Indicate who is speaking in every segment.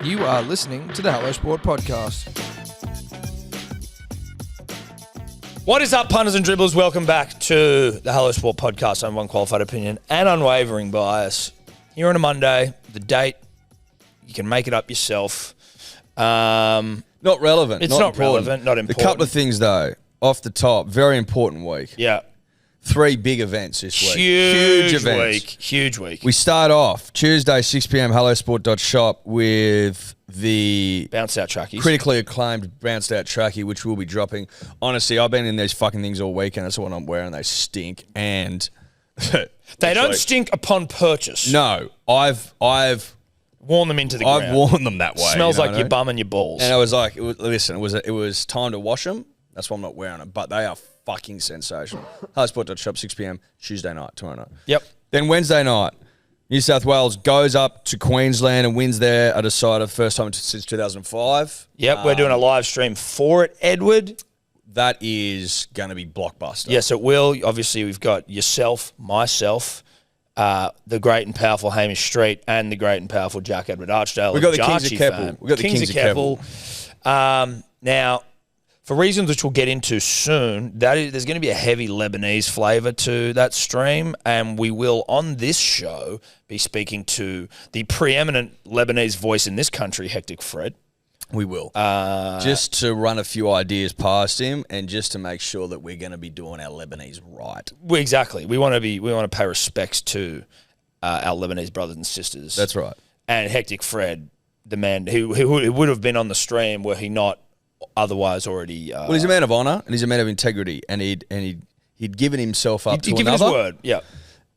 Speaker 1: You are listening to the Hello Sport Podcast.
Speaker 2: What is up, punters and dribblers? Welcome back to the Hello Sport Podcast on One Qualified Opinion and Unwavering Bias. Here on a Monday, the date, you can make it up yourself.
Speaker 3: Not relevant.
Speaker 2: It's not relevant, not important.
Speaker 3: A couple of things, though, off the top. Very important week.
Speaker 2: Yeah.
Speaker 3: 3 big events this week.
Speaker 2: Huge
Speaker 3: events.
Speaker 2: Huge week.
Speaker 3: We start off Tuesday, 6 p.m, hellosport.shop with the
Speaker 2: Bounce Out Trackies.
Speaker 3: critically acclaimed Bounced Out Trackie, which will be dropping. Honestly, I've been in these fucking things all weekend. That's what I'm wearing. They stink. And
Speaker 2: they don't stink upon purchase.
Speaker 3: No. I've
Speaker 2: worn them into the ground.
Speaker 3: I've worn them that way.
Speaker 2: Smells like
Speaker 3: your
Speaker 2: your bum and your balls.
Speaker 3: And I was like, it was time to wash them. That's why I'm not wearing them. But they are fucking sensational. Hellosport.shop, 6 p.m, Tuesday night, tomorrow night.
Speaker 2: Yep.
Speaker 3: Then Wednesday night, New South Wales goes up to Queensland and wins there at a side of first time since 2005.
Speaker 2: Yep, we're doing a live stream for it, Edward.
Speaker 3: That is going to be blockbuster.
Speaker 2: Yes, it will. Obviously, we've got yourself, myself, the great and powerful Hamish Street, and the great and powerful Jack Edward Archdale.
Speaker 3: We've got the Kings of Keppel. We've got the Kings of Keppel.
Speaker 2: Now, for reasons which we'll get into soon, there's going to be a heavy Lebanese flavour to that stream, and we will, on this show, be speaking to the preeminent Lebanese voice in this country, Hectic Fred.
Speaker 3: We will. Just to run a few ideas past him and just to make sure that we're going to be doing our Lebanese right.
Speaker 2: Exactly. We want to pay respects to our Lebanese brothers and sisters.
Speaker 3: That's right.
Speaker 2: And Hectic Fred, the man who would have been on the stream were he not otherwise already.
Speaker 3: Well, he's a man of honour and he's a man of integrity, and he'd given himself up to
Speaker 2: given
Speaker 3: another.
Speaker 2: his word. Yeah.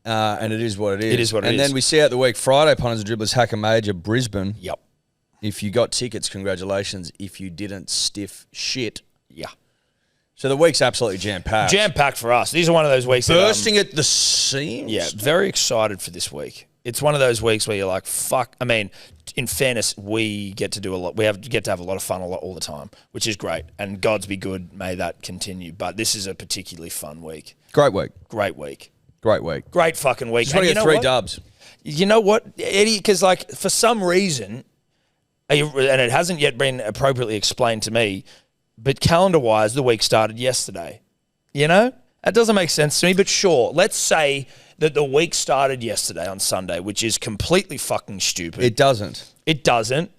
Speaker 3: And it is what it is.
Speaker 2: It is what it is.
Speaker 3: And then we see out the week Friday, punters and dribblers, Hacker Major, Brisbane.
Speaker 2: Yep.
Speaker 3: If you got tickets, congratulations. If you didn't, stiff shit.
Speaker 2: Yeah.
Speaker 3: So the week's absolutely jam-packed.
Speaker 2: Jam-packed for us. These are one of those weeks
Speaker 3: Bursting at the seams.
Speaker 2: Yeah, very excited for this week. It's one of those weeks where you're like, fuck. I mean, in fairness, we get to do a lot. Get to have a lot of fun all the time, which is great. And God's be good. May that continue. But this is a particularly fun week.
Speaker 3: Great week.
Speaker 2: Great week.
Speaker 3: Great week.
Speaker 2: Great fucking week.
Speaker 3: Just want to get 3 dubs.
Speaker 2: You know what, Eddie? Because, like, for some reason, and it hasn't yet been appropriately explained to me, but calendar-wise, the week started yesterday. You know? That doesn't make sense to me, but sure. Let's say that the week started yesterday on Sunday, which is completely fucking stupid.
Speaker 3: It doesn't.
Speaker 2: It doesn't,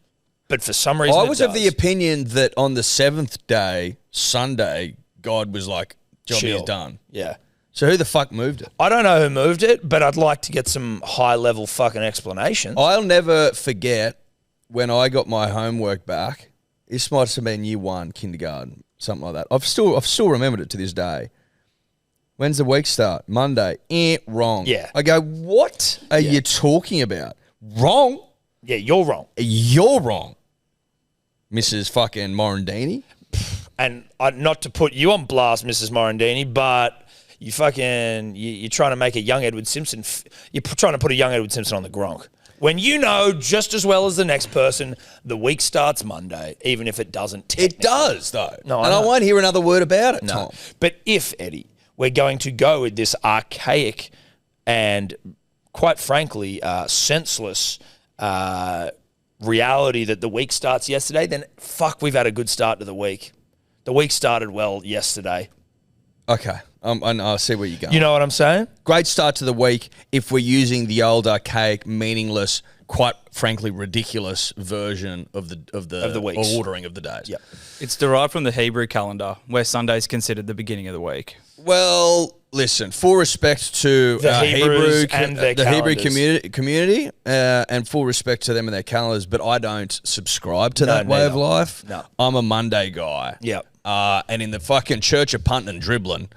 Speaker 2: but for some reason
Speaker 3: I was
Speaker 2: it
Speaker 3: of the opinion that on the 7th day, Sunday, God was like, job is done.
Speaker 2: Yeah.
Speaker 3: So who the fuck moved it?
Speaker 2: I don't know who moved it, but I'd like to get some high-level fucking explanations.
Speaker 3: I'll never forget when I got my homework back. This might have been year 1, kindergarten, something like that. I've still remembered it to this day. When's the week start? Monday. Wrong.
Speaker 2: Yeah.
Speaker 3: I go, what are you talking about? Wrong?
Speaker 2: Yeah, you're wrong.
Speaker 3: You're wrong, Mrs. fucking Morandini.
Speaker 2: And not to put you on blast, Mrs. Morandini, but you fucking, you're trying to make a young Edward Simpson, you're trying to put a young Edward Simpson on the Gronk. When you know just as well as the next person, the week starts Monday, even if it doesn't.
Speaker 3: It does, though.
Speaker 2: No,
Speaker 3: and I won't hear another word about it, Tom.
Speaker 2: But if, Eddie, we're going to go with this archaic and, quite frankly, senseless reality that the week starts yesterday, then fuck, we've had a good start to the week. The week started well yesterday.
Speaker 3: Okay. I see where you're going.
Speaker 2: You know what I'm saying?
Speaker 3: Great start to the week if we're using the old archaic, meaningless, quite frankly ridiculous version of the
Speaker 2: weeks.
Speaker 3: ordering of the days.
Speaker 2: Yep.
Speaker 4: It's derived from the Hebrew calendar, where Sunday is considered the beginning of the week.
Speaker 3: Well, listen, full respect to
Speaker 2: the Hebrews and their
Speaker 3: the Hebrew
Speaker 2: calendars.
Speaker 3: community, and full respect to them and their calendars, but I don't subscribe to that way of life.
Speaker 2: No.
Speaker 3: I'm a Monday guy.
Speaker 2: Yep.
Speaker 3: And in the fucking church of punting and dribbling,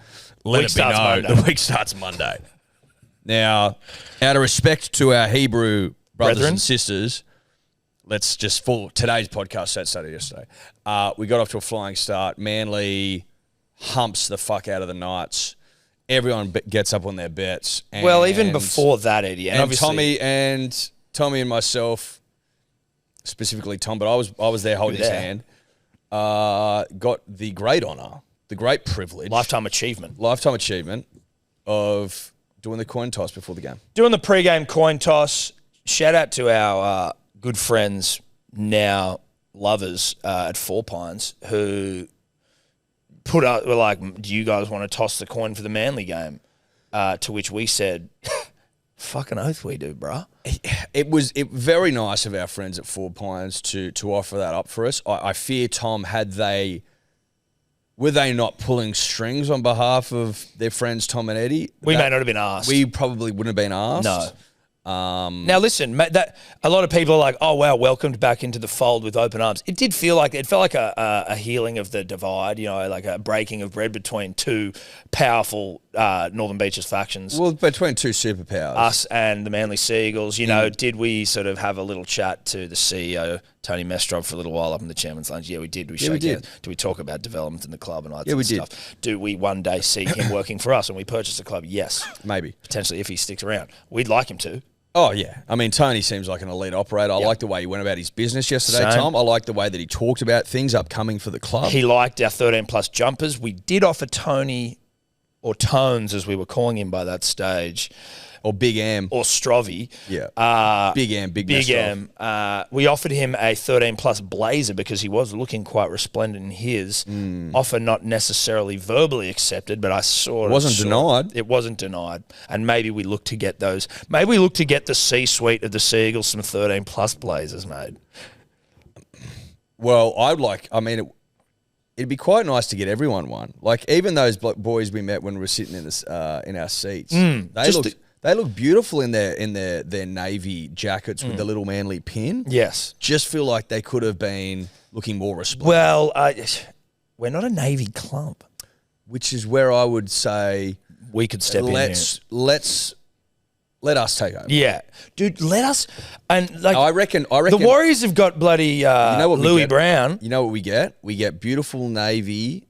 Speaker 3: let
Speaker 2: Week
Speaker 3: it be
Speaker 2: starts
Speaker 3: known,
Speaker 2: Monday.
Speaker 3: the week starts Monday. Now, out of respect to our Hebrew brothers
Speaker 2: Brethren?
Speaker 3: and sisters, let's just, for today's podcast, that started yesterday, we got off to a flying start. Manly humps the fuck out of the Knights. Everyone gets up on their bets. And,
Speaker 2: Well, even before that, Eddie, and obviously
Speaker 3: Tommy and myself, specifically Tom, but I was there holding his hand, got the great honour, the great privilege,
Speaker 2: lifetime achievement
Speaker 3: of doing the coin toss before the game.
Speaker 2: Doing the pre-game coin toss. Shout out to our good friends now lovers at Four Pines who were like, do you guys want to toss the coin for the Manly game? To which we said, fucking oath we do, bruh.
Speaker 3: It was very nice of our friends at Four Pines to offer that up for us. I fear, Tom, were they not pulling strings on behalf of their friends Tom and Eddie?
Speaker 2: We may not have been asked.
Speaker 3: We probably wouldn't have been asked.
Speaker 2: No. Now listen, that a lot of people are like, "Oh wow, welcomed back into the fold with open arms." It felt like a healing of the divide, like a breaking of bread between two powerful Northern Beaches factions.
Speaker 3: Well, between two superpowers,
Speaker 2: us and the Manly Seagulls. Did we sort of have a little chat to the CEO Tony Mestrov for a little while up in the Chairman's Lounge? Yeah, we did. We did. Do we talk about development in the club and all that sort of stuff? Do we one day see him working for us when we purchase the club? Yes,
Speaker 3: maybe
Speaker 2: potentially if he sticks around. We'd like him to.
Speaker 3: Oh, yeah. I mean, Tony seems like an elite operator. I like the way he went about his business yesterday, Tom. I like the way that he talked about things upcoming for the club.
Speaker 2: He liked our 13-plus jumpers. We did offer Tony, or Tones, as we were calling him by that stage,
Speaker 3: or Big M.
Speaker 2: Or Strovey.
Speaker 3: Yeah. Big M, Big
Speaker 2: M. We offered him a 13-plus blazer because he was looking quite resplendent in his. Offer not necessarily verbally accepted, but I saw it.
Speaker 3: Wasn't denied.
Speaker 2: It wasn't denied. And maybe we look to get those. Maybe we look to get the C-suite of the Seagulls some 13-plus blazers made.
Speaker 3: Well, it'd be quite nice to get everyone one. Like, even those boys we met when we were sitting in our seats, they look beautiful in their navy jackets with the little Manly pin.
Speaker 2: Yes.
Speaker 3: Just feel like they could have been looking more resplendent.
Speaker 2: Well, we're not a navy club.
Speaker 3: Which is where I would say
Speaker 2: we could step in here.
Speaker 3: Let us take over.
Speaker 2: Yeah. Dude, let us. And like,
Speaker 3: I reckon
Speaker 2: the Warriors have got bloody Louis Brown.
Speaker 3: You know what we get? We get beautiful maroon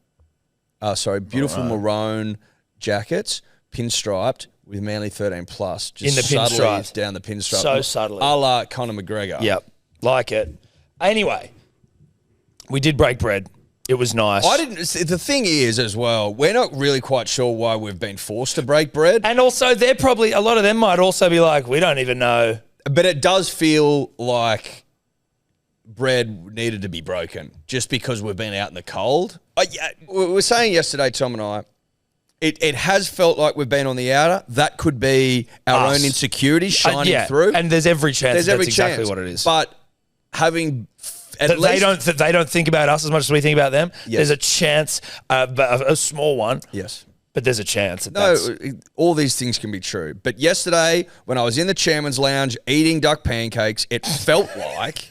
Speaker 3: jackets, pinstriped, with Manly 13+, just
Speaker 2: in the pinstripes,
Speaker 3: down the pinstripe.
Speaker 2: So subtly.
Speaker 3: A la Conor McGregor.
Speaker 2: Yep. Like it. Anyway, we did break bread. It was nice.
Speaker 3: The thing is, as well, we're not really quite sure why we've been forced to break bread.
Speaker 2: And also, a lot of them might also be like, we don't even know.
Speaker 3: But it does feel like bread needed to be broken just because we've been out in the cold. We were saying yesterday, Tom and I, It has felt like we've been on the outer. That could be our own insecurities shining through.
Speaker 2: And there's every chance that's exactly what it is.
Speaker 3: But having
Speaker 2: they don't think about us as much as we think about them. Yes. There's a chance, a small one.
Speaker 3: Yes.
Speaker 2: But there's a chance.
Speaker 3: All these things can be true. But yesterday, when I was in the Chairman's Lounge eating duck pancakes, it felt like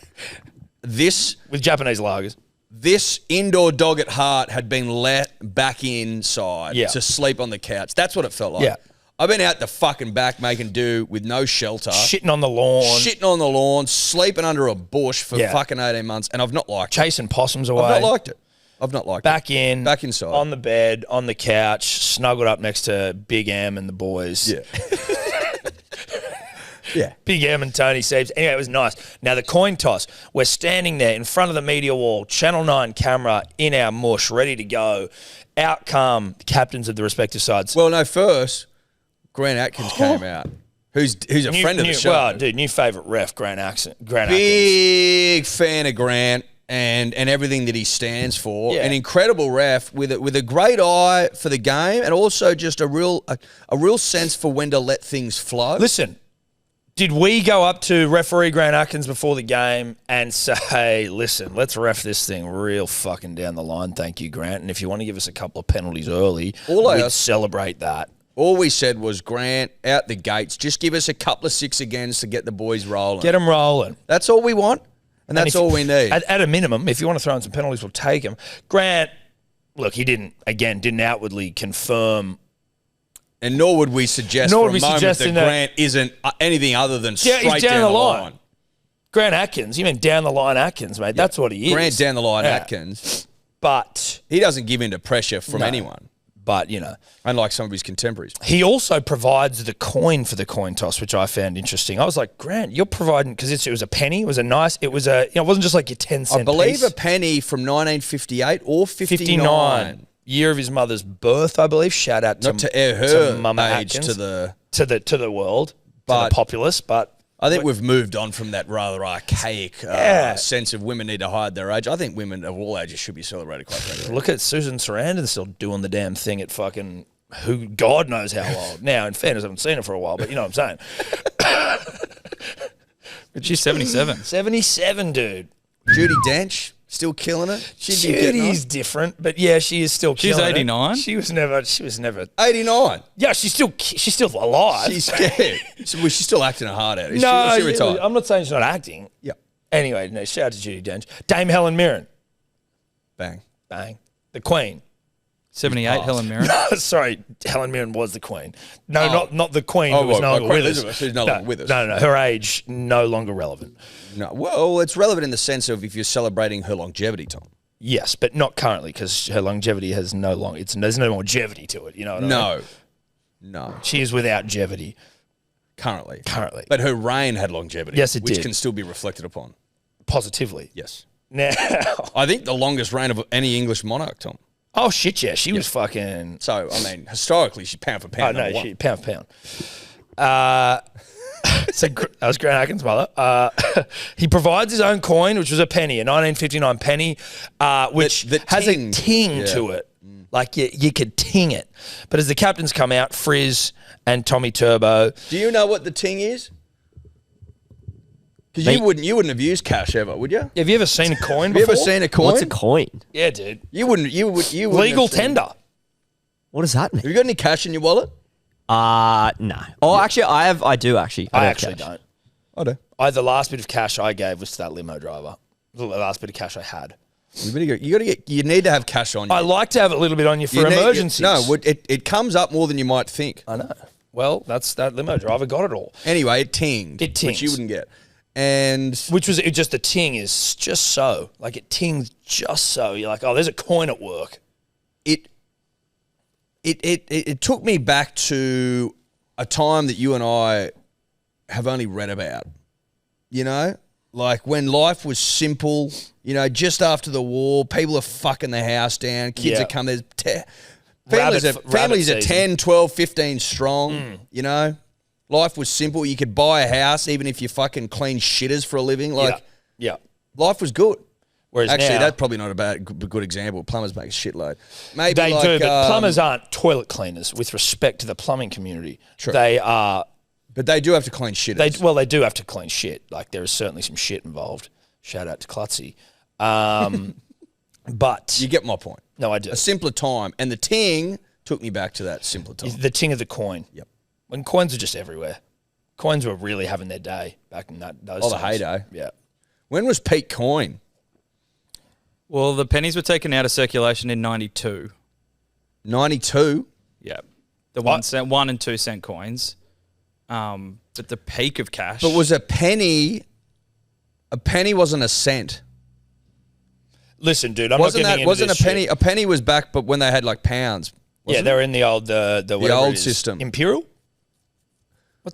Speaker 3: this...
Speaker 2: With Japanese lagers.
Speaker 3: This indoor dog at heart had been let back inside to sleep on the couch. That's what it felt like.
Speaker 2: Yeah.
Speaker 3: I've been out the fucking back making do with no shelter.
Speaker 2: Shitting on the lawn.
Speaker 3: Sleeping under a bush for fucking 18 months, and I've not liked it.
Speaker 2: Chasing possums away.
Speaker 3: I've not liked it. Back inside.
Speaker 2: On the bed, on the couch, snuggled up next to Big M and the boys.
Speaker 3: Yeah. Yeah.
Speaker 2: Big M and Tony Seibs. Anyway, it was nice. Now, the coin toss. We're standing there in front of the media wall, Channel 9 camera in our mush, ready to go. Out come the captains of the respective sides.
Speaker 3: Well, no, first, Grant Atkins came out, who's a friend of the show.
Speaker 2: Well, dude, new favourite ref, Grant Atkins.
Speaker 3: Big fan of Grant and everything that he stands for.
Speaker 2: Yeah.
Speaker 3: An incredible ref with a great eye for the game and also just a real sense for when to let things flow.
Speaker 2: Listen. Did we go up to referee Grant Atkins before the game and say, listen, let's ref this thing real fucking down the line, thank you, Grant, and if you want to give us a couple of penalties early, we'd celebrate that.
Speaker 3: All we said was, Grant, out the gates, just give us a couple of 6 agains to get the boys rolling.
Speaker 2: Get them rolling.
Speaker 3: That's all we want, and that's all we need.
Speaker 2: At a minimum, if you want to throw in some penalties, we'll take them. Grant, look, he didn't outwardly confirm.
Speaker 3: And nor would we suggest for a moment that Grant isn't anything other than straight down the line.
Speaker 2: Grant Atkins, you mean down the line Atkins, mate. That's what he is.
Speaker 3: Grant down the line Atkins.
Speaker 2: But
Speaker 3: he doesn't give in to pressure from anyone.
Speaker 2: But,
Speaker 3: unlike some of his contemporaries.
Speaker 2: He also provides the coin for the coin toss, which I found interesting. I was like, Grant, you're providing, because it was a penny, it wasn't just like your 10-cent
Speaker 3: I believe
Speaker 2: piece.
Speaker 3: A penny from 1958 or 59.
Speaker 2: Year of his mother's birth, I believe. Shout out
Speaker 3: to air her
Speaker 2: Mama
Speaker 3: age
Speaker 2: Atkins,
Speaker 3: to the
Speaker 2: world, to the populace. But
Speaker 3: I think we've moved on from that rather archaic sense of women need to hide their age. I think women of all ages should be celebrated quite regularly.
Speaker 2: Look at Susan Sarandon still doing the damn thing at fucking who God knows how old. Now, in fairness, I haven't seen her for a while, but you know what I'm saying.
Speaker 4: She's 77.
Speaker 2: 77, dude.
Speaker 3: Judi Dench, still killing it.
Speaker 2: Judy's different, but yeah, she is still killing
Speaker 4: She's 89.
Speaker 2: it. She was never
Speaker 3: 89.
Speaker 2: Yeah, she's still alive.
Speaker 3: She's scared. She's still acting her heart out. Is
Speaker 2: no,
Speaker 3: she retired?
Speaker 2: I'm not saying she's not acting.
Speaker 3: Yeah.
Speaker 2: Anyway, no, shout out to Judi Dench. Dame Helen Mirren.
Speaker 3: Bang.
Speaker 2: Bang. The Queen.
Speaker 4: 78, Helen Mirren.
Speaker 2: Sorry, Helen Mirren was the Queen. No, not the Queen who was no longer
Speaker 3: Queen
Speaker 2: with us.
Speaker 3: Elizabeth, who's no longer with us.
Speaker 2: No. Her age, no longer relevant.
Speaker 3: No. Well, it's relevant in the sense of if you're celebrating her longevity, Tom.
Speaker 2: Yes, but not currently because her longevity has no long. There's no longevity to it. You know what I mean?
Speaker 3: No.
Speaker 2: She is without longevity.
Speaker 3: Currently.
Speaker 2: But
Speaker 3: her reign had longevity.
Speaker 2: Yes, it
Speaker 3: which
Speaker 2: did.
Speaker 3: can still be reflected upon.
Speaker 2: Positively.
Speaker 3: Yes.
Speaker 2: Now.
Speaker 3: I think the longest reign of any English monarch, Tom.
Speaker 2: Oh, shit, yeah. She was fucking...
Speaker 3: So, I mean, historically, she's pound for pound.
Speaker 2: Oh, no, she pound for pound. So that was Grant Atkin's mother. He provides his own coin, which was a penny, a 1959 penny, which has a ting to it. Like you could ting it. But as the captains come out, Frizz and Tommy Turbo.
Speaker 3: Do you know what the ting is? Because you wouldn't have used cash ever, would you?
Speaker 2: Have you ever seen a coin before?
Speaker 3: Have you ever seen a coin?
Speaker 5: What's a coin?
Speaker 2: Yeah, dude.
Speaker 3: You wouldn't
Speaker 2: Legal tender.
Speaker 5: What does that mean?
Speaker 3: Have you got any cash in your wallet?
Speaker 5: No. Oh, actually, I do actually.
Speaker 2: I
Speaker 5: don't
Speaker 2: actually
Speaker 5: cash.
Speaker 2: don't.
Speaker 3: I do.
Speaker 2: The last bit of cash I gave was to that limo driver. The last bit of cash I had.
Speaker 3: You need to have cash on you.
Speaker 2: I like to have a little bit on you for emergencies.
Speaker 3: It comes up more than you might think.
Speaker 2: I know. Well, that limo driver got it all.
Speaker 3: Anyway, it tinged.
Speaker 2: It tings.
Speaker 3: Which you wouldn't get. And
Speaker 2: Which was just the ting is just so. Like it tings just so. You're like, oh, there's a coin at work.
Speaker 3: It took me back to a time that you and I have only read about. You know? Like when life was simple, you know, just after the war, people are fucking the house down, kids are coming, families are 10, 12, 15 strong, you know? Life was simple. You could buy a house even if you fucking clean shitters for a living. Like, life was good.
Speaker 2: Whereas
Speaker 3: actually,
Speaker 2: now,
Speaker 3: that's probably not a good example. Plumbers make a shitload. Maybe
Speaker 2: they
Speaker 3: like,
Speaker 2: do, but plumbers aren't toilet cleaners with respect to the plumbing community.
Speaker 3: True.
Speaker 2: They are.
Speaker 3: But they do have to clean shitters.
Speaker 2: They do have to clean shit. Like there is certainly some shit involved. Shout out to Klutzy. But
Speaker 3: you get my point.
Speaker 2: No, I do.
Speaker 3: A simpler time, and the ting took me back to that simpler time.
Speaker 2: The ting of the coin.
Speaker 3: Yep.
Speaker 2: When coins were just everywhere. Coins were really having their day back in those times.
Speaker 3: The heyday.
Speaker 2: Yeah.
Speaker 3: When was peak coin?
Speaker 4: Well, the pennies were taken out of circulation in 92.
Speaker 3: 92?
Speaker 4: Yeah. The 1 and 2 cent coins. But the peak of cash.
Speaker 3: But was a penny wasn't a cent.
Speaker 2: Listen, dude, wasn't
Speaker 3: a penny?
Speaker 2: Shit.
Speaker 3: A penny was back, but when they had like pounds.
Speaker 2: They were in the old
Speaker 3: old system.
Speaker 2: Imperial.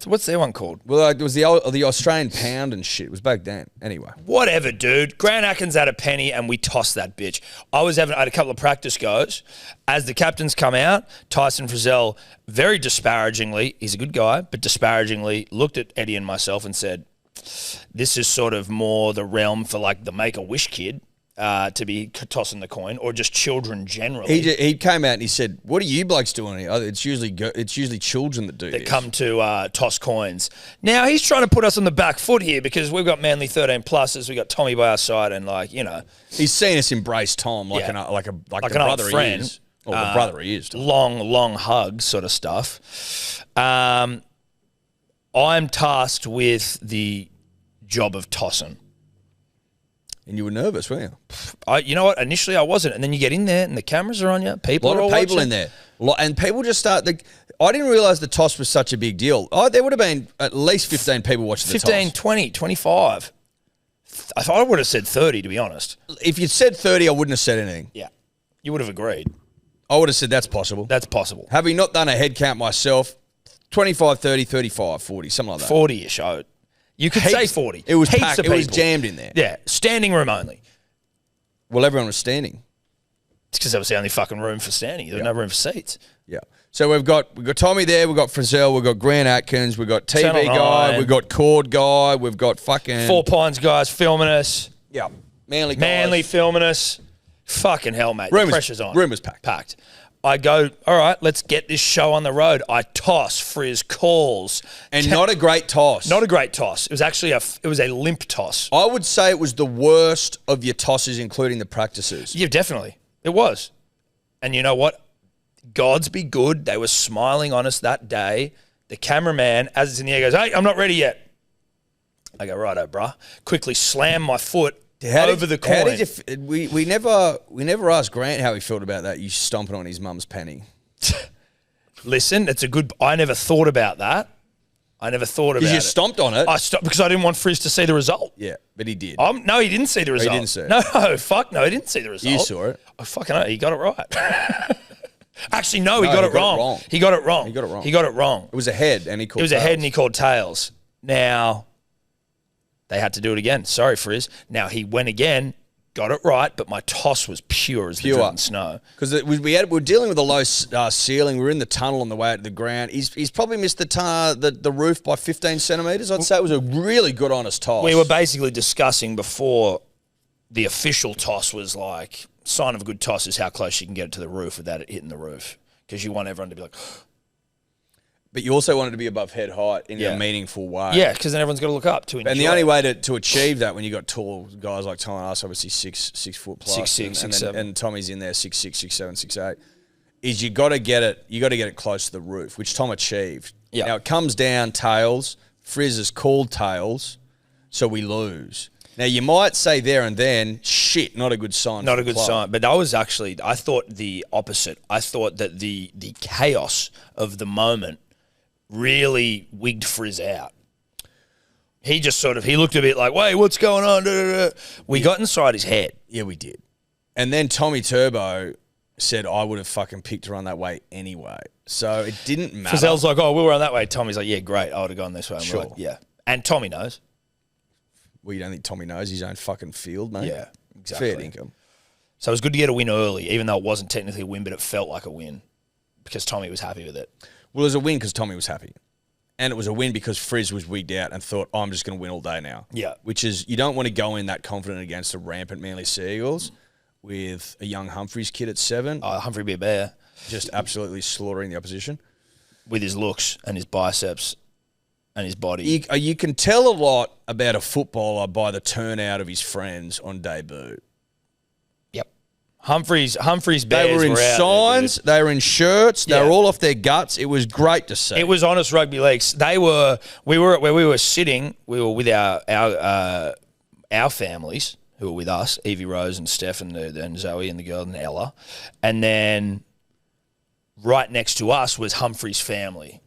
Speaker 2: What's their one called?
Speaker 3: Well, it was the Australian pound and shit. It was back then. Anyway,
Speaker 2: whatever, dude. Grant Atkins had a penny and we tossed that bitch. I had a couple of practice goes. As the captains come out, Tyson Frizzell very disparagingly, he's a good guy, but disparagingly looked at Eddie and myself and said, "This is sort of more the realm for like the Make-A-Wish kid." To be tossing the coin, or just children generally.
Speaker 3: He came out and he said, "What are you blokes doing here? It's usually children that do
Speaker 2: that
Speaker 3: this.
Speaker 2: Come to toss coins." Now he's trying to put us on the back foot here because we've got Manly 13 pluses, we got Tommy by our side, and
Speaker 3: he's seen us embrace Tom like a brother he is. Or the brother he is. Tom.
Speaker 2: Long hug sort of stuff. I'm tasked with the job of tossing.
Speaker 3: And you were nervous, weren't
Speaker 2: you? You know what? Initially, I wasn't, and then you get in there, and the cameras are on you. People are all
Speaker 3: people
Speaker 2: watching.
Speaker 3: in there, and people just start. I didn't realize the toss was such a big deal. There would have been at least 15 people watching the toss.
Speaker 2: 15, 20, 25. I would have said 30, to be honest.
Speaker 3: If you'd said 30, I wouldn't have said anything.
Speaker 2: Yeah, you would have agreed.
Speaker 3: I would have said that's possible.
Speaker 2: That's possible.
Speaker 3: Having not done a head count myself, 25, 30, 35, 40, something like that.
Speaker 2: 40-ish. You could say 40.
Speaker 3: It was
Speaker 2: Heaps
Speaker 3: packed.
Speaker 2: of
Speaker 3: It was
Speaker 2: people.
Speaker 3: jammed in there.
Speaker 2: Yeah, standing room only.
Speaker 3: Well, everyone was standing.
Speaker 2: It's because there was the only fucking room for standing. There was no room for seats.
Speaker 3: Yeah. So we've got Tommy there, we've got Frizzell, we've got Grant Atkins, we've got TV
Speaker 2: Channel
Speaker 3: guy,
Speaker 2: 9.
Speaker 3: we've got Cord guy, we've got fucking
Speaker 2: 4 Pines guys filming us.
Speaker 3: Yeah. Manly guys.
Speaker 2: Manly filming us. Fucking hell, mate.
Speaker 3: Room
Speaker 2: The
Speaker 3: was-
Speaker 2: pressure's on.
Speaker 3: room was packed.
Speaker 2: Packed. I go, all right, let's get this show on the road. I toss, Frizz calls.
Speaker 3: And not a great toss.
Speaker 2: Not a great toss. It was actually it was a limp toss.
Speaker 3: I would say it was the worst of your tosses, including the practices.
Speaker 2: Yeah, definitely. It was. And you know what? Gods be good. They were smiling on us that day. The cameraman, as it's in the air, goes, hey, I'm not ready yet. I go, righto, bruh. Quickly slam my foot over the coin.
Speaker 3: How did you we never asked Grant how he felt about that, you stomping on his mum's penny.
Speaker 2: Listen, it's a good... I never thought about that. I never thought about
Speaker 3: Because
Speaker 2: it.
Speaker 3: you stomped on it.
Speaker 2: I stopped because I didn't want Frizz to see the result.
Speaker 3: Yeah, but he did.
Speaker 2: No, he didn't see the result.
Speaker 3: didn't see it.
Speaker 2: No, fuck no, he didn't see the result.
Speaker 3: You saw it.
Speaker 2: I fucking know. He got it right. Actually, no, he got it wrong. He got it wrong.
Speaker 3: He got it wrong.
Speaker 2: He got it wrong.
Speaker 3: It was a head, and he called
Speaker 2: It was a head
Speaker 3: tails.
Speaker 2: and he called tails. Now, they had to do it again. Sorry, Frizz. Now, he went again, got it right, but my toss was pure as the driven snow.
Speaker 3: Because we were dealing with a low ceiling. We were in the tunnel on the way out to the ground. He's probably missed the roof by 15 centimetres. I'd say it was a really good, honest toss.
Speaker 2: We were basically discussing before the official toss was like, sign of a good toss is how close you can get it to the roof without it hitting the roof. Because you want everyone to be like...
Speaker 3: But you also wanted to be above head height in a meaningful way.
Speaker 2: Yeah, because then everyone's got to look up to enjoy.
Speaker 3: And the only way to achieve that when you got tall guys like Tom and us, obviously 6 foot plus,
Speaker 2: 6'6",
Speaker 3: and
Speaker 2: 6'7".
Speaker 3: and Tommy's in there 6'6", 6'7", 6'8", is you got to get it close to the roof, which Tom achieved.
Speaker 2: Yeah.
Speaker 3: Now it comes down tails. Frizz has called tails, so we lose. Now you might say there and then, shit, not a good sign.
Speaker 2: Not
Speaker 3: for
Speaker 2: a good
Speaker 3: the club.
Speaker 2: sign. But I thought the opposite. I thought that the chaos of the moment really wigged Frizz out. He just he looked a bit like, wait, what's going on? We got inside his head.
Speaker 3: Yeah, we did. And then Tommy Turbo said, I would have fucking picked to run that way anyway. So it didn't matter.
Speaker 2: Frizzell's like, oh, we'll run that way. Tommy's like, yeah, great. I would have gone this way. And we're
Speaker 3: Sure.
Speaker 2: like, yeah. And Tommy knows.
Speaker 3: Well, you don't think Tommy knows his own fucking field, mate?
Speaker 2: Yeah, exactly.
Speaker 3: Fair income.
Speaker 2: So it was good to get a win early, even though it wasn't technically a win, but it felt like a win because Tommy was happy with it.
Speaker 3: Well, it was a win because Tommy was happy. And it was a win because Frizz was wigged out and thought, I'm just going to win all day now.
Speaker 2: Yeah.
Speaker 3: Which is, you don't want to go in that confident against a rampant Manly Seagulls with a young Humphreys kid at 7.
Speaker 2: Humphrey be a bear
Speaker 3: Just absolutely slaughtering the opposition.
Speaker 2: with his looks and his biceps and his body.
Speaker 3: You can tell a lot about a footballer by the turnout of his friends on debut.
Speaker 2: Yep. Humphreys bears
Speaker 3: They were in
Speaker 2: out there,
Speaker 3: signs,
Speaker 2: dude.
Speaker 3: they were in shirts, they
Speaker 2: Yeah.
Speaker 3: were all off their guts. It was great to see.
Speaker 2: It was honest rugby leagues. We were where we were sitting. We were with our families who were with us, Evie Rose and Steph and Zoe and the girl and Ella, and then right next to us was Humphrey's family.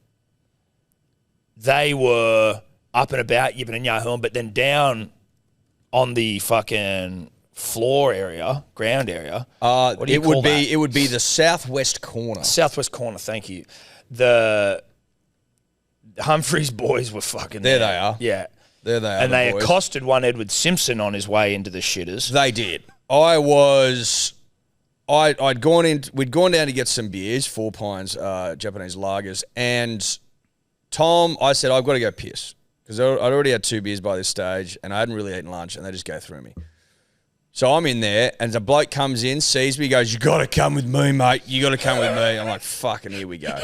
Speaker 2: They were up and about, yipping and yahooing, but then down on the fucking floor area, ground area. What do you call that?
Speaker 3: It would be the southwest corner.
Speaker 2: Southwest corner, thank you. The Humphreys boys were fucking
Speaker 3: There they are.
Speaker 2: Yeah.
Speaker 3: There they are.
Speaker 2: And
Speaker 3: the
Speaker 2: they
Speaker 3: boys.
Speaker 2: accosted one Edward Simpson on his way into the shitters.
Speaker 3: They did. We'd gone down to get some beers, 4 Pines, Japanese lagers, and Tom, I said, I've got to go piss. Because I'd already had 2 beers by this stage, and I hadn't really eaten lunch, and they just go through me. So I'm in there, and the bloke comes in, sees me, goes, you got to come with me, mate. You got to come with me. I'm like, fucking here we go.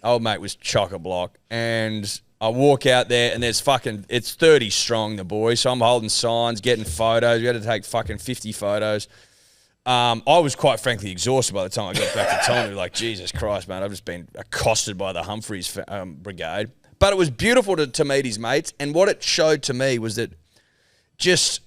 Speaker 3: Old mate was chock-a-block. And I walk out there, and it's 30 strong, the boys. So I'm holding signs, getting photos. We had to take fucking 50 photos. I was quite frankly exhausted by the time I got back to Tommy. Like, Jesus Christ, man, I've just been accosted by the Humphreys brigade. But it was beautiful to meet his mates. And what it showed to me was that just...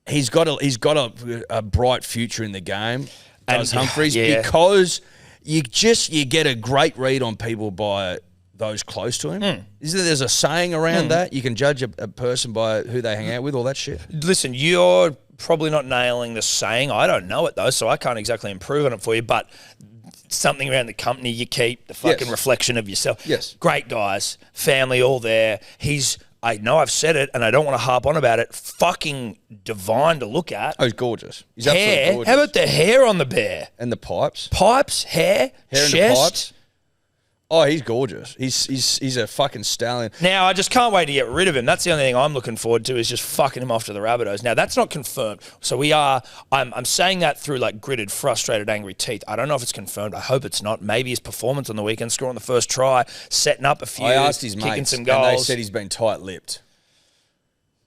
Speaker 3: He's got a bright future in the game, does Humphreys, because you get a great read on people by those close to him. Isn't there's a saying around that? You can judge a person by who they hang out with, all that shit.
Speaker 2: Listen, you're probably not nailing the saying. I don't know it, though, so I can't exactly improve on it for you, but something around the company you keep, the fucking reflection of yourself.
Speaker 3: Yes.
Speaker 2: Great guys, family all there. He's I know I've said it and I don't want to harp on about it. Fucking divine to look at.
Speaker 3: Oh, he's gorgeous. He's absolutely
Speaker 2: Hair.
Speaker 3: gorgeous.
Speaker 2: How about the hair on the bear?
Speaker 3: And the pipes.
Speaker 2: Pipes, hair
Speaker 3: Hair
Speaker 2: chest.
Speaker 3: and the pipes. Oh, he's gorgeous. He's a fucking stallion.
Speaker 2: Now, I just can't wait to get rid of him. That's the only thing I'm looking forward to is just fucking him off to the Rabbitohs. Now, that's not confirmed. So I'm saying that through like gritted, frustrated, angry teeth. I don't know if it's confirmed. I hope it's not. Maybe his performance on the weekend, scoring the first try, setting up a few,
Speaker 3: I asked his
Speaker 2: kicking
Speaker 3: mates,
Speaker 2: some
Speaker 3: and
Speaker 2: goals.
Speaker 3: they said he's been tight-lipped.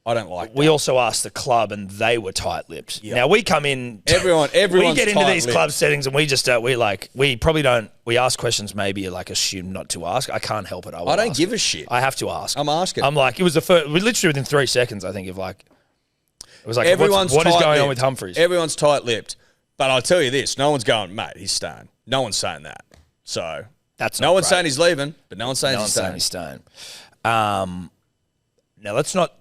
Speaker 3: I don't like that.
Speaker 2: We also asked the club, and they were tight-lipped.
Speaker 3: Yeah.
Speaker 2: Now we come in.
Speaker 3: Everyone's
Speaker 2: we get into these
Speaker 3: tight-lipped.
Speaker 2: club settings, and we just we probably don't. We ask questions maybe like assume not to ask. I can't help it.
Speaker 3: I don't give a shit.
Speaker 2: I have to ask.
Speaker 3: I'm asking.
Speaker 2: I'm like, it was the first. We literally within 3 seconds. I think of like, it was like,
Speaker 3: Everyone's
Speaker 2: what is going on
Speaker 3: tight-lipped.
Speaker 2: with Humphreys?
Speaker 3: Everyone's tight-lipped. But I'll tell you this, no one's going, mate, he's staying. No one's saying that. So
Speaker 2: That's
Speaker 3: no
Speaker 2: not
Speaker 3: one's
Speaker 2: great.
Speaker 3: saying he's leaving, but no one's saying
Speaker 2: No
Speaker 3: he's
Speaker 2: one's saying
Speaker 3: staying.
Speaker 2: he's staying. Now let's not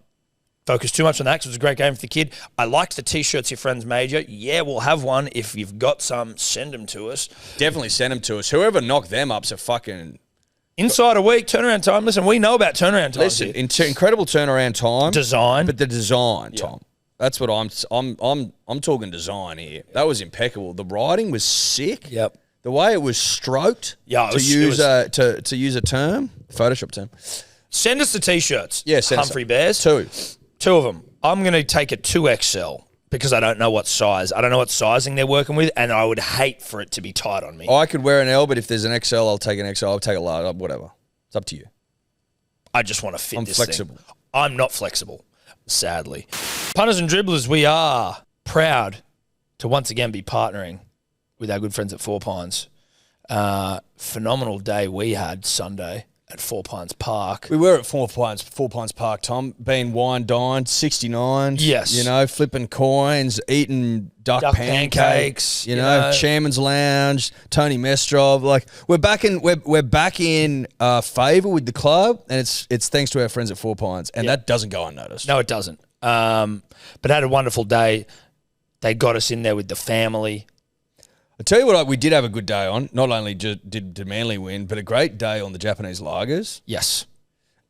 Speaker 2: focus too much on that because it was a great game for the kid. I liked the T-shirts your friends made you. Yeah, we'll have one. If you've got some, send them to us.
Speaker 3: Definitely send them to us. Whoever knocked them up's a fucking...
Speaker 2: Inside a week, turnaround time. Listen, we know about turnaround time.
Speaker 3: Listen, incredible turnaround time.
Speaker 2: Design.
Speaker 3: But the design, Tom. That's what I'm talking design here. That was impeccable. The writing was sick.
Speaker 2: Yep.
Speaker 3: The way it was stroked,
Speaker 2: Yeah,
Speaker 3: to use a term, Photoshop term.
Speaker 2: Send us the T-shirts.
Speaker 3: Yeah, send us
Speaker 2: Humphrey
Speaker 3: some.
Speaker 2: Bears. Two of them. I'm going to take a 2XL because I don't know what size. I don't know what sizing they're working with, and I would hate for it to be tight on me.
Speaker 3: I could wear an L, but if there's an XL, I'll take an XL. I'll take a large, whatever. It's up to you.
Speaker 2: I just want to fit
Speaker 3: I'm
Speaker 2: this
Speaker 3: flexible.
Speaker 2: thing. I'm not flexible, sadly. Punters and dribblers, we are proud to once again be partnering with our good friends at Four Pines. Phenomenal day we had Sunday at Four Pines Park.
Speaker 3: We were at Four Pines Park, Tom, being wine dined, 69.
Speaker 2: Yes.
Speaker 3: You know, flipping coins, eating duck pancakes. You know, Chairman's Lounge, Tony Mestrov. Like we're back in favour with the club, and it's thanks to our friends at Four Pines, and that doesn't go unnoticed.
Speaker 2: No, it doesn't. But had a wonderful day. They got us in there with the family.
Speaker 3: I tell you what, we did have a good day on. Not only did Manly win, but a great day on the Japanese lagers.
Speaker 2: Yes.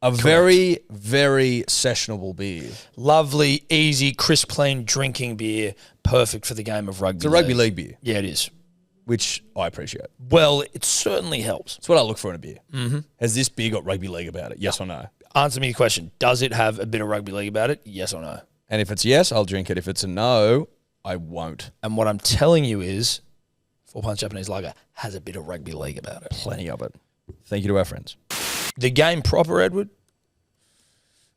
Speaker 3: A very, very sessionable beer.
Speaker 2: Lovely, easy, crisp, clean drinking beer. Perfect for the game of rugby.
Speaker 3: It's a rugby league beer,
Speaker 2: Yeah, it is.
Speaker 3: which I appreciate.
Speaker 2: Well, it certainly helps.
Speaker 3: It's what I look for in a beer. Mm-hmm. Has this beer got rugby league about it? Yes or no?
Speaker 2: Answer me the question. Does it have a bit of rugby league about it? Yes or no?
Speaker 3: And if it's yes, I'll drink it. If it's a no, I won't.
Speaker 2: And what I'm telling you is Four Pines Japanese Lager has a bit of rugby league about it.
Speaker 3: Plenty of it. Thank you to our friends.
Speaker 2: The game proper, Edward?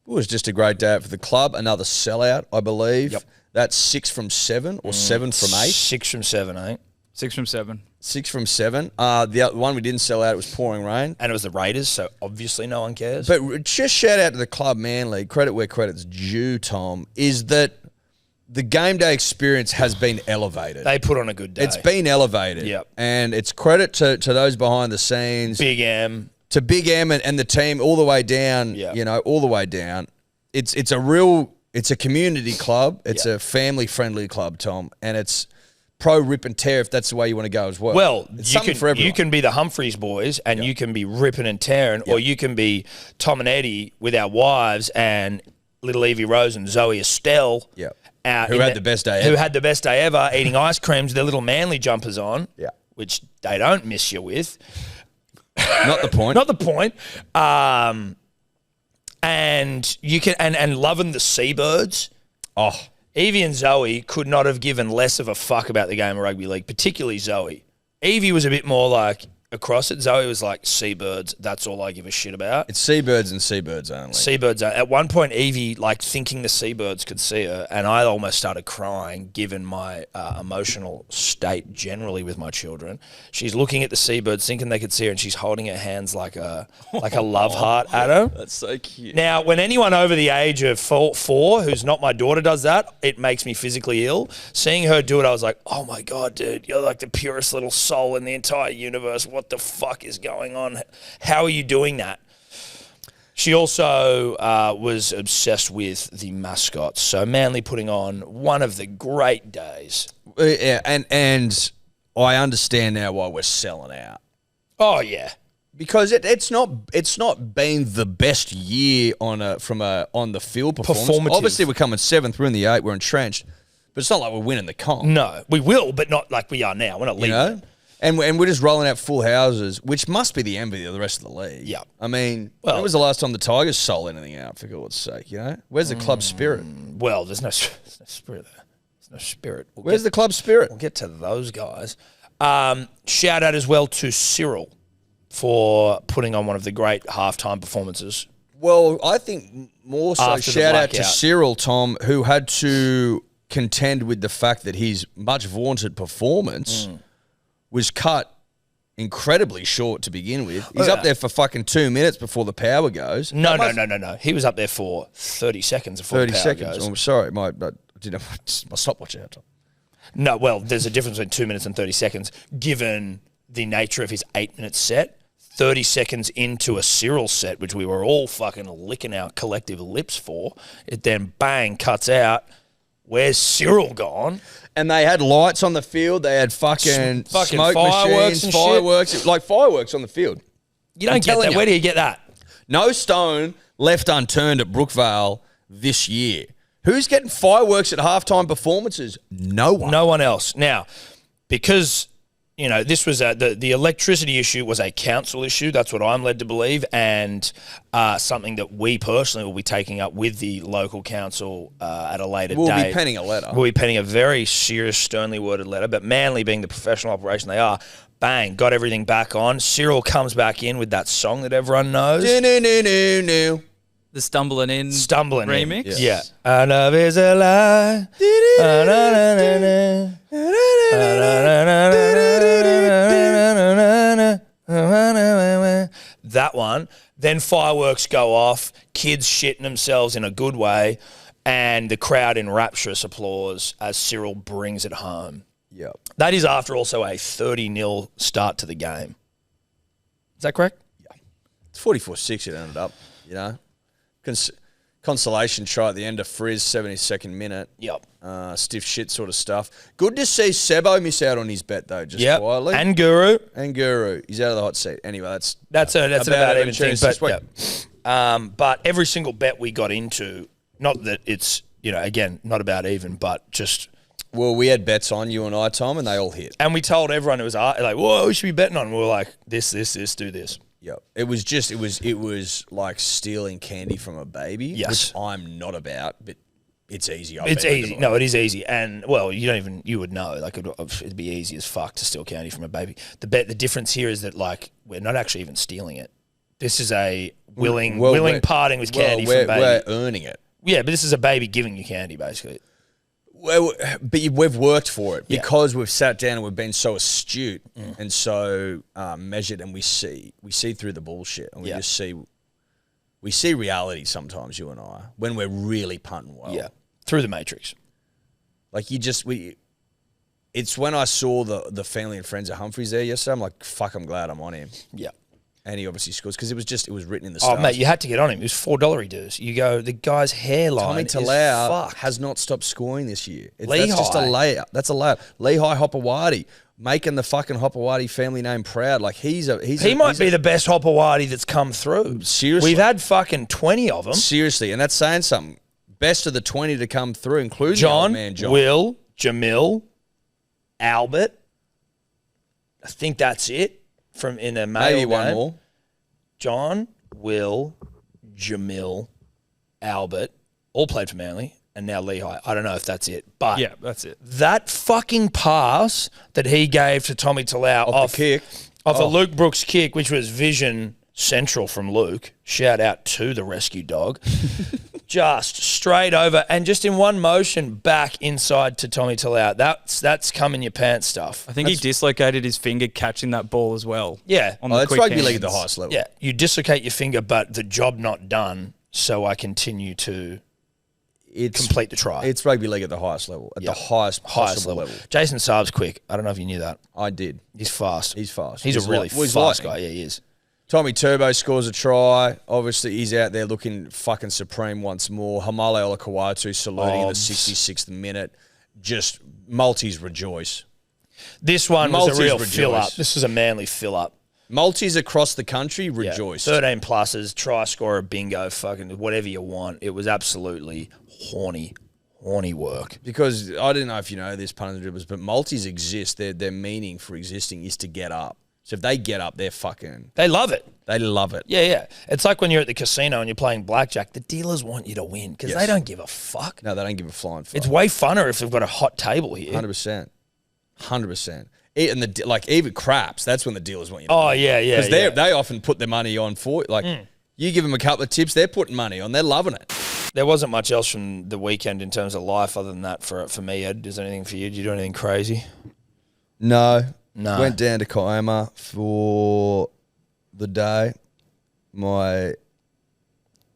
Speaker 3: It was just a great day out for the club. Another sellout, I believe.
Speaker 2: Yep.
Speaker 3: That's 6 from 7 or 7 from 8.
Speaker 2: 6 from 7, eh?
Speaker 4: 6 from 7.
Speaker 3: 6 from 7. The other one we didn't sell out, it was pouring rain.
Speaker 2: And it was the Raiders, so obviously no one cares.
Speaker 3: But just shout out to the club, Manly. Credit where credit's due, Tom, is that the game day experience has been elevated.
Speaker 2: They put on a good day.
Speaker 3: It's been elevated.
Speaker 2: Yep.
Speaker 3: And it's credit to those behind the scenes.
Speaker 2: Big M.
Speaker 3: To Big M and the team all the way down,
Speaker 2: Yeah.
Speaker 3: you know, all the way down. It's a community club. It's a family-friendly club, Tom, and it's pro rip and tear if that's the way you want to go as well.
Speaker 2: Well,
Speaker 3: it's something for everyone.
Speaker 2: you can be the Humphreys boys and you can be ripping and tearing, or you can be Tom and Eddie with our wives and little Evie Rose and Zoe Estelle.
Speaker 3: Yep.
Speaker 2: Who
Speaker 3: had the best day ever.
Speaker 2: Who had the best day ever, eating ice creams with their little Manly jumpers on, which they don't miss you with.
Speaker 3: Not the point.
Speaker 2: Not the point. And you can and loving the Seabirds.
Speaker 3: Oh,
Speaker 2: Evie and Zoe could not have given less of a fuck about the game of rugby league, particularly Zoe. Evie was a bit more like across it. Zoe was like, Seabirds, that's all I give a shit about.
Speaker 3: it's seabirds and seabirds only.
Speaker 2: Seabirds. At one point, Evie, like, thinking the Seabirds could see her, and I almost started crying, given my emotional state generally with my children. She's looking at the Seabirds, thinking they could see her, and she's holding her hands like a love heart at her.
Speaker 3: That's so cute.
Speaker 2: Now, when anyone over the age of four, who's not my daughter, does that, it makes me physically ill. Seeing her do it, I was like, oh my God, dude, you're like the purest little soul in the entire universe. What the fuck is going on? How are you doing that? She also was obsessed with the mascots. So Manly putting on one of the great days.
Speaker 3: Yeah, and I understand now why we're selling out.
Speaker 2: Oh, yeah.
Speaker 3: because it's not been the best year on the field performance.
Speaker 2: Performative.
Speaker 3: Obviously, we're coming 7th. We're in the 8. We're entrenched, but it's not like we're winning the comp.
Speaker 2: No, we will, but not like we are now. We're not leading.
Speaker 3: You know? And we're just rolling out full houses, which must be the envy of the rest of the league.
Speaker 2: Yeah.
Speaker 3: I mean, when was the last time the Tigers sold anything out, for God's sake, you know? Where's the club spirit?
Speaker 2: Well, there's no spirit there. There's no spirit.
Speaker 3: Where's the club spirit?
Speaker 2: We'll get to those guys. Shout out as well to Cyril for putting on one of the great halftime performances.
Speaker 3: Well, I think more so
Speaker 2: After the
Speaker 3: shout out to
Speaker 2: blackout.
Speaker 3: Cyril, Tom, who had to contend with the fact that his much vaunted performance was cut incredibly short to begin with. He's up there for fucking 2 minutes before the power goes.
Speaker 2: No. He was up there for 30 seconds before
Speaker 3: 30
Speaker 2: the power
Speaker 3: seconds.
Speaker 2: goes.
Speaker 3: I'm sorry, my stopwatch out.
Speaker 2: No, well, there's a difference between 2 minutes and 30 seconds, given the nature of his 8-minute set. 30 seconds into a Cyril set, which we were all fucking licking our collective lips for, it then bang, cuts out. Where's Cyril gone?
Speaker 3: And they had lights on the field. They had fucking smoke
Speaker 2: fireworks
Speaker 3: machines,
Speaker 2: and
Speaker 3: fireworks, like fireworks on the field.
Speaker 2: You don't get that. Where do you get that?
Speaker 3: No stone left unturned at Brookvale this year. Who's getting fireworks at halftime performances? No one.
Speaker 2: No one else. Now, because, you know, this was the electricity issue was a council issue. That's what I'm led to believe, and something that we personally will be taking up with the local council at a later date.
Speaker 3: We'll be penning a letter.
Speaker 2: We'll be penning a very serious, sternly worded letter, but Manly being the professional operation they are, bang, got everything back on. Cyril comes back in with that song that everyone knows.
Speaker 4: The Stumbling In remix?
Speaker 2: Yeah. Our love is a lie. That one. Then fireworks go off, kids shitting themselves in a good way, and the crowd in rapturous applause as Cyril brings it home.
Speaker 3: Yep.
Speaker 2: That is after also a 30-0 start to the game. Is that correct?
Speaker 3: Yeah. It's 44-6 it ended up, you know. Consolation try at the end of Frizz, 72nd minute.
Speaker 2: Yep.
Speaker 3: Stiff shit sort of stuff. Good to see Sebo miss out on his bet, though, just quietly.
Speaker 2: And Guru.
Speaker 3: He's out of the hot seat. Anyway,
Speaker 2: that's an about even thing.
Speaker 3: But,
Speaker 2: but every single bet we got into, not that it's, you know, again, not about even, but just...
Speaker 3: Well, we had bets on, you and I, Tom, and they all hit.
Speaker 2: And we told everyone it was like, whoa, we should be betting on. We were like, this, do this.
Speaker 3: Yep. It was like stealing candy from a baby,
Speaker 2: yes.
Speaker 3: which I'm not about, but it's easy.
Speaker 2: It's easy. No, it is easy. And, well, you would know. Like, it'd be easy as fuck to steal candy from a baby. The difference here is that, like, we're not actually even stealing it. This is a willing parting with candy from baby.
Speaker 3: We're earning it.
Speaker 2: Yeah, but this is a baby giving you candy, basically.
Speaker 3: Well, but we've worked for it because we've sat down and we've been so astute and so measured, and we see through the bullshit, and we see reality sometimes. You and I, when we're really punting well,
Speaker 2: through the matrix.
Speaker 3: Like it's when I saw the family and friends of Humphreys there yesterday. I'm like, fuck, I'm glad I'm on him. Yeah. And he obviously scores because it was written in the stars.
Speaker 2: Oh, mate, you had to get on him. It was $4 he does. You go, the guy's hairline
Speaker 3: Tommy Taukeiaho has not stopped scoring this year.
Speaker 2: Lehigh.
Speaker 3: That's just a layup. That's a layup. Lehigh Hopewadi, making the fucking Hopewadi family name proud. Like he might
Speaker 2: be the best Hopewadi that's come through.
Speaker 3: Seriously.
Speaker 2: We've had fucking 20 of them.
Speaker 3: Seriously, and that's saying something. Best of the 20 to come through, including
Speaker 2: John,
Speaker 3: the old man John.
Speaker 2: Will, Jamil, Albert. I think that's it from in a male
Speaker 3: Maybe one
Speaker 2: game.
Speaker 3: more.
Speaker 2: John, Will, Jamil, Albert, all played for Manly, and now Lehigh. I don't know if that's it, but
Speaker 4: yeah, that's it.
Speaker 2: That fucking pass that he gave to Tommy Taukeiaho off
Speaker 3: the kick,
Speaker 2: a Luke Brooks kick, which was vision central from Luke. Shout out to the rescue dog. Just straight over and just in one motion back inside to Tommy Taukeiaho. That's come in your pants stuff.
Speaker 4: I think he dislocated his finger catching that ball as well.
Speaker 2: Yeah.
Speaker 3: That's rugby league at the highest level.
Speaker 2: Yeah. You dislocate your finger, but the job not done, so I continue to complete the try.
Speaker 3: It's rugby league at the highest level, at the highest level.
Speaker 2: Jason Saab's quick. I don't know if you knew that.
Speaker 3: I did.
Speaker 2: He's fast.
Speaker 3: He's
Speaker 2: a really fast guy. Yeah, he is.
Speaker 3: Tommy Turbo scores a try. Obviously, he's out there looking fucking supreme once more. Hamale Olakawatu saluting in the 66th minute. Just multis rejoice.
Speaker 2: This one was a real fill-up. This was a Manly fill-up.
Speaker 3: Multis across the country
Speaker 2: Yeah.
Speaker 3: rejoiced.
Speaker 2: 13 pluses, try scorer, bingo, fucking whatever you want. It was absolutely horny work.
Speaker 3: Because I don't know if you know this, punters and dribblers, but multis exist. Their meaning for existing is to get up. So if they get up, they're fucking...
Speaker 2: They love it.
Speaker 3: They love it.
Speaker 2: Yeah. It's like when you're at the casino and you're playing blackjack. The dealers want you to win because
Speaker 3: Yes.
Speaker 2: they don't give a fuck.
Speaker 3: No, they don't give a flying fuck.
Speaker 2: It's way funner if they've got a hot table here.
Speaker 3: 100%. 100%. And even craps, that's when the dealers want you to
Speaker 2: Oh,
Speaker 3: win.
Speaker 2: yeah.
Speaker 3: Because they often put their money on for you. Like, you give them a couple of tips, they're putting money on. They're loving it.
Speaker 2: There wasn't much else from the weekend in terms of life other than that for me, Ed. Is there anything for you? Did you do anything crazy?
Speaker 3: No.
Speaker 2: No.
Speaker 3: Went down to Taukeiaho for the day. My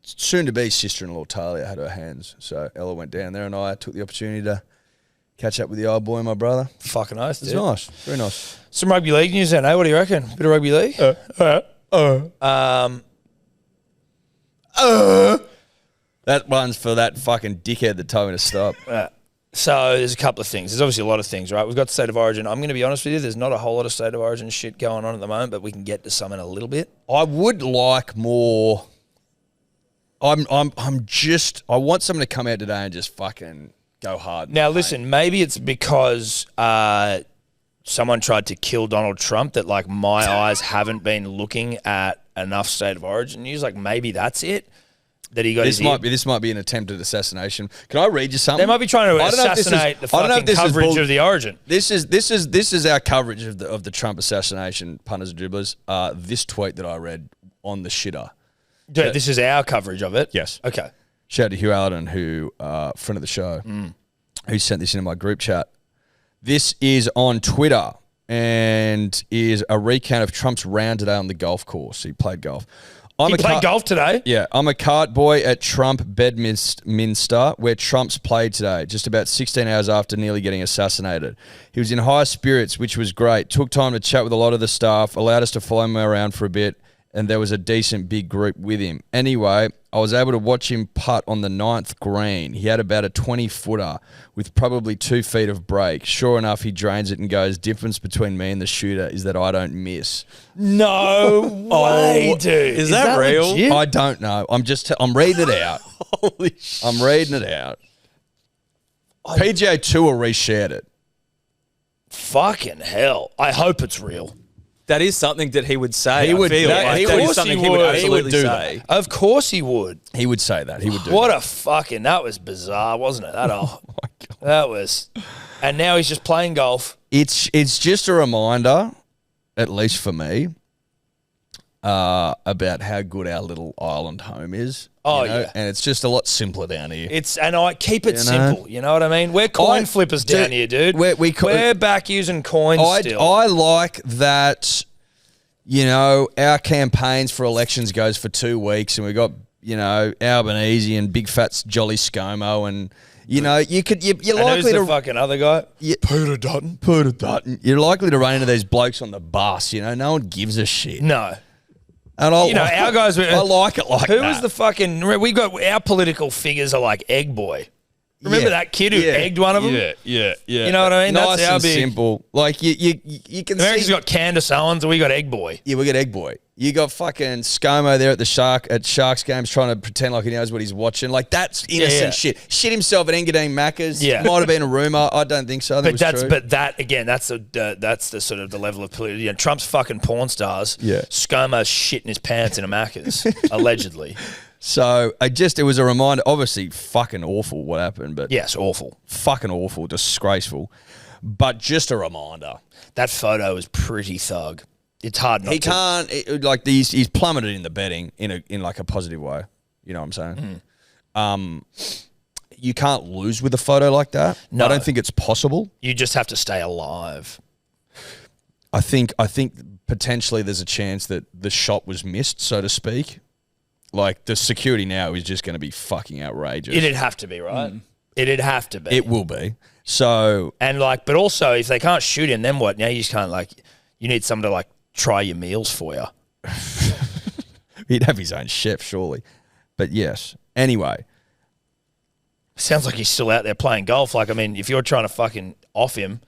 Speaker 3: soon-to-be sister-in-law, Talia, had her hands. So Ella went down there and I took the opportunity to catch up with the old boy and my brother.
Speaker 2: Fucking oath,
Speaker 3: It's
Speaker 2: dude.
Speaker 3: nice. Very nice.
Speaker 2: Some rugby league news then, eh? What do you reckon? Bit of rugby league?
Speaker 3: That one's for that fucking dickhead that told me to stop.
Speaker 2: So there's a couple of things. There's obviously a lot of things, right? We've got State of Origin. I'm going to be honest with you. There's not a whole lot of State of Origin shit going on at the moment, but we can get to some in a little bit.
Speaker 3: I would like more. I want someone to come out today and just fucking go hard.
Speaker 2: Now, listen, maybe it's because someone tried to kill Donald Trump that, like, my eyes haven't been looking at enough State of Origin news. Like, maybe that's it. That he got
Speaker 3: This might be an attempted assassination. Can I read you something?
Speaker 2: They might be trying to
Speaker 3: I don't know if this is-
Speaker 2: assassinate the
Speaker 3: I don't know if
Speaker 2: fucking
Speaker 3: this is
Speaker 2: coverage
Speaker 3: bull-
Speaker 2: of the Origin.
Speaker 3: This is our coverage of the Trump assassination, punters and dribblers. This tweet that I read on the shitter.
Speaker 2: Dude, this is our coverage of it?
Speaker 3: Yes.
Speaker 2: Okay.
Speaker 3: Shout out to Hugh Allerton, who friend of the show, who sent this into my group chat. This is on Twitter and is a recount of Trump's round today on the golf course. He played golf.
Speaker 2: He played golf today?
Speaker 3: Yeah, I'm a cart boy at Trump Bedminster, where Trump's played today, just about 16 hours after nearly getting assassinated. He was in high spirits, which was great. Took time to chat with a lot of the staff, allowed us to follow him around for a bit, and there was a decent big group with him. Anyway, I was able to watch him putt on the 9th green. He had about a 20-footer with probably 2 feet of break. Sure enough, he drains it and goes, difference between me and the shooter is that I don't miss.
Speaker 2: No way, dude.
Speaker 4: Is that real?
Speaker 2: legit?
Speaker 3: I don't know. I'm reading it out.
Speaker 4: Holy shit.
Speaker 3: I'm reading it out. PGA Tour reshared it.
Speaker 2: Fucking hell. I hope it's real.
Speaker 4: That is something that he would say.
Speaker 3: He would-
Speaker 4: I feel
Speaker 3: that-
Speaker 4: like
Speaker 3: he
Speaker 4: that
Speaker 3: would-
Speaker 4: is something
Speaker 2: he
Speaker 4: he would
Speaker 2: would.
Speaker 3: He would
Speaker 4: absolutely
Speaker 3: do
Speaker 4: say.
Speaker 2: Of course he would.
Speaker 3: He would say that. He would do
Speaker 2: What
Speaker 3: that.
Speaker 2: a fucking, that was bizarre, wasn't it? That,
Speaker 3: Oh my God.
Speaker 2: that was, and now he's just playing golf.
Speaker 3: It's just a reminder, at least for me, about how good our little island home is.
Speaker 2: Oh,
Speaker 3: you know?
Speaker 2: yeah.
Speaker 3: And it's just a lot simpler down here.
Speaker 2: And I keep it
Speaker 3: You know?
Speaker 2: simple. You know what I mean? We're coin flippers down here, dude. We're back using coins still.
Speaker 3: I like that, you know, our campaigns for elections goes for 2 weeks and we got, you know, Albanese and Big Fat's Jolly ScoMo and, you know, you're
Speaker 2: and who's
Speaker 3: likely
Speaker 2: the
Speaker 3: to...
Speaker 2: fucking other guy?
Speaker 3: Peter Dutton. You're likely to run into these blokes on the bus, you know, no one gives a shit.
Speaker 2: No.
Speaker 3: And
Speaker 2: You know, our guys were...
Speaker 3: I like it like
Speaker 2: Who
Speaker 3: that.
Speaker 2: was the fucking... We got... Our political figures are like Egg Boy. Remember
Speaker 3: Yeah.
Speaker 2: that kid who
Speaker 3: Yeah.
Speaker 2: egged one of them?
Speaker 3: Yeah.
Speaker 2: You know what I mean?
Speaker 3: Nice
Speaker 2: That's our
Speaker 3: and
Speaker 2: big...
Speaker 3: simple. Like you can
Speaker 2: America's
Speaker 3: see.
Speaker 2: got Candace Owens and we got Egg Boy.
Speaker 3: Yeah, we got Egg Boy. You got fucking ScoMo there at the Sharks games trying to pretend like he knows what he's watching. Like that's innocent
Speaker 2: Yeah.
Speaker 3: shit. Shit himself at Engadine Macca's.
Speaker 2: Yeah.
Speaker 3: Might have been a rumor. I don't think so. I think it was true.
Speaker 2: That again, that's the sort of the level of political. You know, Trump's fucking porn stars.
Speaker 3: Yeah.
Speaker 2: ScoMo's shitting his pants in a Macca's, allegedly.
Speaker 3: So it was a reminder. Obviously, fucking awful what happened, but
Speaker 2: Yes, awful.
Speaker 3: fucking awful, disgraceful. But just a reminder.
Speaker 2: That photo is pretty thug. It's hard not
Speaker 3: He
Speaker 2: to.
Speaker 3: can't like he's plummeted in the betting in like a positive way. You know what I'm saying? You can't lose with a photo like that.
Speaker 2: No.
Speaker 3: I don't think it's possible.
Speaker 2: You just have to stay alive.
Speaker 3: I think potentially there's a chance that the shot was missed, so to speak. Like the security now is just going to be fucking outrageous.
Speaker 2: It'd have to be, right? It'd have to be.
Speaker 3: It will be. So
Speaker 2: And like, but also if they can't shoot him, then what? Now you just can't like. You need someone to like try your meals for you.
Speaker 3: he'd have his own chef, surely. But yes. Anyway,
Speaker 2: Sounds like he's still out there playing golf. Like, I mean, if you're trying to fucking off him,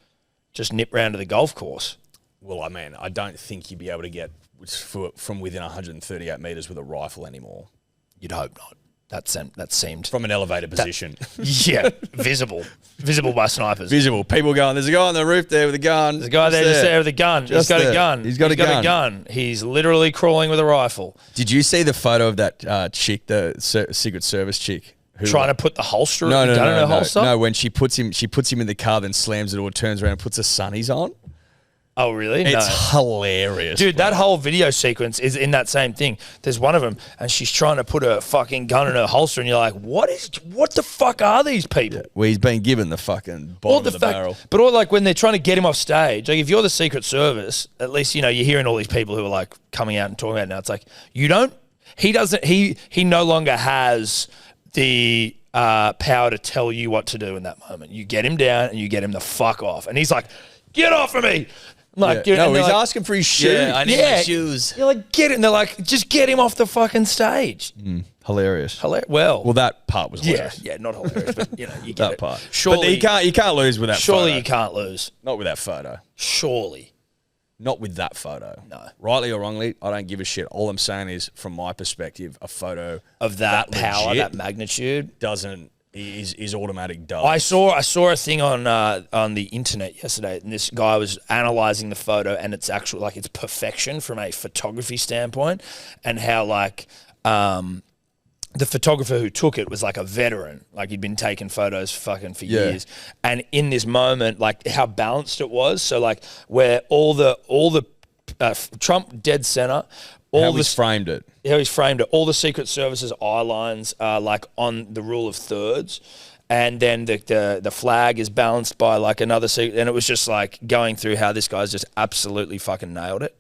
Speaker 2: just nip round to the golf course.
Speaker 3: Well, I mean, I don't think you'd be able to get from within 138 metres with a rifle anymore.
Speaker 2: You'd hope not. That seemed
Speaker 3: From an elevated position.
Speaker 2: yeah, visible by snipers.
Speaker 3: Visible. People going, there's a guy on the roof there with a gun.
Speaker 2: There's a guy there just there with a gun. He's got a gun.
Speaker 3: He's got a gun.
Speaker 2: He's literally crawling with a rifle.
Speaker 3: Did you see the photo of that chick, the Secret Service chick?
Speaker 2: Trying to put the holster
Speaker 3: No,
Speaker 2: holster?
Speaker 3: No, when she puts him in the car, then slams the door, turns around and puts her sunnies on.
Speaker 2: Oh, really?
Speaker 3: It's hilarious.
Speaker 2: Dude,
Speaker 3: bro.
Speaker 2: that whole video sequence is in that same thing. There's one of them, and she's trying to put a fucking gun in her holster, and you're like, what the fuck are these people?
Speaker 3: Yeah. Well, he's been given the fucking bottom of the barrel.
Speaker 2: But all like when they're trying to get him off stage, like if you're the Secret Service, at least, you're hearing all these people who are like coming out and talking about it now. It's like, he no longer has the power to tell you what to do in that moment. You get him down and you get him the fuck off. And he's like, get off of me. Like,
Speaker 3: he's asking for his shoes.
Speaker 4: Yeah, I need my shoes.
Speaker 2: You're like, get him. They're like, just get him off the fucking stage.
Speaker 3: Hilarious.
Speaker 2: Well,
Speaker 3: that part was hilarious.
Speaker 2: Yeah, not hilarious, but you get
Speaker 3: That
Speaker 2: it.
Speaker 3: part.
Speaker 2: Surely,
Speaker 3: but you can't lose with that
Speaker 2: surely
Speaker 3: photo.
Speaker 2: you can't lose.
Speaker 3: Not with that photo.
Speaker 2: Surely.
Speaker 3: Not with that photo.
Speaker 2: No.
Speaker 3: Rightly or wrongly, I don't give a shit. All I'm saying is, from my perspective, a photo
Speaker 2: Of that power,
Speaker 3: legit
Speaker 2: that magnitude.
Speaker 3: is automatic dub.
Speaker 2: I saw a thing on the internet yesterday, and this guy was analyzing the photo, and it's actually like it's perfection from a photography standpoint, and how like the photographer who took it was like a veteran, like he'd been taking photos for years, and in this moment, like how balanced it was. So like where all the Trump dead center.
Speaker 3: How he's framed it.
Speaker 2: How he's framed it. All the Secret Service's eye lines are like on the rule of thirds, and then the flag is balanced by like another secret. And it was just like going through how this guy's just absolutely fucking nailed it.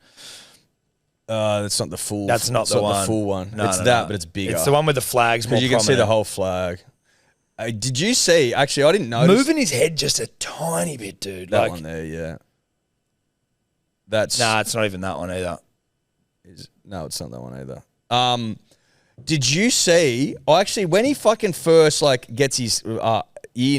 Speaker 3: That's not the full.
Speaker 2: That's not the one.
Speaker 3: The full one.
Speaker 2: No,
Speaker 3: it's
Speaker 2: no,
Speaker 3: that,
Speaker 2: no.
Speaker 3: but it's bigger.
Speaker 2: It's the one with the flags more
Speaker 3: because you can see the
Speaker 2: prominent.
Speaker 3: whole flag. Did you see? Actually, I didn't notice.
Speaker 2: Moving his head just a tiny bit, dude.
Speaker 3: That
Speaker 2: like,
Speaker 3: one there, yeah. That's
Speaker 2: it's not even that one either.
Speaker 3: No, it's not that one either. Did you see? Actually, when he fucking first like gets his ear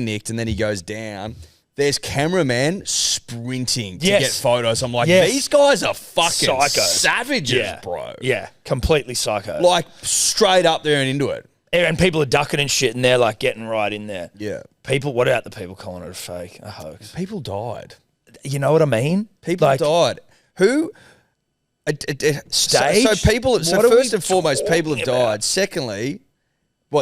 Speaker 3: nicked and then he goes down, there's cameramen sprinting to get photos. I'm like, these guys are fucking
Speaker 2: Psychos.
Speaker 3: savages, bro.
Speaker 2: Yeah, completely psycho.
Speaker 3: Like straight up there and into it.
Speaker 2: And people are ducking and shit, and they're like getting right in there.
Speaker 3: Yeah.
Speaker 2: What about the people calling it a fake, a hoax?
Speaker 3: People died.
Speaker 2: You know what I mean?
Speaker 3: People died. Who?
Speaker 2: Stage?
Speaker 3: So people. So
Speaker 2: What are
Speaker 3: first
Speaker 2: we
Speaker 3: and foremost, people have
Speaker 2: talking about?
Speaker 3: died. Secondly,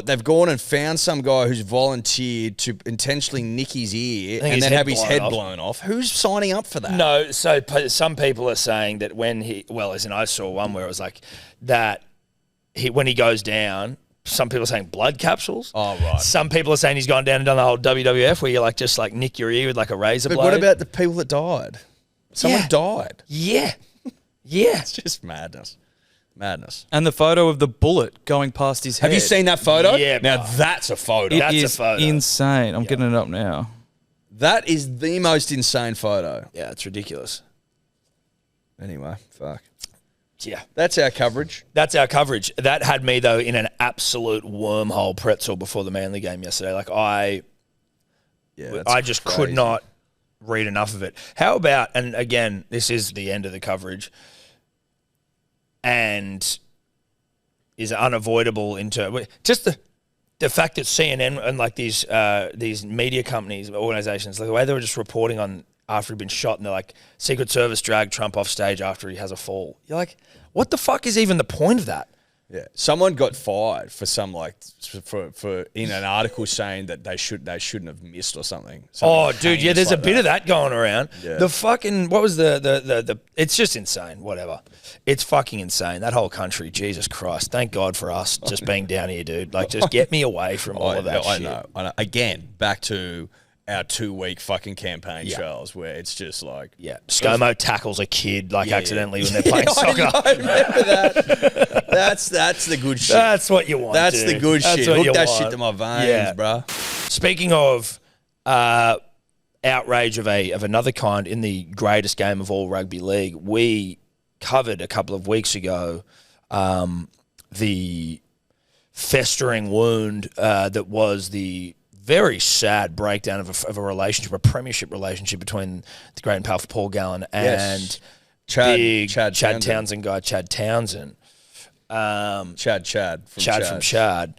Speaker 3: they've gone and found some guy who's volunteered to intentionally nick his ear and then have his head blown off. Who's signing up for that?
Speaker 2: No. So some people are saying that when I saw one where it was like that. When he goes down. Some people are saying blood capsules.
Speaker 3: Oh, right.
Speaker 2: Some people are saying he's gone down and done the whole WWF where you like just like nick your ear with like a razor blade.
Speaker 3: But what about the people that died? Someone died.
Speaker 2: Yeah. Yeah.
Speaker 3: It's just madness. Madness.
Speaker 4: And the photo of the bullet going past his head.
Speaker 3: Have you seen that photo?
Speaker 2: Yeah,
Speaker 3: Now
Speaker 2: bro.
Speaker 3: that's a photo.
Speaker 4: It is insane. I'm getting it up now.
Speaker 3: That is the most insane photo.
Speaker 2: Yeah, it's ridiculous.
Speaker 3: Anyway, fuck.
Speaker 2: Yeah.
Speaker 3: That's our coverage.
Speaker 2: That's our coverage. That had me, though, in an absolute wormhole pretzel before the Manly game yesterday. Like, I just could not read enough of it. How about, and again, this is the end of the coverage, and is unavoidable into just the fact that CNN and like these media companies, organizations, like the way they were just reporting on after he'd been shot, and they're like, Secret Service dragged Trump off stage after he has a fall. You're like, what the fuck is even the point of that?
Speaker 3: Yeah, someone got fired for some for in an article saying that they shouldn't have missed or something.
Speaker 2: Oh, dude, yeah, there's
Speaker 3: like
Speaker 2: a bit of that going around.
Speaker 3: Yeah.
Speaker 2: The fucking, what was the it's just insane, whatever. It's fucking insane. That whole country, Jesus Christ. Thank God for us just being down here, dude. Like, just get me away from all of that shit.
Speaker 3: I know. Again, back to our 2-week fucking campaign trails where it's just like...
Speaker 2: Yeah. ScoMo tackles a kid, accidentally when they're playing soccer.
Speaker 3: I remember that. That's the good shit.
Speaker 2: That's what you want,
Speaker 3: That's
Speaker 2: dude.
Speaker 3: the good
Speaker 2: That's
Speaker 3: shit.
Speaker 2: what
Speaker 3: Hook
Speaker 2: you
Speaker 3: that
Speaker 2: want.
Speaker 3: shit to my veins,
Speaker 2: Yeah.
Speaker 3: bruh.
Speaker 2: Speaking of outrage of another kind in the greatest game of all rugby league, we covered a couple of weeks ago the festering wound that was the very sad breakdown of a relationship, a premiership relationship between the great and powerful Paul Gallen and Chad Townsend guy, Chad Townsend.
Speaker 3: Chad
Speaker 2: from Chad,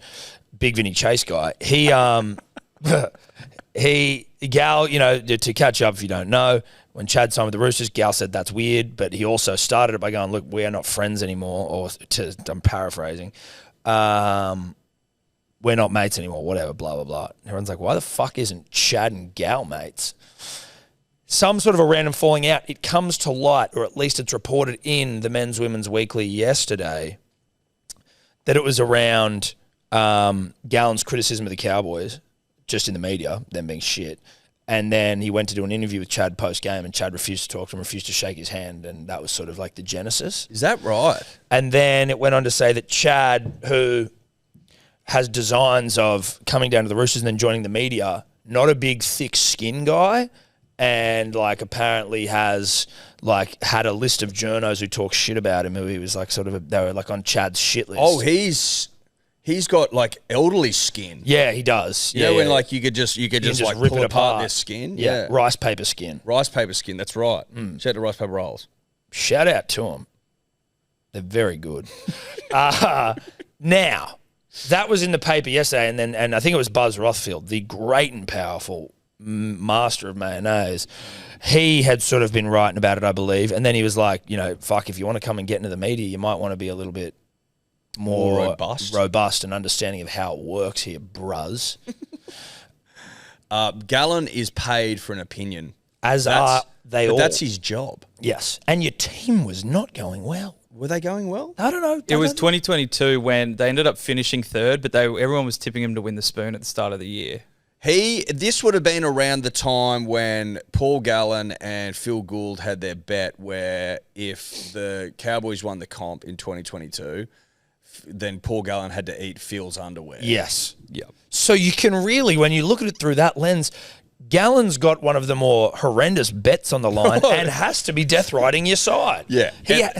Speaker 2: big Vinny Chase guy. He Gal, to catch up if you don't know, when Chad signed with the Roosters, Gal said that's weird, but he also started it by going, look, we are not friends anymore, I'm paraphrasing. We're not mates anymore, whatever, blah, blah, blah. Everyone's like, why the fuck isn't Chad and Gal mates? Some sort of a random falling out. It comes to light, or at least it's reported in the Men's Women's Weekly yesterday, that it was around Gallen's criticism of the Cowboys, just in the media, them being shit. And then he went to do an interview with Chad post-game, and Chad refused to talk to him, refused to shake his hand, and that was sort of like the genesis.
Speaker 3: Is that right?
Speaker 2: And then it went on to say that Chad, who has designs of coming down to the Roosters and then joining the media, not a big, thick skin guy, and like apparently has like had a list of journos who talk shit about him, who he was like they were like on Chad's shit list.
Speaker 3: Oh, he's got like elderly skin.
Speaker 2: Yeah, he does.
Speaker 3: You know when like you could just like
Speaker 2: rip
Speaker 3: pull
Speaker 2: it
Speaker 3: apart their skin.
Speaker 2: Yeah, rice paper skin.
Speaker 3: Rice paper skin. That's right. Shout out to Rice Paper Rolls.
Speaker 2: Shout out to them. They're very good. Now, that was in the paper yesterday, and I think it was Buzz Rothfield, the great and powerful master of mayonnaise. He had sort of been writing about it, I believe, and then he was like, fuck, if you want to come and get into the media, you might want to be a little bit more robust and understanding of how it works here, bruz.
Speaker 3: Gallen is paid for an opinion.
Speaker 2: As are they all.
Speaker 3: That's his job.
Speaker 2: Yes. And your team was not going well.
Speaker 3: Were they going well?
Speaker 2: I don't know.
Speaker 4: It was 2022 when they ended up finishing third, but everyone was tipping him to win the spoon at the start of the year.
Speaker 3: This would have been around the time when Paul Gallen and Phil Gould had their bet where if the Cowboys won the comp in 2022, then Paul Gallen had to eat Phil's underwear.
Speaker 2: Yes. Yep. So you can really, when you look at it through that lens, Gallen's got one of the more horrendous bets on the line and has to be death riding your side.
Speaker 3: Yeah.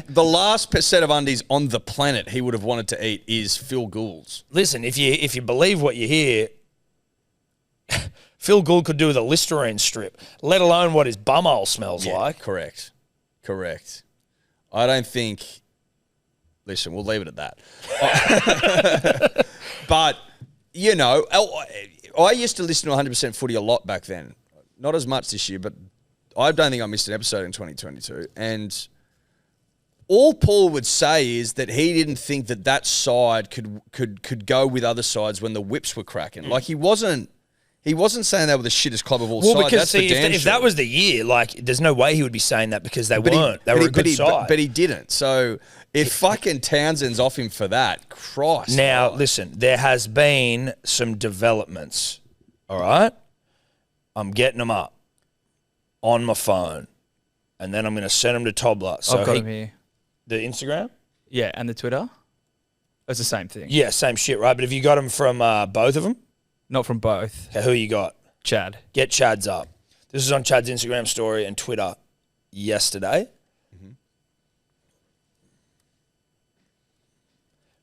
Speaker 3: The last set of undies on the planet he would have wanted to eat is Phil Gould's.
Speaker 2: Listen, if you believe what you hear, Phil Gould could do with a Listerine strip, let alone what his bumhole smells like.
Speaker 3: Correct. I don't think... Listen, we'll leave it at that. But, I used to listen to 100% Footy a lot back then. Not as much this year, but I don't think I missed an episode in 2022. And all Paul would say is that he didn't think that side could go with other sides when the whips were cracking. Like he wasn't saying they were the shittest club of all sides.
Speaker 2: Because
Speaker 3: that's
Speaker 2: if that was the year, like there's no way he would be saying that because they weren't. They were a good side.
Speaker 3: But he didn't. So if fucking Townsend's off him for that, Christ.
Speaker 2: Now, listen, there has been some developments, all right? I'm getting them up on my phone, and then I'm going to send them to Tobler. So
Speaker 4: I've got him here.
Speaker 2: The Instagram?
Speaker 4: Yeah, and the Twitter? It's the same thing.
Speaker 2: Yeah, same shit, right? But have you got them from both of them?
Speaker 4: Not from both.
Speaker 2: Okay, who you got?
Speaker 4: Chad.
Speaker 2: Get Chad's up. This is on Chad's Instagram story and Twitter yesterday.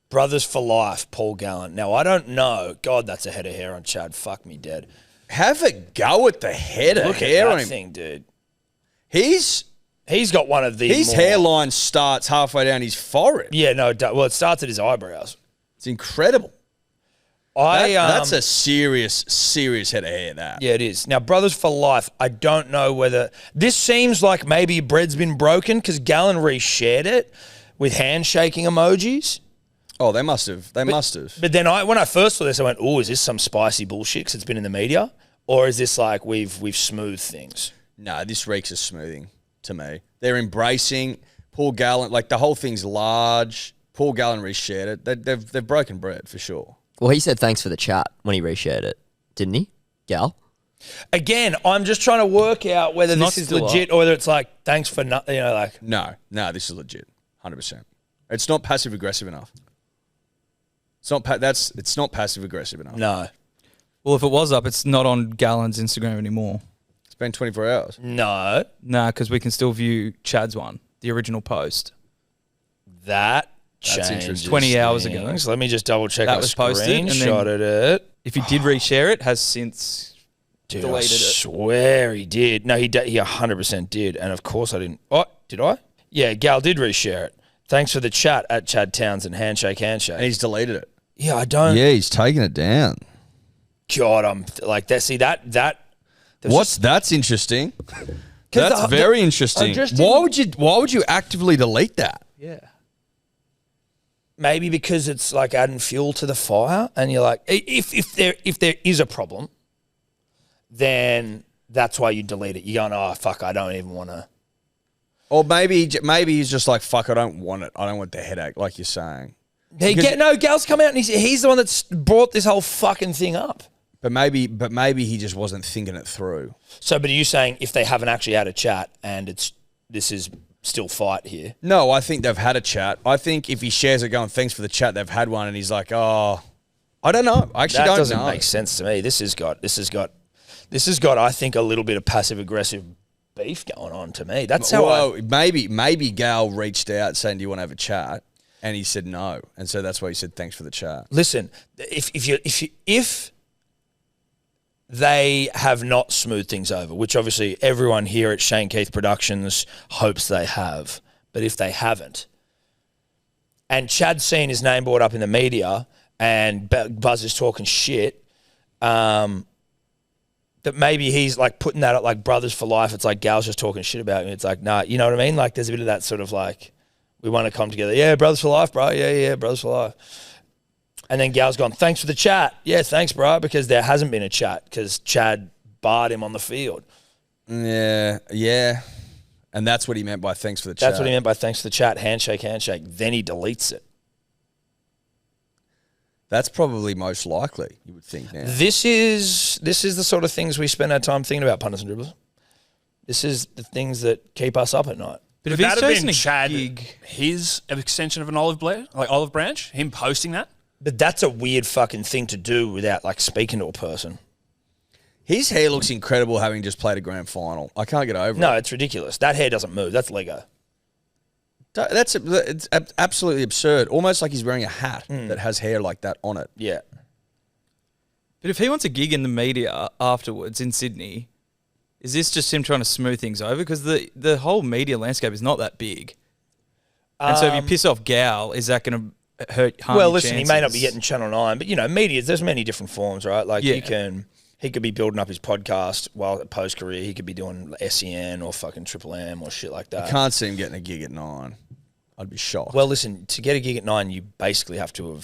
Speaker 2: Brothers for life, Paul Gallen. Now, I don't know. God, that's a head of hair on Chad. Fuck me dead.
Speaker 3: Have a go at the head of hair on him.
Speaker 2: Thing, dude.
Speaker 3: He's
Speaker 2: got one of the
Speaker 3: His hairline starts halfway down his forehead.
Speaker 2: Yeah, no, well, it starts at his eyebrows.
Speaker 3: It's incredible. That's a serious head of hair, that.
Speaker 2: Yeah, it is. Now, Brothers for Life, I don't know whether... This seems like maybe bread's been broken because Gallen reshared it with handshaking emojis.
Speaker 3: Oh, they must have.
Speaker 2: But then when I first saw this, I went, oh, is this some spicy bullshit because it's been in the media? Or is this like we've smoothed things?
Speaker 3: No, this reeks of smoothing to me. They're embracing Paul Gallen. Like, the whole thing's large. Paul Gallen reshared it. They've broken bread, for sure.
Speaker 5: Well, he said thanks for the chat when he reshared it, didn't he, Gal?
Speaker 2: Again, I'm just trying to work out whether this is legit or whether it's like, thanks for nothing, like...
Speaker 3: No, this is legit, 100%. It's not passive-aggressive enough. It's not passive-aggressive enough.
Speaker 2: No.
Speaker 4: Well, if it was up, it's not on Gallen's Instagram anymore.
Speaker 3: It's been 24 hours.
Speaker 2: No.
Speaker 4: Nah, because we can still view Chad's one, the original post.
Speaker 2: That's
Speaker 3: interesting.
Speaker 4: 20 hours ago.
Speaker 2: Let me just double check.
Speaker 4: That was posted.
Speaker 2: Screenshotted it.
Speaker 4: if he did reshare it, has since
Speaker 2: Dude,
Speaker 4: deleted
Speaker 2: I
Speaker 4: it.
Speaker 2: swear he did. No, he 100% did. And of course I didn't. Oh, did I? Yeah, Gal did reshare it. Thanks for the chat at Chad Townsend. Handshake.
Speaker 3: And he's deleted it.
Speaker 2: Yeah, I don't.
Speaker 3: Yeah, he's taking it down.
Speaker 2: God, I'm like that. See that.
Speaker 3: That's interesting. That's very interesting. Why would you actively delete that?
Speaker 2: Yeah. Maybe because it's like adding fuel to the fire, and you're like, if there is a problem, then that's why you delete it. You're going, oh fuck, I don't even want to.
Speaker 3: Or maybe he's just like, fuck, I don't want it. I don't want the headache, like you're saying.
Speaker 2: Gal's come out and he's the one that's brought this whole fucking thing up.
Speaker 3: But maybe he just wasn't thinking it through.
Speaker 2: So, but are you saying if they haven't actually had a chat and this is still fight here?
Speaker 3: No, I think they've had a chat. I think if he shares it going, thanks for the chat, they've had one, and he's like, oh, I don't know. I actually don't know. That doesn't
Speaker 2: make sense to me. This has got, I think, a little bit of passive aggressive beef going on to me. That's how
Speaker 3: maybe Gal reached out saying, do you want to have a chat? And he said no. And so that's why he said thanks for the chat.
Speaker 2: Listen, if they have not smoothed things over, which obviously everyone here at Shane Keith Productions hopes they have, but if they haven't, and Chad's seen his name brought up in the media and Buzz is talking shit, that maybe he's like putting that at like brothers for life. It's like Gal's just talking shit about me. It's like, nah, you know what I mean? Like there's a bit of that sort of like, we want to come together. Yeah, brothers for life, bro. Yeah, brothers for life. And then Gal's gone, thanks for the chat. Yeah, thanks, bro, because there hasn't been a chat because Chad barred him on the field.
Speaker 3: Yeah. And that's what he meant by thanks for the chat.
Speaker 2: That's what he meant by thanks for the chat, handshake. Then he deletes it.
Speaker 3: That's probably most likely, you would think now.
Speaker 2: This is the sort of things we spend our time thinking about, punters and dribblers. This is the things that keep us up at night.
Speaker 6: But if that had been Chad, his extension of an olive branch, him posting that?
Speaker 2: But that's a weird fucking thing to do without like speaking to a person.
Speaker 3: His hair looks incredible having just played a grand final. I can't get over it.
Speaker 2: No, it's ridiculous. That hair doesn't move. That's Lego.
Speaker 3: It's absolutely absurd. Almost like he's wearing a hat that has hair like that on it.
Speaker 2: Yeah.
Speaker 4: But if he wants a gig in the media afterwards in Sydney, is this just him trying to smooth things over? Because the whole media landscape is not that big. And so if you piss off Gal, is that going to harm
Speaker 2: listen,
Speaker 4: chances?
Speaker 2: he may not be getting Channel 9, but, you know, media, there's many different forms, right? Like, he could be building up his podcast while post-career. He could be doing SEN or fucking Triple M or shit like that.
Speaker 3: I can't see him getting a gig at 9. I'd be shocked.
Speaker 2: Well, listen, to get a gig at 9, you basically have to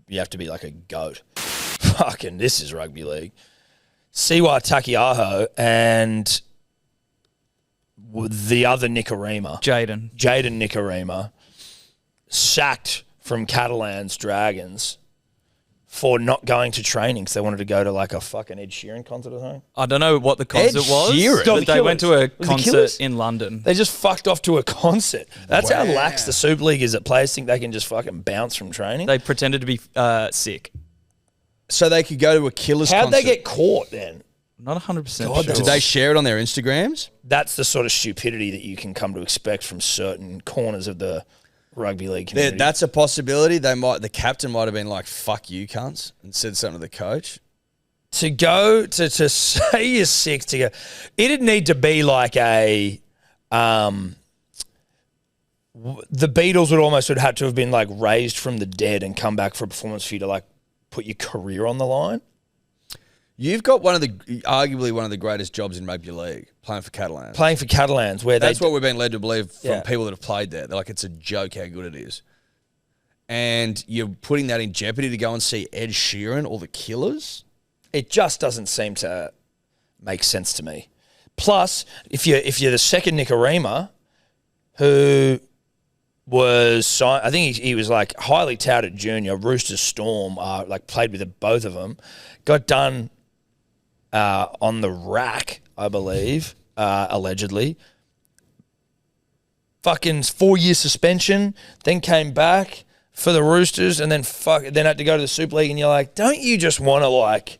Speaker 2: be like a goat. Fucking, this is rugby league. Siwa Taukeiaho and the other Nikorima.
Speaker 4: Jaden
Speaker 2: Nikorima sacked from Catalan's Dragons for not going to training because they wanted to go to like a fucking Ed Sheeran concert or something.
Speaker 4: I don't know what the concert was, but they went to a concert in London.
Speaker 2: They just fucked off to a concert. That's how lax the Super League is, that players think they can just fucking bounce from training.
Speaker 4: They pretended to be sick.
Speaker 3: So they could go to a Killer's concert.
Speaker 2: How'd they get caught then?
Speaker 4: Not 100% sure.
Speaker 3: Did they share it on their Instagrams?
Speaker 2: That's the sort of stupidity that you can come to expect from certain corners of the rugby league community.
Speaker 3: That's a possibility. The captain might have been like, fuck you, cunts, and said something to the coach.
Speaker 2: To go, to say you're sick, to go, it'd need to be like a, the Beatles would have to have been like raised from the dead and come back for a performance for you to like put your career on the line.
Speaker 3: You've got arguably one of the greatest jobs in rugby league, playing for Catalans.
Speaker 2: That's
Speaker 3: what we've been led to believe from people that have played there. They're like, it's a joke how good it is. And you're putting that in jeopardy to go and see Ed Sheeran or the Killers?
Speaker 2: It just doesn't seem to make sense to me. Plus, if you're the second Nikorima, who was signed, I think he was like highly touted junior, Roosters Storm, like played with both of them, got done on the rack, I believe, allegedly. Fucking 4-year suspension, then came back for the Roosters, and then had to go to the Super League. And you're like, don't you just want to like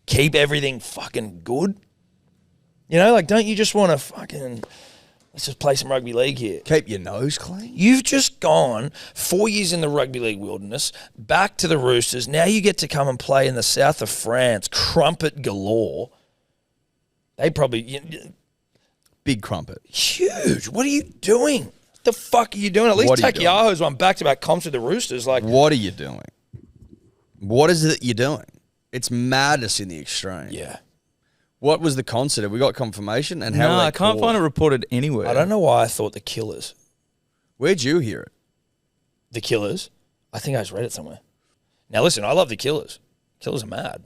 Speaker 2: keep everything fucking good? You know, like, don't you just want to fucking Let's just play some rugby league here.
Speaker 3: Keep your nose clean.
Speaker 2: You've just gone 4 years in the rugby league wilderness, back to the Roosters. Now you get to come and play in the south of France, crumpet galore. They probably...
Speaker 3: Big crumpet.
Speaker 2: Huge. What are you doing? What the fuck are you doing? At least Taukeiaho's won back-to-back comps with the Roosters. Like,
Speaker 3: what are you doing? What is it you're doing? It's madness in the extreme.
Speaker 2: Yeah.
Speaker 3: What was the concert? Have we got confirmation? And how were they
Speaker 4: I can't
Speaker 3: called?
Speaker 4: find it reported anywhere.
Speaker 2: I don't know why I thought the Killers.
Speaker 3: Where'd you hear it?
Speaker 2: The Killers? I think I just read it somewhere. Now listen, I love the Killers. Killers are mad.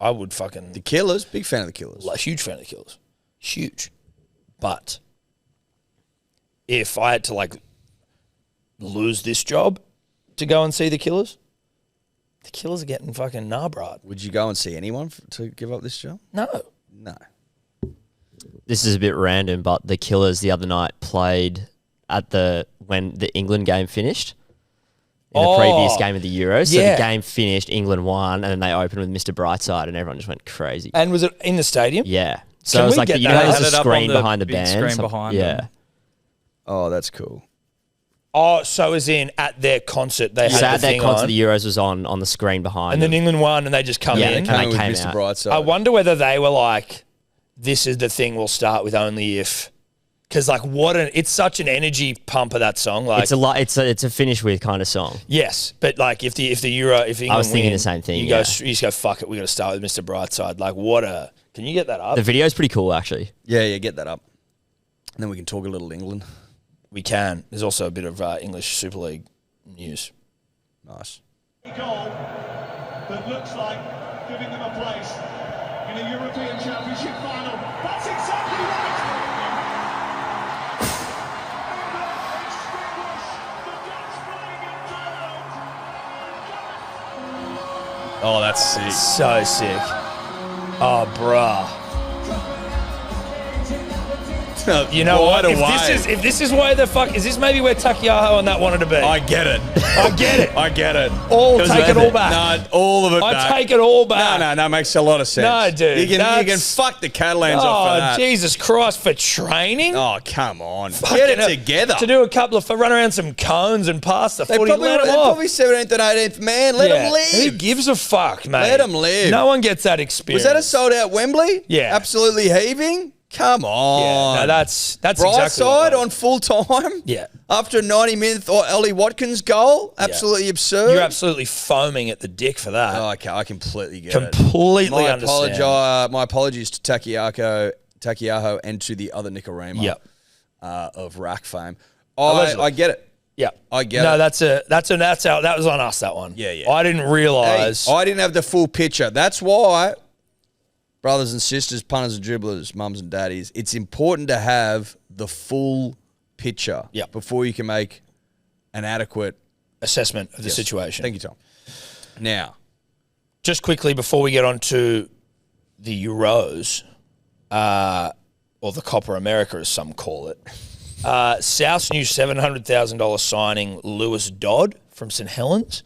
Speaker 2: I would fucking...
Speaker 3: The Killers? Big fan of the Killers.
Speaker 2: Like, huge fan of the Killers. Huge. But if I had to, like, lose this job to go and see the Killers are getting fucking nabrad.
Speaker 3: Would you go and see anyone to give up this job?
Speaker 2: No.
Speaker 3: No.
Speaker 5: This is a bit random, but the Killers the other night played when the England game finished in the previous game of the Euros. So
Speaker 2: yeah.
Speaker 5: the game finished, England won, and then they opened with Mr. Brightside, and everyone just went crazy.
Speaker 2: And was it in the stadium?
Speaker 5: Yeah. So
Speaker 2: Can
Speaker 5: it was
Speaker 2: we
Speaker 5: like,
Speaker 2: get
Speaker 5: you know
Speaker 2: that?
Speaker 5: how
Speaker 4: Had
Speaker 5: there's
Speaker 4: it
Speaker 5: a
Speaker 4: up on
Speaker 5: screen
Speaker 4: the
Speaker 5: behind the
Speaker 4: big
Speaker 5: band?
Speaker 4: screen behind
Speaker 5: yeah.
Speaker 4: them.
Speaker 3: Oh, that's cool.
Speaker 2: Oh, so as in at their concert, they
Speaker 5: So
Speaker 2: had
Speaker 5: at
Speaker 2: the
Speaker 5: that
Speaker 2: thing
Speaker 5: concert,
Speaker 2: on,
Speaker 5: the Euros was on the screen behind
Speaker 2: and
Speaker 5: them.
Speaker 2: then England won, and they just come
Speaker 5: Yeah,
Speaker 2: in.
Speaker 5: they came
Speaker 3: with
Speaker 5: out.
Speaker 3: Mr. Brightside.
Speaker 2: I wonder whether they were like, this is the thing we'll start with only if... Because, like, it's such an energy pumper, that song. Like,
Speaker 5: It's a finish with kind of song.
Speaker 2: yes, but, like, if England
Speaker 5: I was thinking
Speaker 2: win,
Speaker 5: the same thing,
Speaker 2: you
Speaker 5: yeah.
Speaker 2: you just go, fuck it, we got to start with Mr. Brightside. Like, what a... Can you get that up?
Speaker 5: The video's pretty cool, actually.
Speaker 3: Yeah, get that up. And then we can talk a little England.
Speaker 2: We can. There's also a bit of English Super League news.
Speaker 3: Nice.
Speaker 7: Goal that looks like giving them a place in a European Championship final. That's exactly right.
Speaker 3: Oh, that's sick.
Speaker 2: So sick. Oh, bruh. You know what? If this is where the fuck is this maybe where Taukeiaho and that wanted to be?
Speaker 3: I get it.
Speaker 2: I get it.
Speaker 3: I get it.
Speaker 2: Take it all back.
Speaker 3: No, all of it
Speaker 2: I
Speaker 3: back.
Speaker 2: take it all back.
Speaker 3: No, makes a lot of sense.
Speaker 2: No, dude,
Speaker 3: You can
Speaker 2: that's-
Speaker 3: fuck the Catalans off for
Speaker 2: Oh,
Speaker 3: that.
Speaker 2: Jesus Christ, for training?
Speaker 3: Oh, come on.
Speaker 2: Fucking
Speaker 3: Get it
Speaker 2: hell.
Speaker 3: together.
Speaker 2: To do a couple of run around some cones and pass the
Speaker 3: They're
Speaker 2: footy,
Speaker 3: probably,
Speaker 2: let them
Speaker 3: they're
Speaker 2: off.
Speaker 3: probably 17th and 18th man. Let them
Speaker 2: Who
Speaker 3: live.
Speaker 2: gives a fuck, mate?
Speaker 3: Let 'em live.
Speaker 2: No one gets that experience.
Speaker 3: Was that a sold out Wembley?
Speaker 2: Yeah.
Speaker 3: Absolutely heaving? Come on.
Speaker 2: Yeah, no, that's exactly what
Speaker 3: Brightside
Speaker 2: it was.
Speaker 3: on full time?
Speaker 2: Yeah.
Speaker 3: After a 90-minute Ollie Watkins goal? Absolutely absurd.
Speaker 2: You're absolutely foaming at the dick for that.
Speaker 3: Oh, okay, I completely get it.
Speaker 2: Completely understand.
Speaker 3: My apologies to Taukeiaho and to the other Nikorima
Speaker 2: Yep.
Speaker 3: of rack fame.
Speaker 2: Allegedly.
Speaker 3: I get it.
Speaker 2: Yeah,
Speaker 3: I get
Speaker 2: no,
Speaker 3: it.
Speaker 2: that was on us, that one.
Speaker 3: Yeah.
Speaker 2: I didn't realise.
Speaker 3: Hey, I didn't have the full picture. That's why, brothers and sisters, punters and dribblers, mums and daddies, it's important to have the full picture
Speaker 2: Yep.
Speaker 3: before you can make an adequate
Speaker 2: assessment of the situation.
Speaker 3: Thank you, Tom. Now,
Speaker 2: Just quickly before we get on to the Euros, or the Copa America as some call it, South's new $700,000 signing, Lewis Dodd from St Helens,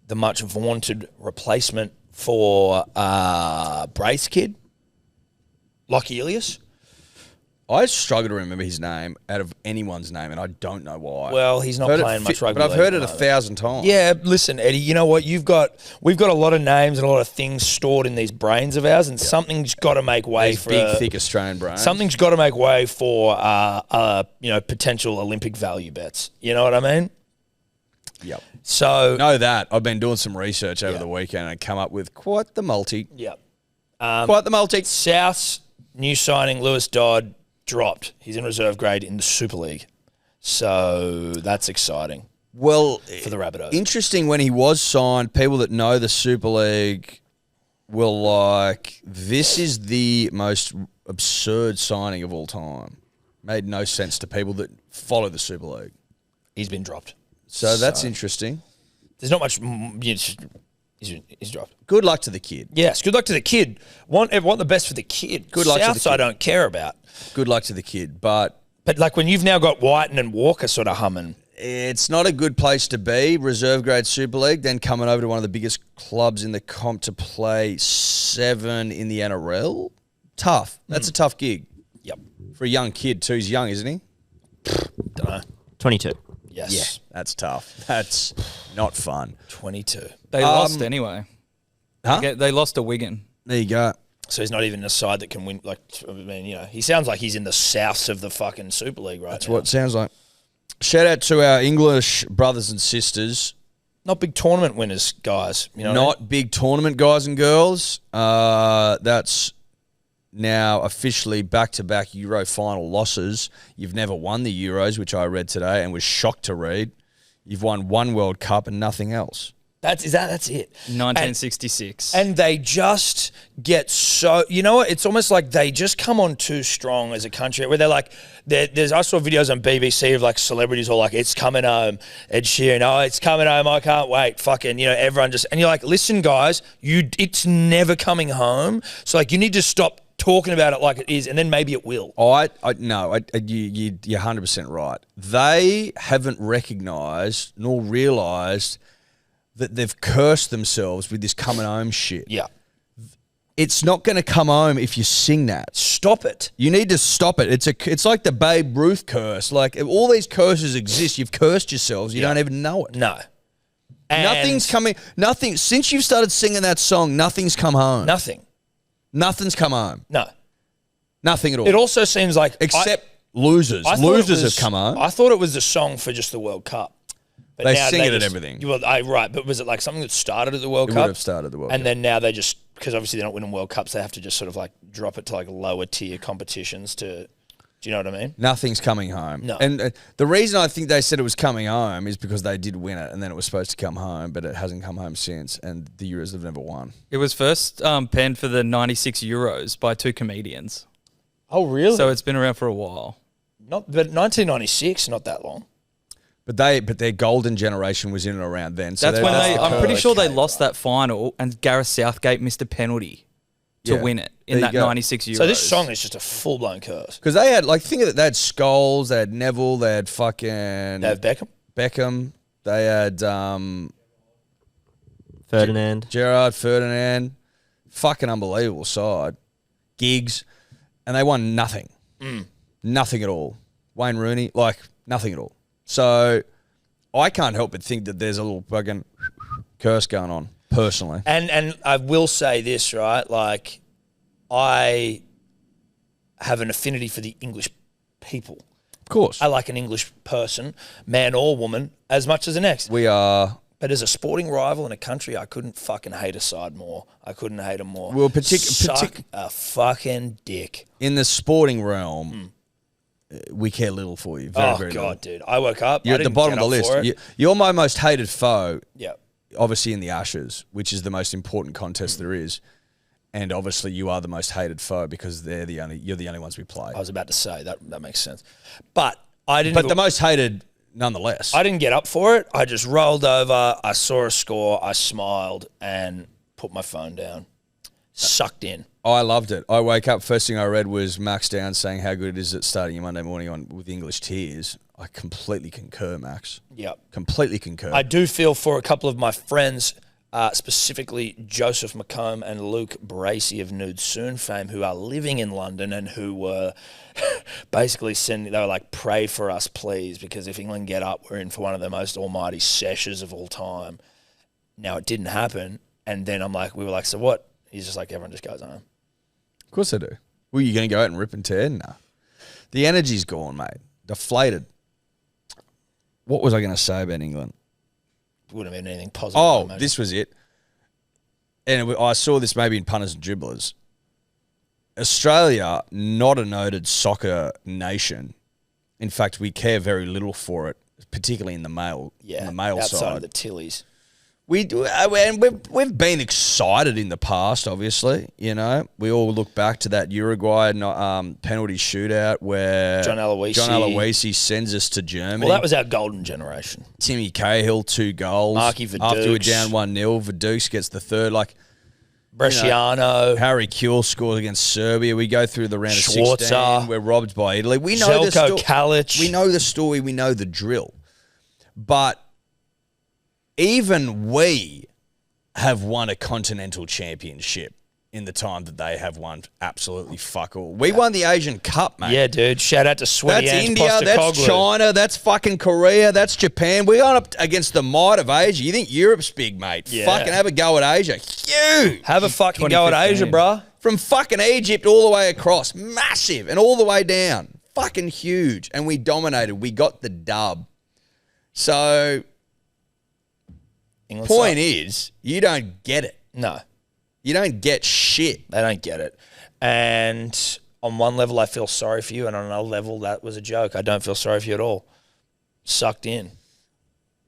Speaker 2: the much vaunted replacement for Braith's kid, Lockie Ilias.
Speaker 3: I struggle to remember his name out of anyone's name, and I don't know why.
Speaker 2: Well, he's not playing much rugby
Speaker 3: but I've
Speaker 2: league
Speaker 3: heard
Speaker 2: at
Speaker 3: it
Speaker 2: the
Speaker 3: a
Speaker 2: moment.
Speaker 3: 1,000 times.
Speaker 2: Yeah, listen, Eddie, you know what? We've got a lot of names and a lot of things stored in these brains of ours, and something's got to make way
Speaker 3: These
Speaker 2: for
Speaker 3: big, thick Australian brains.
Speaker 2: something's got to make way for potential Olympic value bets. You know what I mean?
Speaker 3: Yep.
Speaker 2: So
Speaker 3: Know that. I've been doing some research over the weekend and come up with quite the multi.
Speaker 2: yeah,
Speaker 3: Quite the multi.
Speaker 2: South's new signing Lewis Dodd dropped. He's in reserve grade in the Super League, so that's exciting
Speaker 3: Well,
Speaker 2: for the Rabbitohs.
Speaker 3: interesting when he was signed, people that know the Super League were like, this is the most absurd signing of all time. Made no sense to people that follow the Super League.
Speaker 2: He's been dropped.
Speaker 3: So that's interesting.
Speaker 2: There's not much. He's dropped.
Speaker 3: Good luck to the kid.
Speaker 2: Yes, good luck to the kid. Want the best for the kid.
Speaker 3: Good luck to the
Speaker 2: Souths I
Speaker 3: kid.
Speaker 2: don't care about.
Speaker 3: Good luck to the kid. But
Speaker 2: But like when you've now got Whiten and Walker sort of humming.
Speaker 3: it's not a good place to be, reserve grade Super League, then coming over to one of the biggest clubs in the comp to play 7 in the NRL. Tough. That's a tough gig.
Speaker 2: Yep.
Speaker 3: For a young kid too. He's young, isn't he?
Speaker 2: Don't know.
Speaker 5: 22.
Speaker 2: Yes.
Speaker 3: Yeah, that's tough. That's not fun.
Speaker 2: 22.
Speaker 4: They lost anyway.
Speaker 3: Huh?
Speaker 4: They lost to Wigan.
Speaker 3: There you go.
Speaker 2: So he's not even in a side that can win. Like, I mean, you know, he sounds like he's in the souths of the fucking Super League right
Speaker 3: That's
Speaker 2: now.
Speaker 3: what it sounds like. Shout out to our English brothers and sisters.
Speaker 2: Not big tournament winners, guys. You know,
Speaker 3: Not big tournament guys and girls. That's now officially back-to-back Euro final losses. You've never won the Euros, which I read today and was shocked to read. You've won one World Cup and nothing else.
Speaker 2: That's it.
Speaker 4: 1966.
Speaker 2: And they just get so, you know what? It's almost like they just come on too strong as a country where they're like, I saw videos on BBC of like celebrities all like, it's coming home. Ed Sheeran, oh, it's coming home. I can't wait. Fucking, you know, everyone just, and you're like, listen, guys, it's never coming home. So like, you need to stop talking about it like it is, and then maybe it will.
Speaker 3: You're 100% right. They haven't recognised nor realised that they've cursed themselves with this coming home shit.
Speaker 2: Yeah.
Speaker 3: It's not going to come home if you sing that.
Speaker 2: Stop it.
Speaker 3: You need to stop it. It's like the Babe Ruth curse. Like, all these curses exist. You've cursed yourselves. You don't even know it.
Speaker 2: No.
Speaker 3: Nothing's coming. Nothing. Since you've started singing that song, nothing's come home.
Speaker 2: Nothing.
Speaker 3: Nothing's come home.
Speaker 2: No.
Speaker 3: Nothing at all.
Speaker 2: It also seems like...
Speaker 3: Except losers.
Speaker 2: I thought
Speaker 3: Losers
Speaker 2: it was-
Speaker 3: have come home.
Speaker 2: I thought it was the song for just the World Cup. But
Speaker 3: They
Speaker 2: now
Speaker 3: sing it at
Speaker 2: just-
Speaker 3: everything.
Speaker 2: Right, but was it like something that started at the World
Speaker 3: It
Speaker 2: Cup?
Speaker 3: would have started the World
Speaker 2: And
Speaker 3: Cup.
Speaker 2: then now they just, because obviously they're not winning World Cups, they have to just sort of like drop it to like lower tier competitions to, do you know what I mean?
Speaker 3: Nothing's coming home.
Speaker 2: No.
Speaker 3: And the reason I think they said it was coming home is because they did win it and then it was supposed to come home, but it hasn't come home since, and the Euros have never won.
Speaker 4: It was first penned for the 96 Euros by two comedians.
Speaker 2: Oh, really?
Speaker 4: So it's been around for a while.
Speaker 2: But 1996, not that long.
Speaker 3: But their golden generation was in and around then. So
Speaker 4: That's when I'm pretty sure they
Speaker 2: Okay,
Speaker 4: lost that final and Gareth Southgate missed a penalty to
Speaker 3: Yeah.
Speaker 4: win it
Speaker 3: There
Speaker 4: in
Speaker 3: you
Speaker 4: that
Speaker 3: go.
Speaker 4: 96 Euros.
Speaker 2: So this song is just a full-blown curse.
Speaker 3: because they had, like, think of it, they had Scholes, they had Neville, they had fucking
Speaker 2: They have Beckham.
Speaker 3: Beckham, they had
Speaker 5: Ferdinand.
Speaker 3: Gerrard, Ferdinand, fucking unbelievable side, Giggs, and they won nothing, nothing at all. Wayne Rooney, like nothing at all. So I can't help but think that there's a little fucking curse going on, personally.
Speaker 2: And I will say this, right? Like, I have an affinity for the English people.
Speaker 3: Of course.
Speaker 2: I like an English person, man or woman, as much as the next.
Speaker 3: We are...
Speaker 2: But as a sporting rival in a country, I couldn't fucking hate a side more. I couldn't hate them more.
Speaker 3: Well,
Speaker 2: Suck a fucking dick.
Speaker 3: in the sporting realm, we care little for you. Very,
Speaker 2: Oh,
Speaker 3: very
Speaker 2: God,
Speaker 3: little.
Speaker 2: dude. I woke up.
Speaker 3: You're
Speaker 2: I
Speaker 3: at the
Speaker 2: didn't
Speaker 3: bottom
Speaker 2: get
Speaker 3: of the
Speaker 2: up for
Speaker 3: list.
Speaker 2: it.
Speaker 3: You're my most hated foe,
Speaker 2: Yeah.
Speaker 3: obviously in the Ashes, which is the most important contest there is. And obviously you are the most hated foe because you're the only ones we play.
Speaker 2: I was about to say that makes sense. But I didn't
Speaker 3: But the most hated nonetheless.
Speaker 2: I didn't get up for it. I just rolled over. I saw a score. I smiled and put my phone down. Sucked in.
Speaker 3: I loved it. I wake up, first thing I read was Max Down saying how good it is at starting your Monday morning with English tears. I completely concur, Max.
Speaker 2: Yep.
Speaker 3: Completely concur.
Speaker 2: I do feel for a couple of my friends, specifically Joseph McComb and Luke Bracey of Nude Soon fame, who are living in London and who were basically they were like, pray for us, please, because if England get up, we're in for one of the most almighty sessions of all time. Now, it didn't happen. And then we were like, so what? He's just like, everyone just goes home.
Speaker 3: Of course I do. Well, you going to go out and rip and tear? Nah. The energy's gone, mate. Deflated. What was I going to say about England?
Speaker 2: Wouldn't have been anything positive.
Speaker 3: Oh,
Speaker 2: I imagine.
Speaker 3: this was it. And I saw this maybe in Punters and Dribblers. Australia, not a noted soccer nation. In fact, we care very little for it, particularly in the male,
Speaker 2: outside
Speaker 3: side.
Speaker 2: of the Tillies.
Speaker 3: We do, and we've been excited in the past. Obviously, you know, we all look back to that Uruguay penalty shootout where
Speaker 2: John Aloisi
Speaker 3: sends us to Germany.
Speaker 2: Well, that was our golden generation.
Speaker 3: Timmy Cahill, 2 goals.
Speaker 2: Marky
Speaker 3: After we're
Speaker 2: Verdukes.
Speaker 3: down 1-0, Verdukes gets the third. Like
Speaker 2: Bresciano.
Speaker 3: Harry Kewell scores against Serbia. We go through the round of
Speaker 2: Schwarzer.
Speaker 3: 16. We're robbed by Italy. We know the
Speaker 2: Zelko
Speaker 3: story.
Speaker 2: Kalic.
Speaker 3: We know the story. We know the drill. But even we have won a continental championship. in the time that they have won absolutely fuck all. We won the Asian Cup, mate.
Speaker 2: Yeah, dude. Shout out to Sweaty
Speaker 3: That's
Speaker 2: Ange
Speaker 3: India, that's
Speaker 2: Postecoglou.
Speaker 3: China, that's fucking Korea, that's Japan. We're going up against the might of Asia. You think Europe's big, mate?
Speaker 2: Yeah.
Speaker 3: Fucking have a go at Asia. Huge.
Speaker 2: Have a fucking go at Asia,
Speaker 4: 2015.
Speaker 2: bruh.
Speaker 3: From fucking Egypt all the way across. Massive. And all the way down. Fucking huge. And we dominated. We got the dub. So,
Speaker 2: England
Speaker 3: point
Speaker 2: suck.
Speaker 3: is, you don't get it.
Speaker 2: No,
Speaker 3: You don't get shit.
Speaker 2: they don't get it. And on one level, I feel sorry for you, and on another level, that was a joke. I don't feel sorry for you at all. Sucked in.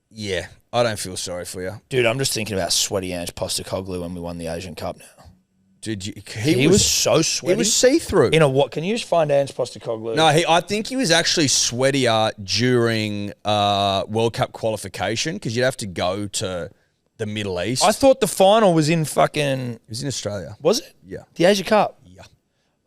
Speaker 3: Yeah, I don't feel sorry for you.
Speaker 2: Dude, I'm just thinking about Sweaty Ange Postecoglou when we won the Asian Cup now.
Speaker 3: Dude,
Speaker 2: He was so sweaty.
Speaker 3: He was see-through.
Speaker 2: In a what? Can you just find Ange Postecoglou?
Speaker 3: No, I think he was actually sweatier during World Cup qualification because you'd have to go to the Middle East.
Speaker 2: I thought the final was in fucking...
Speaker 3: It was in Australia.
Speaker 2: Was it?
Speaker 3: Yeah.
Speaker 2: The Asia Cup?
Speaker 3: Yeah.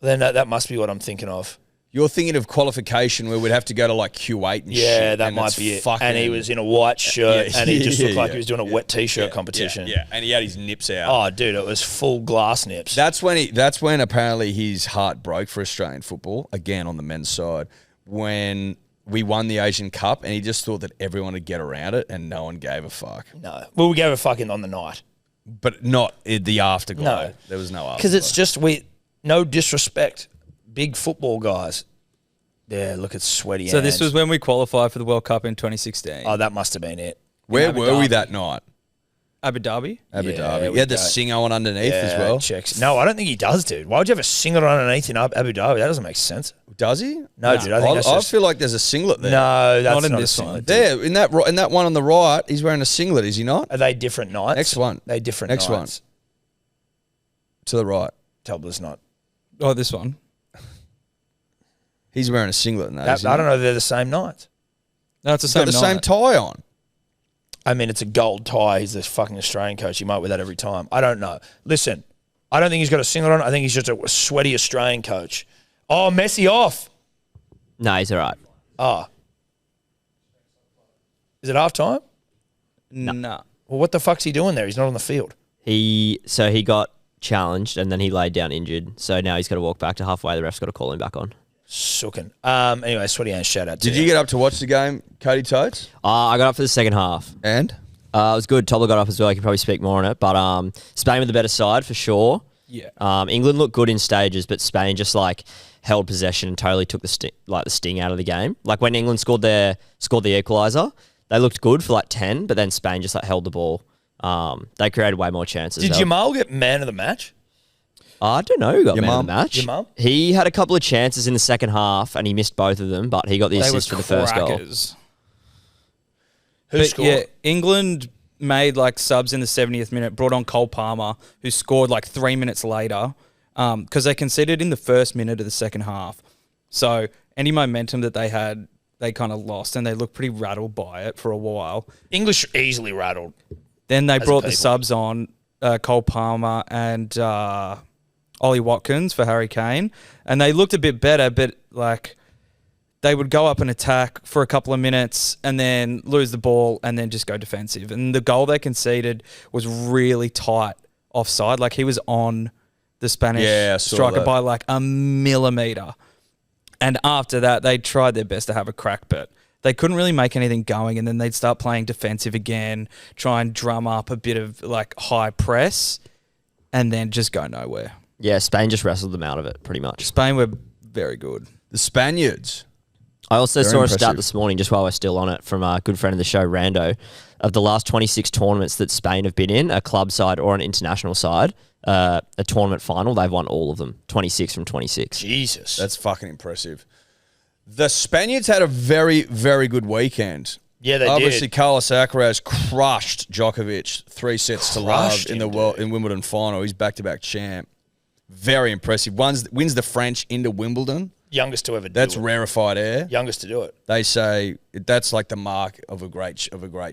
Speaker 2: Then that must be what I'm thinking of.
Speaker 3: You're thinking of qualification where we'd have to go to like Kuwait and shit.
Speaker 2: Yeah, that
Speaker 3: and
Speaker 2: might
Speaker 3: it's
Speaker 2: be it.
Speaker 3: fucking-
Speaker 2: And he was in a white shirt,
Speaker 3: Yeah,
Speaker 2: and he just
Speaker 3: yeah,
Speaker 2: looked like
Speaker 3: yeah,
Speaker 2: he was doing a wet T-shirt competition.
Speaker 3: Yeah, and he had his nips out.
Speaker 2: Oh, dude, it was full glass nips.
Speaker 3: That's when apparently his heart broke for Australian football, again on the men's side, when we won the Asian Cup and he just thought that everyone would get around it and no one gave a fuck.
Speaker 2: No. Well, we gave a fucking on the night.
Speaker 3: But not in the afterglow.
Speaker 2: No.
Speaker 3: There was no afterglow.
Speaker 2: Because it's just, no disrespect, big football guys. Yeah, look at Sweaty
Speaker 4: So
Speaker 2: Ange.
Speaker 4: this was when we qualified for the World Cup in 2016.
Speaker 2: Oh, that must have been it.
Speaker 3: Where
Speaker 4: Abu
Speaker 3: were we
Speaker 4: Dhabi.
Speaker 3: that night?
Speaker 4: Abu Dhabi.
Speaker 3: Abu
Speaker 2: Yeah,
Speaker 3: Dhabi.
Speaker 2: we
Speaker 3: He had the
Speaker 2: go.
Speaker 3: singer on underneath as well.
Speaker 2: Checks. No, I don't think he does, dude. Why would you have a singlet underneath in Abu Dhabi? That doesn't make sense.
Speaker 3: Does he?
Speaker 2: No, dude. I think that's
Speaker 3: I
Speaker 2: just...
Speaker 3: feel like there's a singlet there.
Speaker 2: No, that's
Speaker 4: Not in
Speaker 2: not
Speaker 4: this
Speaker 2: a
Speaker 4: one.
Speaker 2: singlet. dude.
Speaker 3: There, in that one on the right, he's wearing a singlet, is he not?
Speaker 2: Are they different nights?
Speaker 3: Next one.
Speaker 2: They different
Speaker 3: Next one.
Speaker 2: nights.
Speaker 3: To the right.
Speaker 2: Tobler's not.
Speaker 4: Oh, this one.
Speaker 3: He's wearing a singlet in that.
Speaker 2: I don't know if they're the same nights.
Speaker 4: No, it's the
Speaker 3: He's
Speaker 4: same
Speaker 3: got the same
Speaker 4: night.
Speaker 3: tie on.
Speaker 2: I mean, it's a gold tie. He's this fucking Australian coach. He might wear that every time. I don't know. Listen, I don't think he's got a singlet on. I think he's just a sweaty Australian coach. Oh, Messi off.
Speaker 5: No, he's all right.
Speaker 2: Oh. Is it half time?
Speaker 4: Nah.
Speaker 2: Well, what the fuck's he doing there? He's not on the field.
Speaker 5: He got challenged and then he laid down injured. So now he's got to walk back to halfway. The ref's got to call him back on.
Speaker 2: Sooking. Anyway, Sweaty Ange, shout out to
Speaker 3: Did you get up to watch the game, Cody Totes?
Speaker 5: I got up for the second half.
Speaker 3: And?
Speaker 5: It was good. Tobler got up as well. He could probably speak more on it. But Spain with the better side for sure.
Speaker 4: Yeah.
Speaker 5: England looked good in stages, but Spain just like held possession and totally took the sting out of the game. Like when England scored the equaliser, they looked good for like 10, but then Spain just like held the ball. They created way more chances.
Speaker 2: Did Jamal get man of the match?
Speaker 5: I don't know who got
Speaker 3: Your
Speaker 5: man of
Speaker 3: mum?
Speaker 5: the match.
Speaker 2: Your mum?
Speaker 5: He had a couple of chances in the second half and he missed both of them, but he got the
Speaker 4: They were
Speaker 5: assist for the first goal.
Speaker 4: crackers.
Speaker 2: Who
Speaker 4: But
Speaker 2: scored?
Speaker 4: yeah, England made like subs in the 70th minute, brought on Cole Palmer, who scored like 3 minutes later because they conceded in the first minute of the second half. So any momentum that they had, they kind of lost and they looked pretty rattled by it for a while.
Speaker 2: English easily rattled.
Speaker 4: Then they
Speaker 2: As
Speaker 4: brought the
Speaker 2: people.
Speaker 4: subs on, Cole Palmer and Ollie Watkins for Harry Kane, and they looked a bit better, but like they would go up and attack for a couple of minutes and then lose the ball and then just go defensive. And the goal they conceded was really tight offside. Like he was on the Spanish
Speaker 3: Yeah, I saw
Speaker 4: striker
Speaker 3: that.
Speaker 4: by like a millimetre. And after that, they tried their best to have a crack, but they couldn't really make anything going. And then they'd start playing defensive again, try and drum up a bit of like high press, and then just go nowhere.
Speaker 5: Yeah, Spain just wrestled them out of it pretty much.
Speaker 4: Spain were very good.
Speaker 3: The Spaniards.
Speaker 5: I also
Speaker 3: Very
Speaker 5: saw a
Speaker 3: impressive.
Speaker 5: stat this morning, just while we're still on it, from a good friend of the show, Rando. Of the last 26 tournaments that Spain have been in, a club side or an international side, a tournament final, they've won all of them. 26 from 26.
Speaker 2: Jesus.
Speaker 3: That's fucking impressive. The Spaniards had a very, very good weekend.
Speaker 2: Yeah, they
Speaker 3: Obviously,
Speaker 2: did.
Speaker 3: Carlos Alcaraz crushed Djokovic 3 sets to love
Speaker 2: Crushed
Speaker 3: in
Speaker 2: him,
Speaker 3: in Wimbledon final. He's back-to-back champ. Very impressive. Wins the French into Wimbledon.
Speaker 2: Youngest to ever do
Speaker 3: That's
Speaker 2: it.
Speaker 3: rarefied air.
Speaker 2: Youngest to do it.
Speaker 3: They say that's like the mark of a great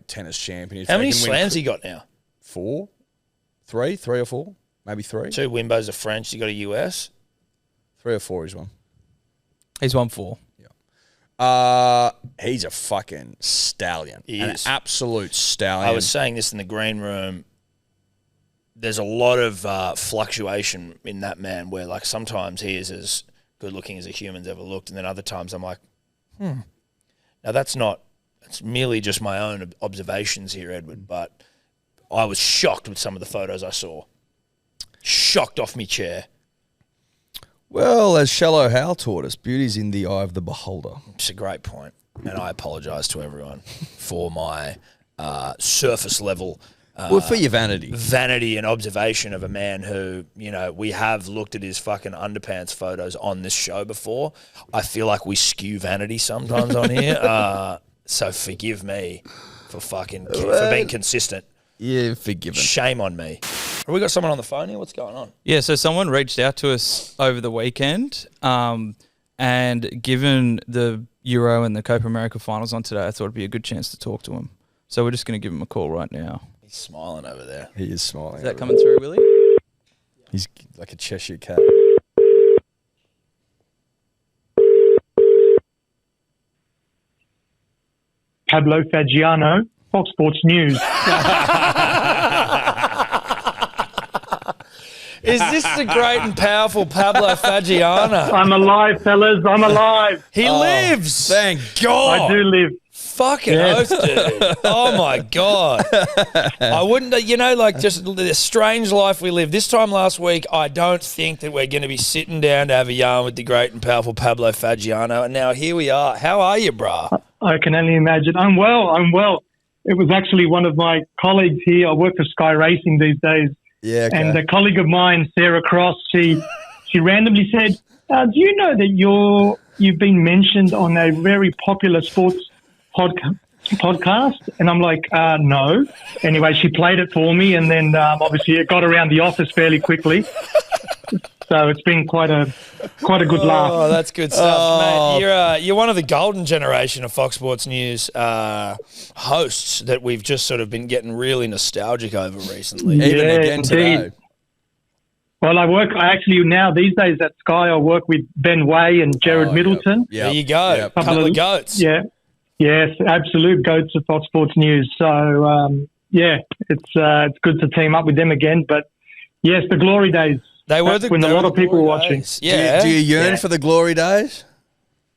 Speaker 3: tennis champion. If
Speaker 2: How
Speaker 3: they
Speaker 2: many
Speaker 3: can win
Speaker 2: slams he got now?
Speaker 3: 4? 3 or 4? Maybe 3.
Speaker 2: 2 Wimbos are French. You got a US.
Speaker 3: 3 or 4 he's won.
Speaker 4: He's won 4.
Speaker 3: He's a fucking stallion.
Speaker 2: He
Speaker 3: An
Speaker 2: is.
Speaker 3: absolute stallion.
Speaker 2: I was saying this in the green room. there's a lot of fluctuation in that man where, like, sometimes he is as good looking as a human's ever looked, and then other times I'm like, now that's merely just my own observations here, Edward, but I was shocked with some of the photos I saw. Shocked off me chair.
Speaker 3: Well, as Shallow Hal taught us, beauty's in the eye of the beholder.
Speaker 2: It's a great point, and I apologise to everyone for my surface level
Speaker 3: Well, for your
Speaker 2: vanity and observation of a man who, you know, we have looked at his fucking underpants photos on this show before. I feel like we skew vanity sometimes on here. So forgive me for being consistent.
Speaker 3: Yeah, forgiven.
Speaker 2: Shame on me. Have we got someone on the phone here? What's going on?
Speaker 4: Yeah, so someone reached out to us over the weekend, and given the Euro and the Copa America finals on today, I thought it'd be a good chance to talk to him. So we're just going to give him a call right now.
Speaker 2: He's smiling over there.
Speaker 3: He is smiling.
Speaker 4: Is that coming through, Willie?
Speaker 3: He's like a Cheshire cat.
Speaker 8: Pablo Fagiano, Fox Sports News.
Speaker 2: Is this the great and powerful Pablo Fagiano?
Speaker 8: I'm alive, fellas. I'm alive.
Speaker 2: He lives.
Speaker 3: Thank God.
Speaker 8: I do live.
Speaker 2: Fucking oath, dude. Oh, my God. I wouldn't, like just the strange life we live. This time last week, I don't think that we're going to be sitting down to have a yarn with the great and powerful Pablo Fagiano. And now here we are. How are you, brah?
Speaker 8: I can only imagine. I'm well. It was actually one of my colleagues here. I work for Sky Racing these days.
Speaker 3: Yeah, okay.
Speaker 8: And a colleague of mine, Sarah Cross, she randomly said, do you know that you've been mentioned on a very popular sports podcast? And I'm like, no. Anyway, she played it for me, and then obviously it got around the office fairly quickly. So it's been quite a good laugh.
Speaker 2: Oh, that's good stuff, mate. You're one of the golden generation of Fox Sports News hosts that we've just sort of been getting really nostalgic over recently.
Speaker 3: Even again today.
Speaker 8: Indeed. Well, I actually now these days at Sky I work with Ben Way and Jared Middleton.
Speaker 3: Yep.
Speaker 2: There you go.
Speaker 3: Yep.
Speaker 2: Couple of goats.
Speaker 8: Yeah. Yes, absolute goats of Fox Sports News. So, it's good to team up with them again. But, yes, the glory days.
Speaker 2: They were
Speaker 8: when a lot of people were watching.
Speaker 2: Yeah.
Speaker 3: Do you yearn for the glory days?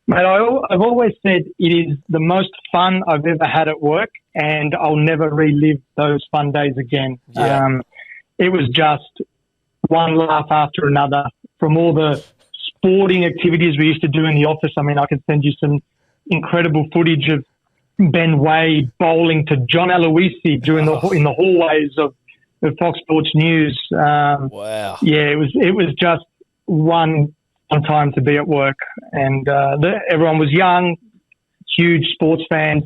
Speaker 8: Mate, I've always said it is the most fun I've ever had at work, and I'll never relive those fun days again.
Speaker 2: Yeah.
Speaker 8: It was just one laugh after another from all the sporting activities we used to do in the office. I mean, I could send you some incredible footage of Ben Way bowling to John Aloisi in the hallways of Fox Sports News.
Speaker 2: Wow.
Speaker 8: Yeah, it was just one time to be at work, and everyone was young, huge sports fans.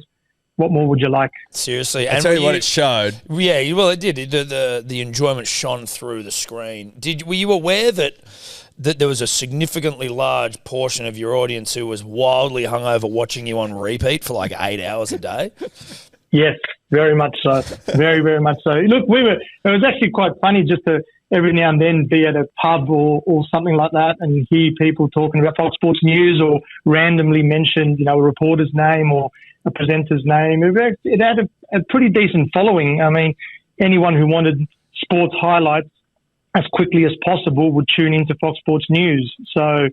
Speaker 8: What more would you like?
Speaker 2: Seriously,
Speaker 3: I'll tell you what it showed.
Speaker 2: Yeah, well, it did. The enjoyment shone through the screen. Were you aware that there was a significantly large portion of your audience who was wildly hungover watching you on repeat for like 8 hours a day?
Speaker 8: Yes, very much so. Very, very much so. Look, it was actually quite funny just to every now and then be at a pub or something like that and hear people talking about Fox Sports News or randomly mention, a reporter's name or a presenter's name. It had a pretty decent following. I mean, anyone who wanted sports highlights as quickly as possible would tune into Fox Sports News. So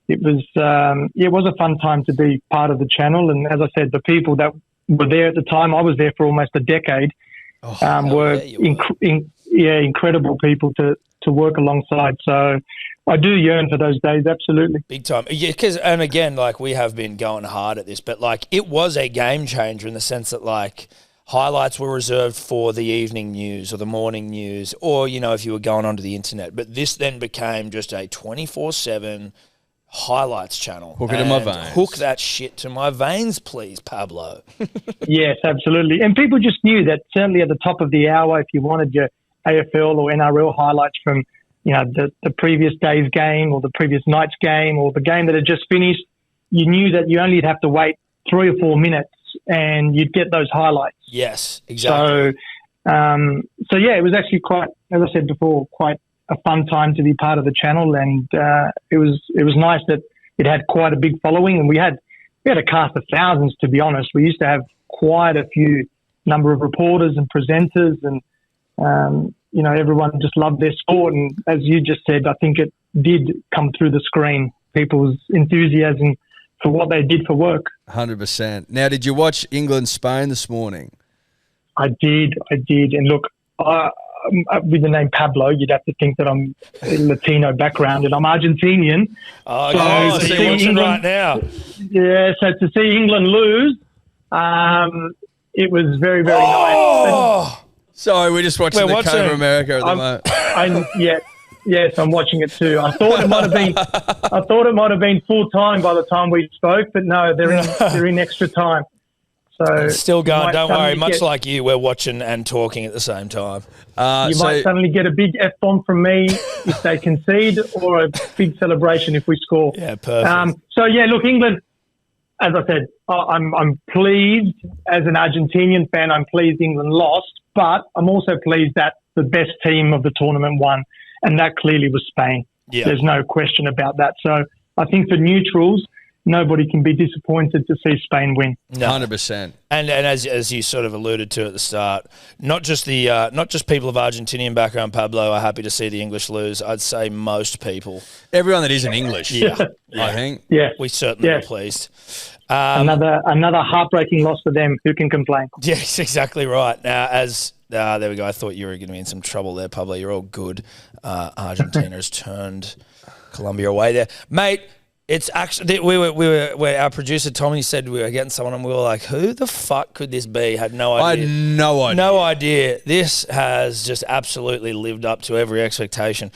Speaker 8: it was a fun time to be part of the channel. And as I said, the people that were there at the time, I was there for almost a decade, were incredible people to work alongside. So I do yearn for those days, absolutely.
Speaker 2: Big time. Yeah, and again, like, we have been going hard at this, but like, it was a game changer in the sense that like highlights were reserved for the evening news or the morning news, or, if you were going onto the internet. But this then became just a 24/7 highlights channel.
Speaker 3: Hook it to my veins.
Speaker 2: Hook that shit to my veins, please, Pablo.
Speaker 8: Yes, absolutely. And people just knew that certainly at the top of the hour, if you wanted your AFL or NRL highlights from, the previous day's game or the previous night's game or the game that had just finished, you knew that you only have to wait 3 or 4 minutes and you'd get those highlights.
Speaker 2: Yes, exactly.
Speaker 8: So it was actually quite, as I said before, quite a fun time to be part of the channel, and it was nice that it had quite a big following, and we had a cast of thousands, to be honest. We used to have quite a few number of reporters and presenters, and everyone just loved their sport. And as you just said, I think it did come through the screen, people's enthusiasm for what they did for work.
Speaker 3: 100%. Now, did you watch England-Spain this morning?
Speaker 8: I did. And look, with the name Pablo, you'd have to think that I'm a Latino background and I'm Argentinian.
Speaker 2: Oh, so you're watching right now.
Speaker 8: Yeah, so to see England lose, it was very, very nice.
Speaker 3: Sorry, we're just watching Copa America at the moment. Yes, I'm watching it too. I thought it might have been full time by the time we spoke, but no, they're in extra time. So
Speaker 2: it's still going. Don't worry. Much like you, we're watching and talking at the same time.
Speaker 8: You might suddenly get a big F-bomb from me if they concede, or a big celebration if we score.
Speaker 2: Yeah, perfect.
Speaker 8: Look, England. As I said, I'm pleased as an Argentinian fan. I'm pleased England lost, but I'm also pleased that the best team of the tournament won, and that clearly was Spain.
Speaker 2: Yeah.
Speaker 8: There's no question about that. So I think for neutrals, nobody can be disappointed to see Spain win.
Speaker 2: No.
Speaker 3: 100%.
Speaker 2: And as you sort of alluded to at the start, not just people of Argentinian background, Pablo, are happy to see the English lose. I'd say most people.
Speaker 3: Everyone that isn't English. I think.
Speaker 8: Yeah.
Speaker 2: We certainly were pleased.
Speaker 8: Another heartbreaking loss for them. Who can complain?
Speaker 2: Yes, exactly right. Now, there we go. I thought you were going to be in some trouble there, Pablo. You're all good. Argentina's turned Colombia away there, mate. It's actually our producer Tommy said we were getting someone, and we were like, "Who the fuck could this be?" Had no idea.
Speaker 3: I had no idea.
Speaker 2: No idea. This has just absolutely lived up to every expectation.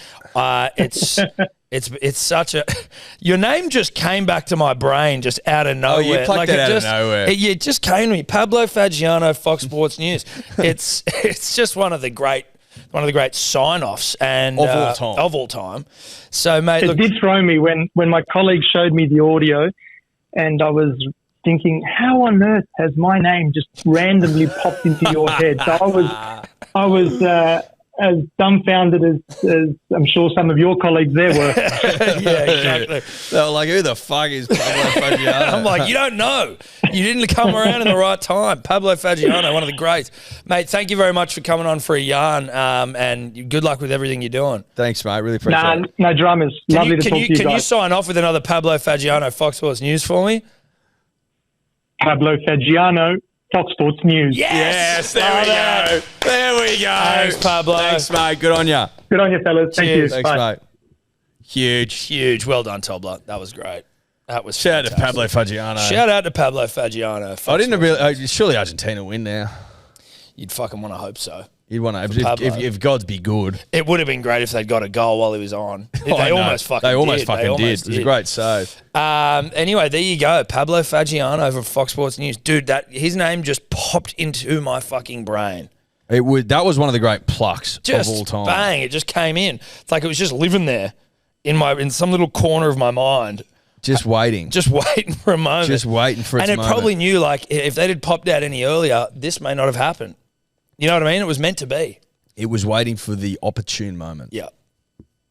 Speaker 2: It's such a. Your name just came back to my brain just out of nowhere.
Speaker 3: Oh, you plucked it out of nowhere.
Speaker 2: It just came to me. Pablo Fagiano, Fox Sports News. It's just one of the great sign-offs and of all time. So, mate,
Speaker 8: it did throw me when my colleague showed me the audio, and I was thinking, how on earth has my name just randomly popped into your head? So I was as dumbfounded as I'm sure some of your colleagues there were.
Speaker 2: Yeah, exactly.
Speaker 3: They were like, who the fuck is Pablo Fagiano?
Speaker 2: I'm like, you don't know. You didn't come around in the right time. Pablo Fagiano, one of the greats. Mate, thank you very much for coming on for a yarn, and good luck with everything you're doing.
Speaker 3: Thanks, mate. Really appreciate it.
Speaker 8: No dramas. Lovely to talk to you guys.
Speaker 2: Can you sign off with another Pablo Fagiano Fox Sports News for me?
Speaker 8: Pablo Fagiano, Fox Sports News.
Speaker 2: Yes,
Speaker 3: there we go. There we go.
Speaker 2: Thanks, Pablo.
Speaker 3: Thanks, mate. Good on you.
Speaker 8: Good on you, fellas. Thank you.
Speaker 3: Thanks,
Speaker 8: Bye.
Speaker 3: mate. Huge.
Speaker 2: Well done, Tobler. That was great. That was
Speaker 3: Shout
Speaker 2: fantastic.
Speaker 3: out to Pablo Fagiano.
Speaker 2: Shout out to Pablo Fagiano.
Speaker 3: I didn't really. Surely Argentina win now.
Speaker 2: You'd fucking want to hope so.
Speaker 3: You'd want to if God's be good.
Speaker 2: It would have been great if they'd got a goal while he was on. They almost fucking did.
Speaker 3: It was a great save.
Speaker 2: Anyway, there you go. Pablo Fagiano from Fox Sports News. Dude, his name just popped into my fucking brain.
Speaker 3: That was one of the great plucks of all time.
Speaker 2: Bang, it just came in. It's like it was just living there in some little corner of my mind.
Speaker 3: Just waiting
Speaker 2: for a moment.
Speaker 3: Just waiting for its moment.
Speaker 2: And it probably knew, like, if they had popped out any earlier, this may not have happened. You know what I mean? It was meant to be.
Speaker 3: It was waiting for the opportune moment.
Speaker 2: Yeah.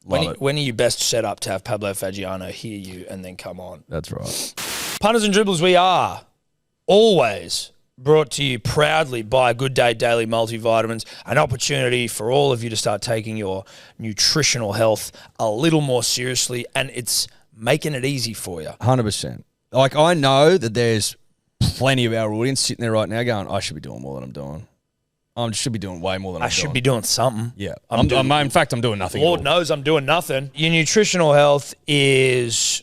Speaker 2: When are you best set up to have Pablo Fagiano hear you and then come on?
Speaker 3: That's right.
Speaker 2: Punters and Dribbles, we are always brought to you proudly by Good Day Daily Multivitamins, an opportunity for all of you to start taking your nutritional health a little more seriously, and it's making it easy for you.
Speaker 3: 100%. Like, I know that there's plenty of our audience sitting there right now going, I should be doing more than I'm doing. I should be doing way more than I'm doing.
Speaker 2: I should be doing something.
Speaker 3: Yeah. In fact, I'm doing nothing.
Speaker 2: Lord knows I'm doing nothing. Your nutritional health is,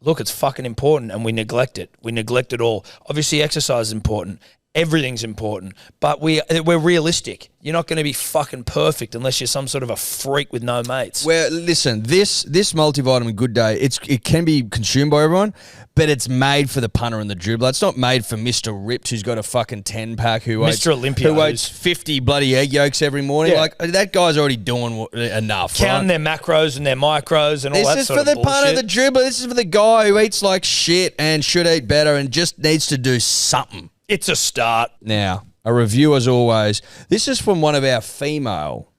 Speaker 2: look, it's fucking important, and we neglect it. We neglect it all. Obviously, exercise is important. Everything's important, but we're realistic. You're not going to be fucking perfect unless you're some sort of a freak with no mates.
Speaker 3: Well, listen, this multivitamin Good Day, it can be consumed by everyone, but it's made for the punter and the dribbler. It's not made for Mr. Ripped who's got a fucking 10-pack who eats 50 bloody egg yolks every morning.
Speaker 2: Yeah.
Speaker 3: Like, that guy's already doing enough.
Speaker 2: Counting their macros and their micros and all that sort of bullshit.
Speaker 3: This is for the punter and the dribbler. This is for the guy who eats like shit and should eat better and just needs to do something.
Speaker 2: It's a start.
Speaker 3: Now, a review as always. This is from one of our female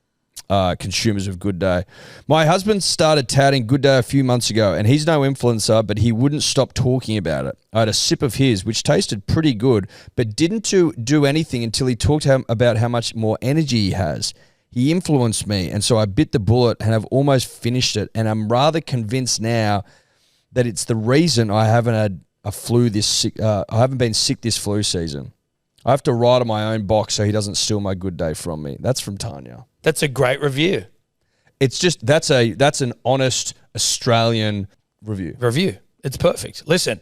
Speaker 3: consumers of Good Day. My husband started touting Good Day a few months ago, and he's no influencer, but he wouldn't stop talking about it. I had a sip of his, which tasted pretty good, but didn't do anything until he talked about how much more energy he has. He influenced me, and so I bit the bullet and have almost finished it. And I'm rather convinced now that it's the reason I haven't had a flu I haven't been sick this flu season. I have to write on my own box so he doesn't steal my good day from me. That's from Tanya.
Speaker 2: That's a great review.
Speaker 3: It's just that's an honest Australian review.
Speaker 2: It's perfect. Listen,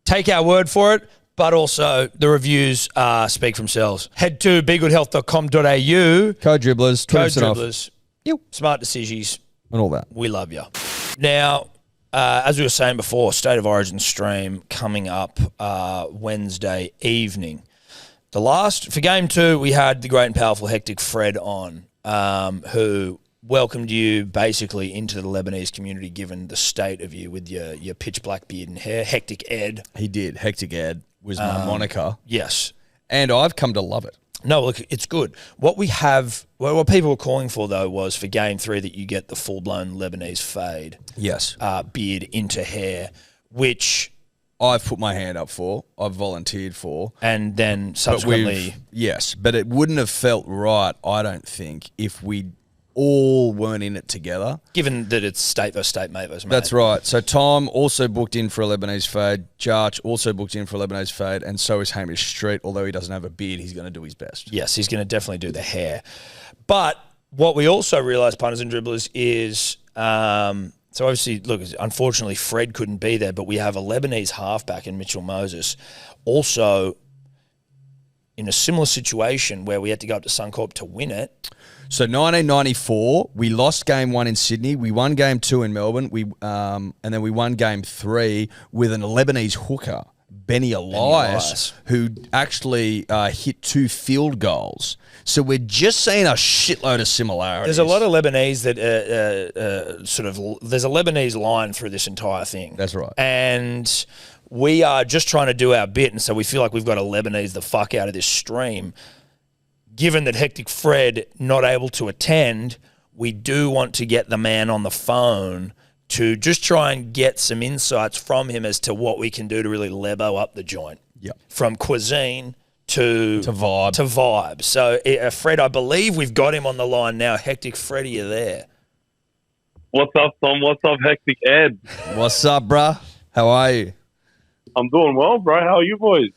Speaker 2: take our word for it, but also the reviews speak for themselves. Head to begoodhealth.com.au.
Speaker 3: Code Dribblers.
Speaker 2: Code
Speaker 3: 20% off.
Speaker 2: Dribblers. Smart decisions.
Speaker 3: And all that.
Speaker 2: We love you. Now, as we were saying before, State of Origin stream coming up Wednesday evening. For Game 2, we had the great and powerful Hectic Fred on, who welcomed you basically into the Lebanese community, given the state of you with your pitch black beard and hair. Hectic Ed.
Speaker 3: He did. Hectic Ed was my moniker.
Speaker 2: Yes.
Speaker 3: And I've come to love it.
Speaker 2: No, look, it's good. What people were calling for, though, was for Game 3 that you get the full-blown Lebanese fade.
Speaker 3: Yes.
Speaker 2: Beard into hair, which
Speaker 3: I've put my hand up for. I've volunteered for.
Speaker 2: And then subsequently...
Speaker 3: Yes, but it wouldn't have felt right, I don't think, if we all weren't in it together.
Speaker 2: Given that it's state versus state, mate versus mate.
Speaker 3: That's right. So Tom also booked in for a Lebanese fade. Jarch also booked in for a Lebanese fade. And so is Hamish Street. Although he doesn't have a beard, he's going to do his best.
Speaker 2: Yes, he's going to definitely do the hair. But what we also realised, punters and dribblers, is... so obviously, look, unfortunately, Fred couldn't be there, but we have a Lebanese halfback in Mitchell Moses, also in a similar situation where we had to go up to Suncorp to win it.
Speaker 3: So 1994, we lost Game 1 in Sydney. We won Game 2 in Melbourne. And then we won Game 3 with an Lebanese hooker, Benny Elias, who actually hit 2 field goals. So we're just seeing a shitload of similarities.
Speaker 2: There's a lot of Lebanese that there's a Lebanese line through this entire thing.
Speaker 3: That's right.
Speaker 2: And we are just trying to do our bit, and so we feel like we've got to Lebanese the fuck out of this stream. Given that Hectic Fred not able to attend, we do want to get the man on the phone to just try and get some insights from him as to what we can do to really lebo up the joint.
Speaker 3: Yep.
Speaker 2: From cuisine to
Speaker 3: vibe.
Speaker 2: So, Fred, I believe we've got him on the line now. Hectic Fred, are you there?
Speaker 9: What's up, Tom? What's up, Hectic Ed?
Speaker 3: What's up, bruh? How are you?
Speaker 9: I'm doing well, bro. How are you boys?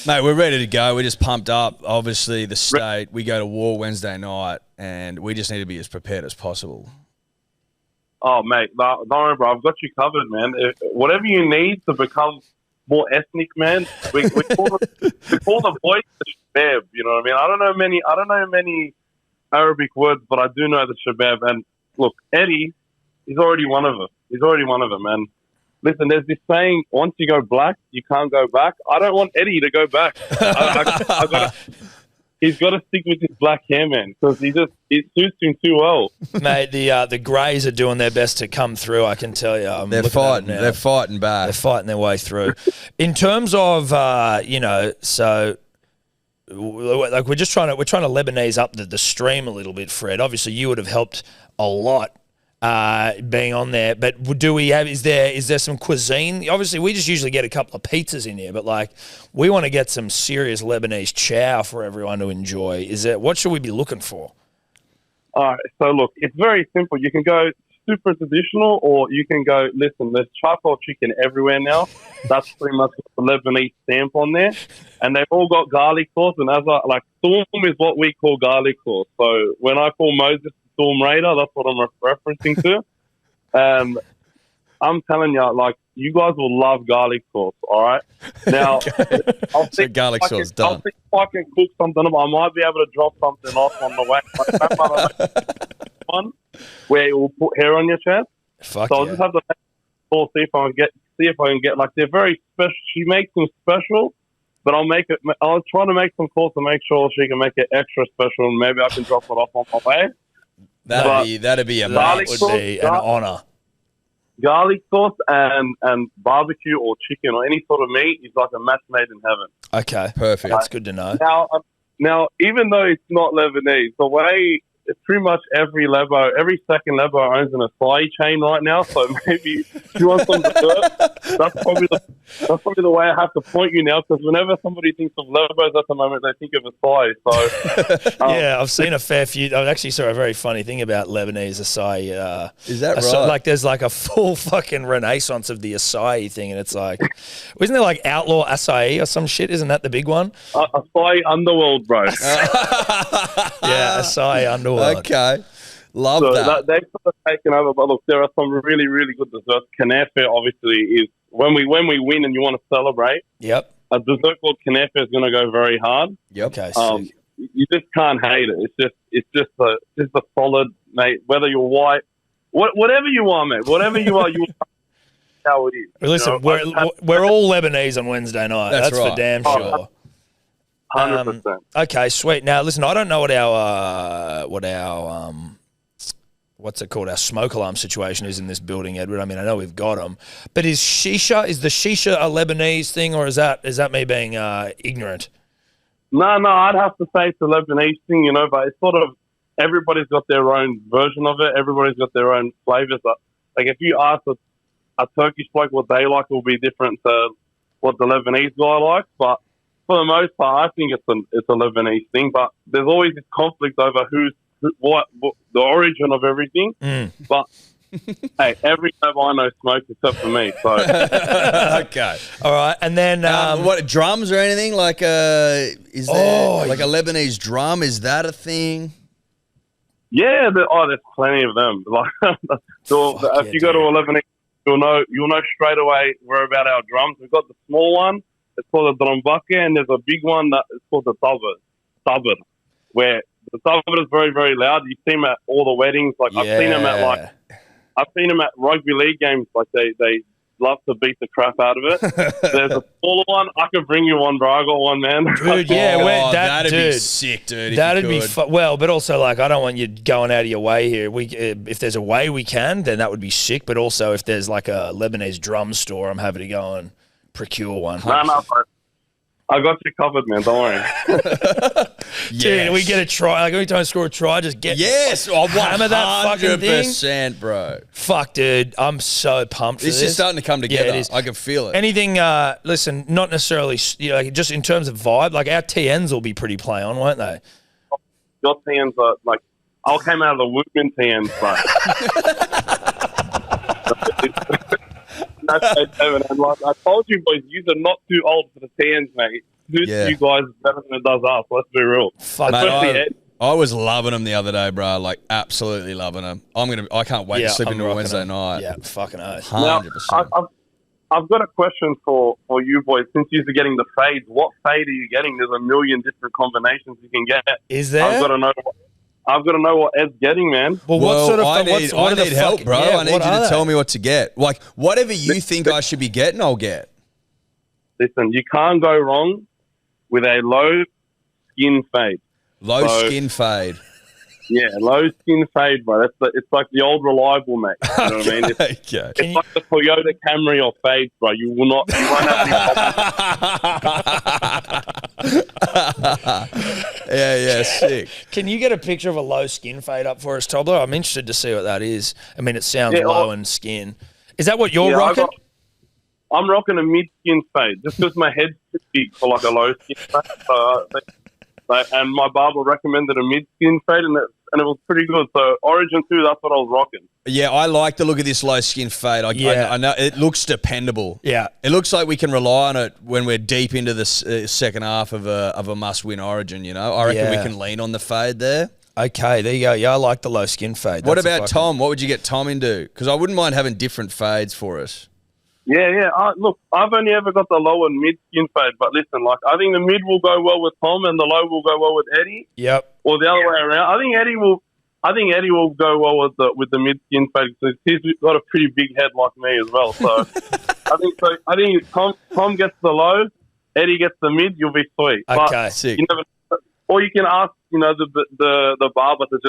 Speaker 3: Mate, we're ready to go. We're just pumped up. Obviously, the state, we go to war Wednesday night, and we just need to be as prepared as possible.
Speaker 9: Oh, mate, don't worry, bro. I've got you covered, man. Whatever you need to become more ethnic, man. We call the voice the shabab. You know what I mean? I don't know many Arabic words, but I do know the shabab. And look, Eddie, he's already one of them, man. Listen, there's this saying: once you go black, you can't go back. I don't want Eddie to go back. He's got to stick with his black hair, man, because it suits him too well.
Speaker 2: Mate, the Greys are doing their best to come through, I can tell you.
Speaker 3: They're fighting. They're fighting back.
Speaker 2: They're fighting their way through. In terms of, so like we're trying to Lebanese up the stream a little bit, Fred. Obviously, you would have helped a lot being on there, but is there some cuisine? Obviously, we just usually get a couple of pizzas in here, but like we want to get some serious Lebanese chow for everyone to enjoy. What should we be looking for?
Speaker 9: All right, so look, it's very simple. You can go super traditional, or you can go, listen, there's charcoal chicken everywhere now. That's pretty much the Lebanese stamp on there, and they've all got garlic sauce. And Thum is what we call garlic sauce. So when I call Moses Storm Raider, that's what I'm referencing to. I'm telling you, like, you guys will love garlic sauce, all right? Now, I'll see if I can cook something up. I might be able to drop something off on the way. One where it will put hair on your chest. I'll just have to see if I can get like, they're very special. She makes them special, but I'll try to make some calls to make sure she can make it extra special, and maybe I can drop it off on my way.
Speaker 3: That'd be an honour.
Speaker 9: Garlic sauce and barbecue or chicken or any sort of meat is like a match made in heaven.
Speaker 2: Okay, perfect. That's good to know.
Speaker 9: Now, even though it's not Lebanese, the way it's pretty much every second Lebo owns an acai chain right now. So maybe if you want some dessert, that's probably the way I have to point you now. Because whenever somebody thinks of Lebos at the moment, they think of acai. So
Speaker 2: Yeah, I've seen a fair few. I actually saw a very funny thing about Lebanese acai.
Speaker 3: Is that
Speaker 2: acai,
Speaker 3: right?
Speaker 2: like, there's like a full fucking renaissance of the acai thing, and it's like, isn't there like outlaw acai or some shit? Isn't that the big one?
Speaker 9: acai underworld, bro.
Speaker 2: Yeah, acai underworld.
Speaker 3: Okay. Love
Speaker 9: So
Speaker 3: that.
Speaker 9: they've sort of taken over. But look, there are some really, really good desserts. Kanafe obviously is when we win and you want to celebrate.
Speaker 2: Yep.
Speaker 9: A dessert called kanafe is going to go very hard.
Speaker 3: Yep.
Speaker 2: Okay. Sick.
Speaker 9: You just can't hate it. It's just a solid, mate. Whether you're white, whatever you want, mate. Whatever you are, you how it is.
Speaker 2: Well, listen, we're all Lebanese on Wednesday night.
Speaker 3: That's
Speaker 2: That's
Speaker 3: right.
Speaker 2: for damn sure.
Speaker 9: 100%.
Speaker 2: Okay, sweet. Now, listen, I don't know what our what's it called? Our smoke alarm situation is in this building, Edward. I mean, I know we've got them, but is the shisha a Lebanese thing, or is that me being ignorant?
Speaker 9: No, I'd have to say it's a Lebanese thing, you know, but it's sort of everybody's got their own version of it. Everybody's got their own flavors. Like if you ask a Turkish bloke what they like, will be different to what the Lebanese guy likes. But for the most part, I think it's a Lebanese thing. But there's always this conflict over what the origin of everything. But hey, every Albino smokes except for me. So
Speaker 3: Okay.
Speaker 2: All right, and then
Speaker 3: What drums or anything like? Is there like a Lebanese drum? Is that a thing?
Speaker 9: yeah, there's plenty of them. Like if you go to a Lebanese, you'll know straight away where about our drums. We've got the small one. It's called a drumbake, and there's a big one that is called the tabr, where the tabr is very, very loud. You see them at all the weddings. Like I've seen them at rugby league games. Like they love to beat the crap out of it. There's a smaller one. I can bring you one, bro. I got one, man.
Speaker 2: dude, yeah,
Speaker 3: that'd be
Speaker 2: dude,
Speaker 3: sick, dude.
Speaker 2: that'd be well, but also like I don't want you going out of your way here. If there's a way we can, then that would be sick. But also if there's like a Lebanese drum store, I'm happy to go and procure one.
Speaker 9: No, bro. I got you covered, man. Don't worry.
Speaker 2: Dude, we get a try. Like every time I score a try, just get hammer that fucking thing.
Speaker 3: 100%, bro.
Speaker 2: Fuck, dude, I'm so pumped.
Speaker 3: This
Speaker 2: for this
Speaker 3: is starting to come together.
Speaker 2: Yeah, it is.
Speaker 3: I can feel it.
Speaker 2: Anything? Listen, not necessarily. Like just in terms of vibe, like our TNs will be pretty play on, won't they?
Speaker 9: Your TNs are like I came out of the women TNs, bro. And like I told you boys, you are not too old for the TNs, mate. Suits you guys better than it does us. Let's be real.
Speaker 2: Fuck,
Speaker 3: mate, I was loving them the other day, bro. Like absolutely loving them. I can't wait to sleep into a Wednesday night.
Speaker 2: Yeah, fucking oath.
Speaker 3: 100%.
Speaker 9: I've got a question for you boys. Since you're getting the fades, what fade are you getting? There's a million different combinations you can get.
Speaker 2: Is there?
Speaker 9: I've got to know what Ed's getting, man.
Speaker 2: Well, what sort of?
Speaker 3: I need help, bro.
Speaker 2: Yeah,
Speaker 3: I need you to tell me what to get. Like whatever you think I should be getting, I'll get.
Speaker 9: Listen, you can't go wrong with a low skin fade.
Speaker 3: Low skin fade.
Speaker 9: Yeah, low skin fade, bro. It's like the old reliable, mate. You know what I mean? It's like the Toyota Camry or fade, bro. You won't have any problems.
Speaker 3: Yeah, sick.
Speaker 2: Can you get a picture of a low skin fade up for us, Tobler? I'm interested to see what that is. I mean, it sounds low and skin. Is that what you're rocking?
Speaker 9: I'm rocking a mid-skin fade just because my head's too big for like a low skin fade. And my barber recommended a mid-skin fade, and it was pretty good. So Origin 2, that's what I was rocking.
Speaker 3: Yeah, I like the look of this low skin fade. I know it looks dependable.
Speaker 2: Yeah,
Speaker 3: it looks like we can rely on it when we're deep into the second half of a must-win Origin. You know, I reckon we can lean on the fade there.
Speaker 2: Okay, there you go. Yeah, I like the low skin fade.
Speaker 3: What about Tom? What would you get Tom into? Because I wouldn't mind having different fades for us.
Speaker 9: Yeah. Look, I've only ever got the low and mid skin fade, but listen, like I think the mid will go well with Tom and the low will go well with Eddie.
Speaker 2: Yep.
Speaker 9: Or the other way around. I think Eddie will go well with the mid skin fade because he's got a pretty big head like me as well. So I think if Tom gets the low, Eddie gets the mid, you'll be sweet.
Speaker 2: Okay, sick.
Speaker 9: Or you can ask, the barber to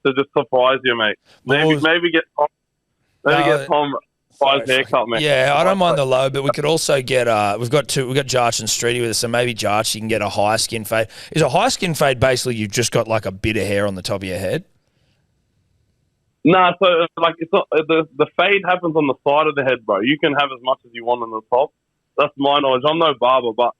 Speaker 9: just surprise you, mate. Maybe get Tom. Haircut, man.
Speaker 2: Yeah, I don't mind the low, but we could also get we've got Jarch and Streety with us, so maybe Jarch you can get a high skin fade. Is a high skin fade basically you've just got like a bit of hair on the top of your head?
Speaker 9: Nah, so like it's not the fade happens on the side of the head, bro. You can have as much as you want on the top. That's my knowledge. I'm no barber, but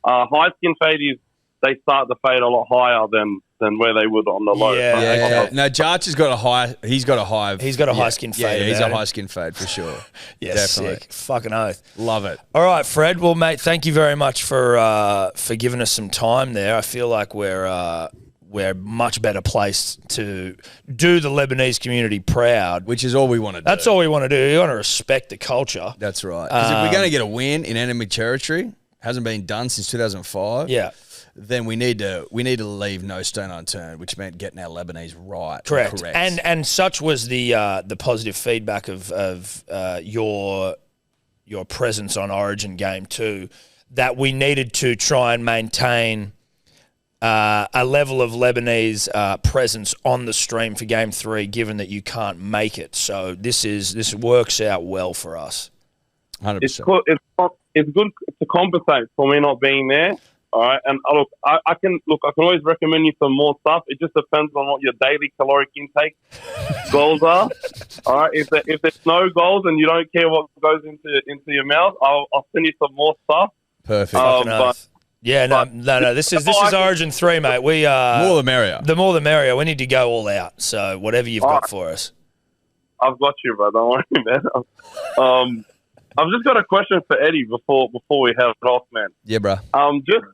Speaker 9: high skin fade is they start the fade a lot higher than where they would on the low.
Speaker 2: Yeah,
Speaker 3: Yeah. No, Jarch has got a high. He's got a high.
Speaker 2: He's got a high skin fade.
Speaker 3: Yeah, he's
Speaker 2: about
Speaker 3: a
Speaker 2: him.
Speaker 3: high skin fade for sure.
Speaker 2: Yeah,
Speaker 3: Definitely.
Speaker 2: sick. Fucking oath.
Speaker 3: Love it.
Speaker 2: All right, Fred. Well, mate, thank you very much for giving us some time there. I feel like we're much better placed to do the Lebanese community proud.
Speaker 3: Which is all we want to do.
Speaker 2: That's all we want to do. You want to respect the culture.
Speaker 3: That's right. Because if we're going to get a win in enemy territory, hasn't been done since 2005.
Speaker 2: Yeah.
Speaker 3: Then we need to leave no stone unturned, which meant getting our Lebanese right.
Speaker 2: Correct. And such was the positive feedback of your presence on Origin Game 2, that we needed to try and maintain a level of Lebanese presence on the stream for Game 3, given that you can't make it. So this works out well for us.
Speaker 3: 100%.
Speaker 9: It's good to compensate for me not being there. All right, and I can always recommend you some more stuff. It just depends on what your daily caloric intake goals are. All right, if there's no goals and you don't care what goes into your mouth, I'll send you some more stuff.
Speaker 3: Perfect.
Speaker 2: No. This is Origin 3, mate. We
Speaker 3: more the merrier.
Speaker 2: The more the merrier. We need to go all out. So whatever you've got for us.
Speaker 9: I've got you, bro. Don't worry, man. I've just got a question for Eddie before we head off, man.
Speaker 3: Yeah, bro.
Speaker 9: Just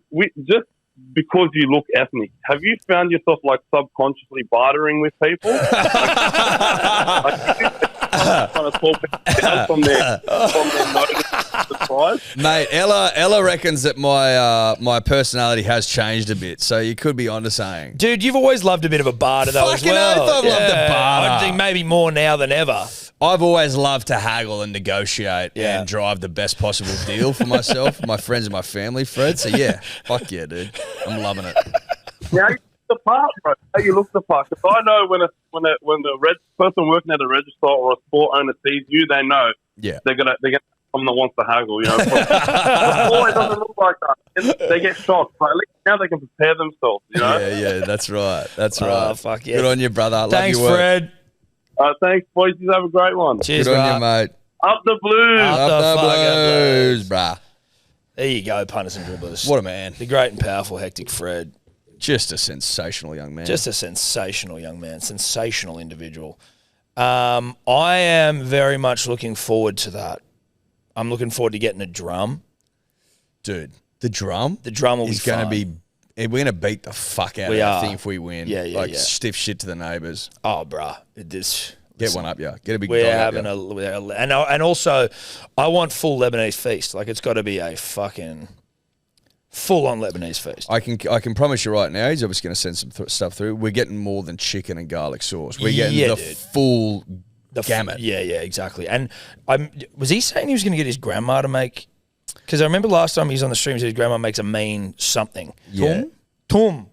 Speaker 9: because you look ethnic, have you found yourself like subconsciously bartering with people? Trying to talk down from their notice.
Speaker 3: Mate, Ella reckons that my personality has changed a bit, so you could be onto saying.
Speaker 2: Dude, you've always loved a bit of a barter though as
Speaker 3: Fucking
Speaker 2: well.
Speaker 3: oath, I've loved a barter.
Speaker 2: I think maybe more now than ever.
Speaker 3: I've always loved to haggle and negotiate and drive the best possible deal for myself, my friends and my family, Fred. So yeah, fuck yeah, dude. I'm loving it.
Speaker 9: Now you look the part, bro. How you look the part. Because I know when the person working at a register or a store owner sees you, they know they're gonna someone that wants to haggle. You know, before it doesn't look like that. They get shocked, but at least now they can prepare themselves. You know.
Speaker 3: Yeah, that's right. That's right.
Speaker 2: Oh, fuck yeah.
Speaker 3: Good on you, brother.
Speaker 2: Thanks,
Speaker 3: love your work.
Speaker 2: Fred.
Speaker 9: Thanks, boys. You have a great one.
Speaker 2: Cheers,
Speaker 3: Good on
Speaker 2: bro.
Speaker 3: you, mate.
Speaker 9: Up the Blues.
Speaker 2: Up the
Speaker 3: Blues, bruh.
Speaker 2: There you go, punters and dribblers.
Speaker 3: What a man.
Speaker 2: The great and powerful Hectic Fred.
Speaker 3: Just a sensational young man.
Speaker 2: Just a sensational young man. Sensational individual. I am very much looking forward to that. I'm looking forward to getting a drum.
Speaker 3: Dude, the drum?
Speaker 2: The drum will be
Speaker 3: going to
Speaker 2: fun.
Speaker 3: be... We're going to beat the fuck out of that thing if we win.
Speaker 2: Yeah.
Speaker 3: Stiff shit to the neighbours.
Speaker 2: Oh, bruh.
Speaker 3: Get one up, yeah. Get a big
Speaker 2: We're
Speaker 3: dog
Speaker 2: having
Speaker 3: up, yeah.
Speaker 2: and also, I want full Lebanese feast. Like, it's got to be a fucking full-on Lebanese feast.
Speaker 3: I can promise you right now, he's obviously going to send some stuff through. We're getting more than chicken and garlic sauce. We're getting the full gamut.
Speaker 2: Yeah, exactly. And was he saying he was going to get his grandma to make... Because I remember last time he was on the stream, he said his grandma makes a mean something.
Speaker 3: Yeah.
Speaker 2: Tom.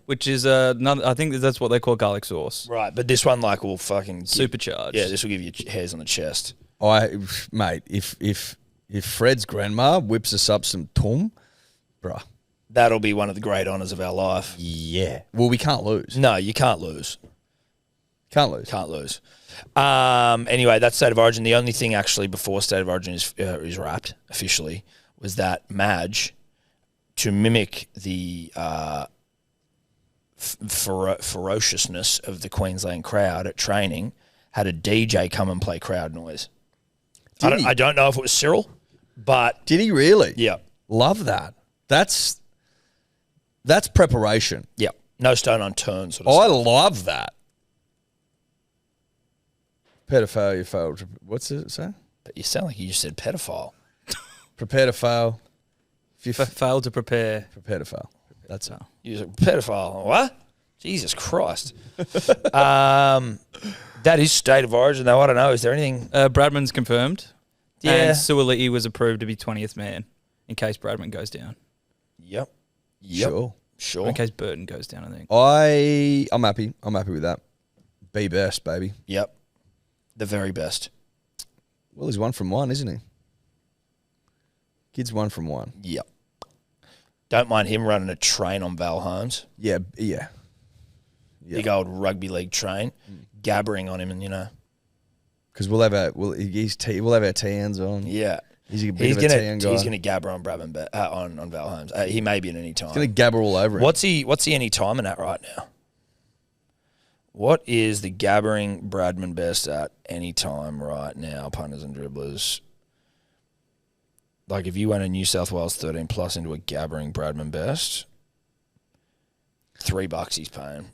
Speaker 4: Which is another, I think that's what they call garlic sauce.
Speaker 2: Right, but this one will fucking...
Speaker 4: Supercharged.
Speaker 2: Yeah, this will give you hairs on the chest.
Speaker 3: Mate, if Fred's grandma whips us up some tom, bruh.
Speaker 2: That'll be one of the great honours of our life.
Speaker 3: Yeah. Well, we can't lose.
Speaker 2: No, you can't lose.
Speaker 3: Can't lose.
Speaker 2: Can't lose. Anyway, that's State of Origin. The only thing actually before State of Origin is wrapped officially was that Madge, to mimic the ferociousness of the Queensland crowd at training, had a DJ come and play crowd noise. I don't know if it was Cyril, but...
Speaker 3: Did he really?
Speaker 2: Yeah.
Speaker 3: Love that. That's preparation.
Speaker 2: Yeah. No stone unturned. Sort of
Speaker 3: I
Speaker 2: stuff.
Speaker 3: love that. Pedophile, you failed. What's it say?
Speaker 2: But you sound like you just said pedophile.
Speaker 3: Prepare to fail. If you
Speaker 4: Fail to prepare.
Speaker 3: prepare to fail. That's how.
Speaker 2: You said pedophile. What? Jesus Christ. That is State of Origin, though. I don't know. Is there anything...
Speaker 4: Bradman's confirmed.
Speaker 2: Yeah.
Speaker 4: And Suoli'i was approved to be 20th man in case Bradman goes down.
Speaker 2: Yep. Sure.
Speaker 4: In case Burton goes down, I think.
Speaker 3: I'm happy. I'm happy with that. Be best, baby.
Speaker 2: Yep. The very best.
Speaker 3: Well, he's 1 from 1, isn't he? Kid's 1 from 1.
Speaker 2: Yep. Don't mind him running a train on Val Holmes.
Speaker 3: Yeah.
Speaker 2: Big old rugby league train. gabbering on him, and
Speaker 3: Because we'll have our TNs on.
Speaker 2: yeah.
Speaker 3: He's a bit of a TN guy.
Speaker 2: He's gonna gabber on on Val Holmes. He may be at any time.
Speaker 3: He's going to gabber all over him.
Speaker 2: What's he any timing at right now? What is the gabbering Bradman best at any time right now, punters and dribblers? Like if you went a New South Wales 13 plus into a gabbering Bradman best, $3 he's paying.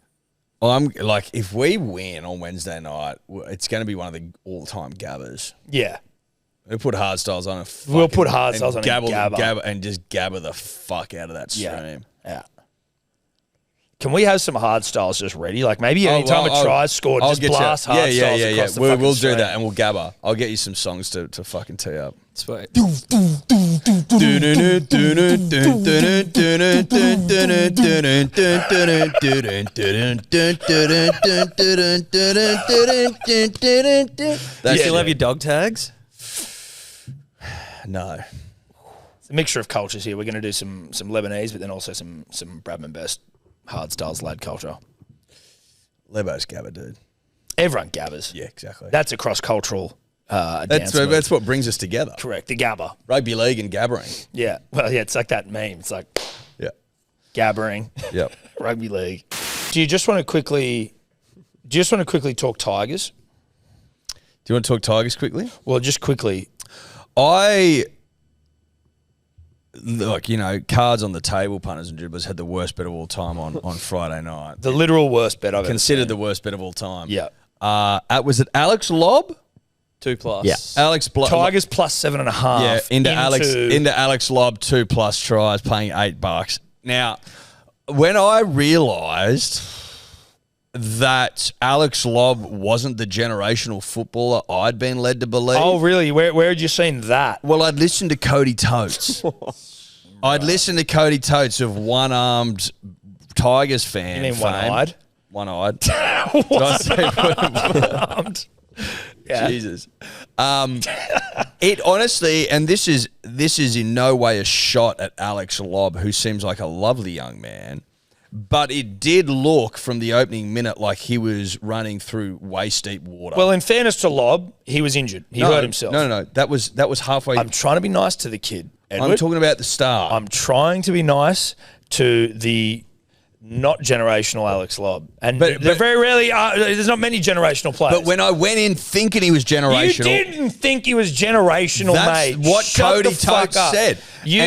Speaker 3: I'm like, if we win on Wednesday night, it's going to be one of the all-time gabbers.
Speaker 2: Yeah.
Speaker 3: We'll put hard styles on it.
Speaker 2: We'll put hard styles on
Speaker 3: gabber and just gabber the fuck out of that stream.
Speaker 2: Yeah. Can we have some hard styles just ready? Like maybe anytime a try's scored, just blast hard styles across the fucking
Speaker 3: We'll
Speaker 2: stream.
Speaker 3: do that and we'll gabber. I'll get you some songs to fucking tee up.
Speaker 4: Sweet.
Speaker 3: That's
Speaker 4: Still have your dog tags?
Speaker 3: No.
Speaker 2: It's a mixture of cultures here. We're going to do some Lebanese, but then also some Bradman Best hard styles lad culture.
Speaker 3: Lebo's gabber, dude.
Speaker 2: Everyone gabbers.
Speaker 3: Yeah, exactly.
Speaker 2: That's a cross-cultural dance move.
Speaker 3: That's what brings us together.
Speaker 2: Correct, the gabber.
Speaker 3: Rugby league and gabbering.
Speaker 2: Yeah, well, yeah, it's like that meme. It's like
Speaker 3: Yeah.
Speaker 2: gabbering,
Speaker 3: Yep.
Speaker 2: rugby league. Do you just want to quickly talk Tigers?
Speaker 3: Do you want to talk Tigers quickly?
Speaker 2: Well, just quickly.
Speaker 3: Cards on the table, punters and dribblers had the worst bet of all time on Friday night.
Speaker 2: The literal worst bet I've ever
Speaker 3: Considered
Speaker 2: seen.
Speaker 3: the worst bet of all time.
Speaker 2: Yeah.
Speaker 3: Was it Alex Lobb?
Speaker 4: 2+.
Speaker 5: Yeah.
Speaker 3: Alex
Speaker 2: Tigers plus 7.5.
Speaker 3: Yeah, into Alex Lobb 2+ tries, paying $8. Now, when I realised that Alex Lobb wasn't the generational footballer I'd been led to believe.
Speaker 2: Oh, really? Where had you seen that?
Speaker 3: Well, I'd listened to Cody Totes. I'd listened to Cody Totes of one-armed Tigers fan.
Speaker 2: You mean
Speaker 3: fame.
Speaker 2: one-eyed?
Speaker 3: One-eyed. Did I say one-armed?
Speaker 2: Yeah.
Speaker 3: Jesus. It honestly, and this is in no way a shot at Alex Lobb, who seems like a lovely young man, but it did look from the opening minute like he was running through waist-deep water.
Speaker 2: Well, in fairness to Lobb, he was injured. He hurt himself.
Speaker 3: No. That was halfway.
Speaker 2: I'm trying to be nice to the kid, Edward.
Speaker 3: I'm talking about the start.
Speaker 2: I'm trying to be nice to the not generational Alex Lobb. And
Speaker 3: But
Speaker 2: very rarely, there's not many generational players.
Speaker 3: But when I went in thinking he was generational,
Speaker 2: you didn't think he was generational,
Speaker 3: that's
Speaker 2: mate.
Speaker 3: what
Speaker 2: Shut
Speaker 3: Cody
Speaker 2: the fuck
Speaker 3: Totes
Speaker 2: up.
Speaker 3: said.
Speaker 2: You